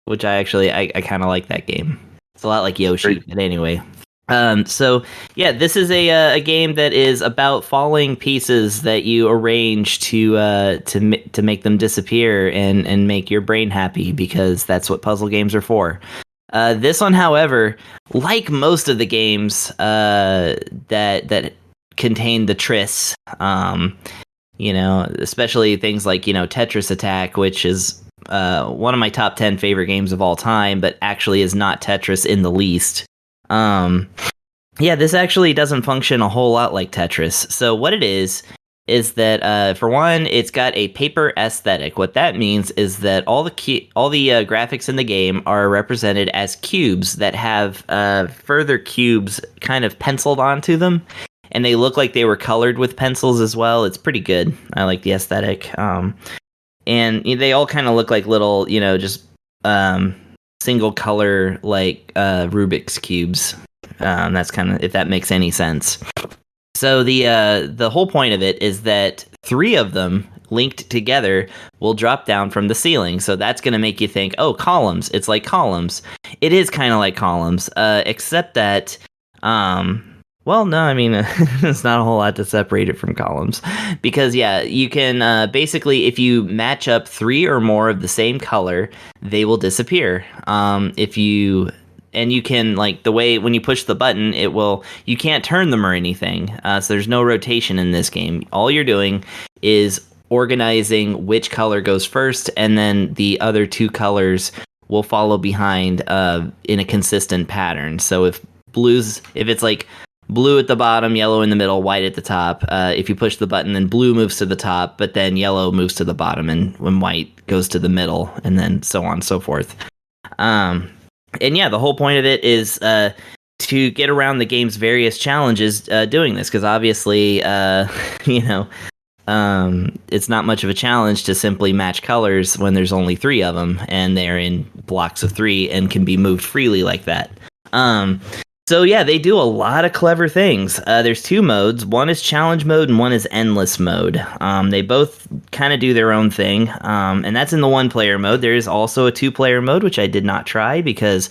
Which I kind of like that game. It's a lot like Yoshi, but anyway. So yeah, this is a game that is about falling pieces that you arrange to make them disappear and make your brain happy, because that's what puzzle games are for. This one, however, like most of the games that contain the tris, especially things like Tetris Attack, which is one of my top 10 favorite games of all time, but actually is not Tetris in the least. This actually doesn't function a whole lot like Tetris. So what it is that for one, it's got a paper aesthetic. What that means is that all the graphics in the game are represented as cubes that have further cubes kind of penciled onto them, and they look like they were colored with pencils as well. It's pretty good. I like the aesthetic. And they all kind of look like little, just single color, like Rubik's cubes. That's kind of, if that makes any sense. So the whole point of it is that 3 of them linked together will drop down from the ceiling. So that's going to make you think, oh, columns. It's like columns. It is kind of like columns, except that... Well, no, I mean, it's not a whole lot to separate it from columns, because, you can basically, if you match up 3 or more of the same color, they will disappear. You can, like, the way when you push the button, you can't turn them or anything. So there's no rotation in this game. All you're doing is organizing which color goes first, and then the other 2 colors will follow behind in a consistent pattern. So if it's like blue at the bottom, yellow in the middle, white at the top. If you push the button, then blue moves to the top, but then yellow moves to the bottom, and when white goes to the middle, and then so on and so forth. The whole point of it is to get around the game's various challenges doing this, because obviously, it's not much of a challenge to simply match colors when there's only 3 of them, and they're in blocks of 3 and can be moved freely like that. So yeah, they do a lot of clever things. There's 2 modes. One is challenge mode and one is endless mode. They both kind of do their own thing. And that's in the 1-player mode. There is also a 2-player mode, which I did not try because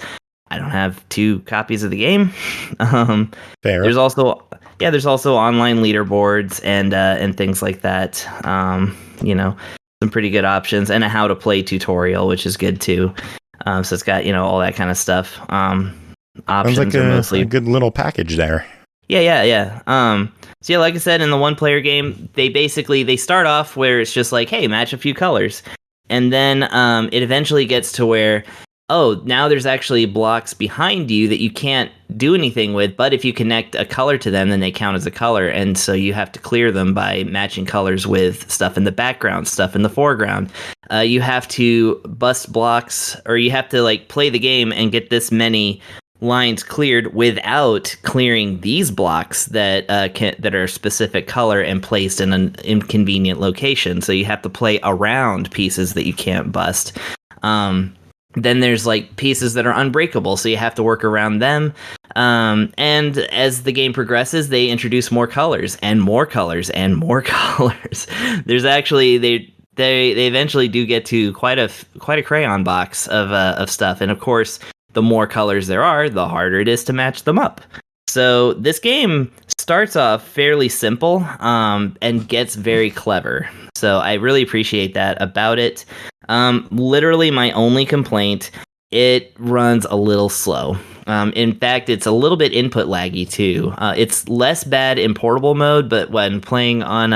I don't have 2 copies of the game. Fair. There's also online leaderboards and things like that. Some pretty good options and a how to play tutorial, which is good too. So it's got, all that kind of stuff. Options sounds like are mostly a good little package there. Yeah. So yeah, like I said, in the 1-player game, they start off where it's just like, hey, match a few colors. And then it eventually gets to where, oh, now there's actually blocks behind you that you can't do anything with, but if you connect a color to them, then they count as a color, and so you have to clear them by matching colors with stuff in the background, stuff in the foreground. You have to bust blocks, or you have to play the game and get this many lines cleared without clearing these blocks that are a specific color and placed in an inconvenient location. So you have to play around pieces that you can't bust. Then there's pieces that are unbreakable, so you have to work around them. And as the game progresses, they introduce more colors and more colors and more colors. There's actually they eventually do get to quite a crayon box of stuff, and of course, the more colors there are, the harder it is to match them up. So this game starts off fairly simple and gets very clever. So I really appreciate that about it. Literally my only complaint, it runs a little slow. In fact, it's a little bit input laggy too. It's less bad in portable mode, but when playing on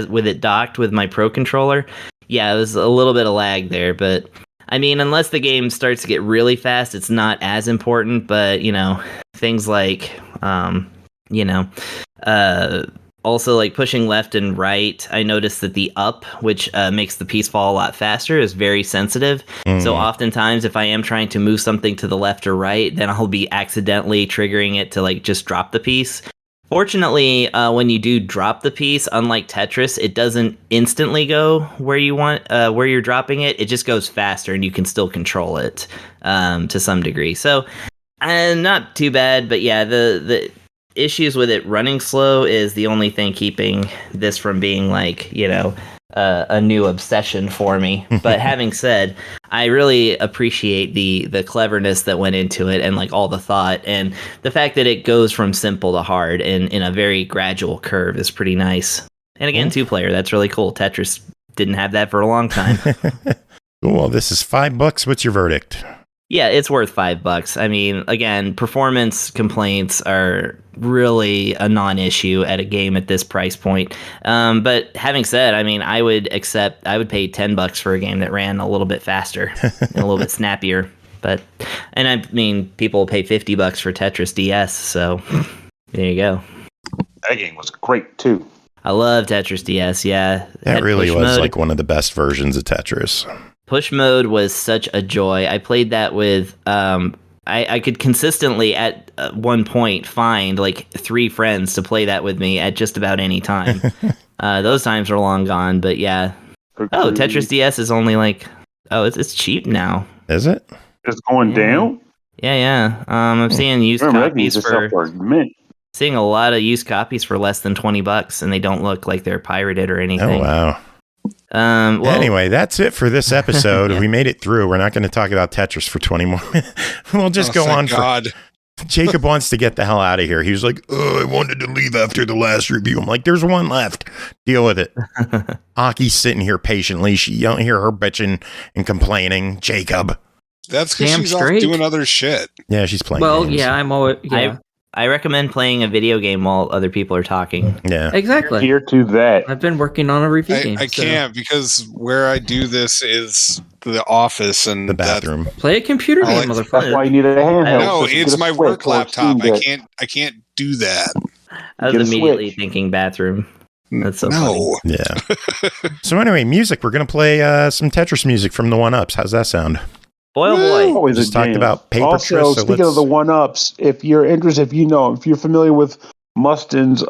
with it docked with my Pro controller, yeah, it was a little bit of lag there. But I mean, unless the game starts to get really fast, it's not as important. But things like also pushing left and right, I noticed that the up, which makes the piece fall a lot faster, is very sensitive. So oftentimes if I am trying to move something to the left or right, then I'll be accidentally triggering it to just drop the piece. Fortunately, when you do drop the piece, unlike Tetris, it doesn't instantly go where you want, where you're dropping it. It just goes faster and you can still control it to some degree. So not too bad, but yeah, the issues with it running slow is the only thing keeping this from being a new obsession for me. But having said, I really appreciate the cleverness that went into it and all the thought, and the fact that it goes from simple to hard in a very gradual curve is pretty nice. And again, 2-player, that's really cool. Tetris didn't have that for a long time. Cool. This is $5. What's your verdict? Yeah, it's worth $5. I mean, again, performance complaints are really a non-issue at a game at this price point. But having said, I mean, I would pay $10 for a game that ran a little bit faster and a little bit snappier. And I mean, people pay $50 for Tetris DS, so there you go. That game was great too. I love Tetris DS. Yeah, that really was one of the best versions of Tetris. Push mode was such a joy. I played that with I could consistently at one point find 3 friends to play that with me at just about any time. Those times are long gone, but yeah. Oh, Tetris DS is only it's cheap now. Is it? It's going down? Yeah. I'm seeing used copies seeing a lot of used copies for less than $20, and they don't look like they're pirated or anything. Oh wow. Anyway, that's it for this episode. We made it through. We're not going to talk about Tetris for 20 more minutes. We'll just go on. Jacob wants to get the hell out of here. He was like, I wanted to leave after the last review. I'm like, there's one left. Deal with it. Aki's sitting here patiently. You don't hear her bitching and complaining. Jacob. That's because she's off doing other shit. Yeah, she's playing games. Yeah, I'm always... Yeah. I recommend playing a video game while other people are talking. Yeah, exactly. Here to that. I've been working on a review game. I can't because where I do this is the office and the bathroom. Play a computer game, motherfucker. That's why you need a handheld. No, it's my work laptop. I can't do that. I was immediately thinking bathroom. That's so funny. Yeah. So anyway, music. We're gonna play some Tetris music from the OneUps. How's that sound? Boy. Always just talked about Papertris. Also, speaking of the OneUps, if you're interested, if you're familiar with Mustin's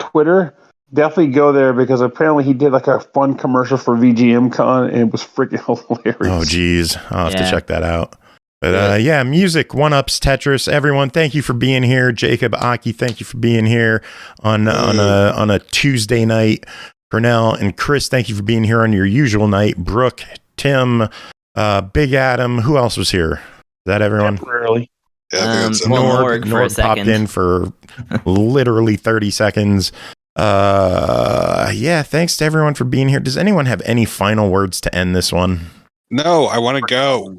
Twitter, definitely go there because apparently he did a fun commercial for VGM Con and it was freaking hilarious. Oh, geez. I'll have to check that out. But yeah, music, OneUps, Tetris, everyone, thank you for being here. Jacob, Aki, thank you for being here on a Tuesday night. Pernell and Chris, thank you for being here on your usual night. Brooke, Tim, Big Adam, who else was here? Is that everyone? Temporarily. Nord for a Nord popped second. in for literally 30 seconds. Yeah, thanks to everyone for being here. Does anyone have any final words to end this one? No, I want to go.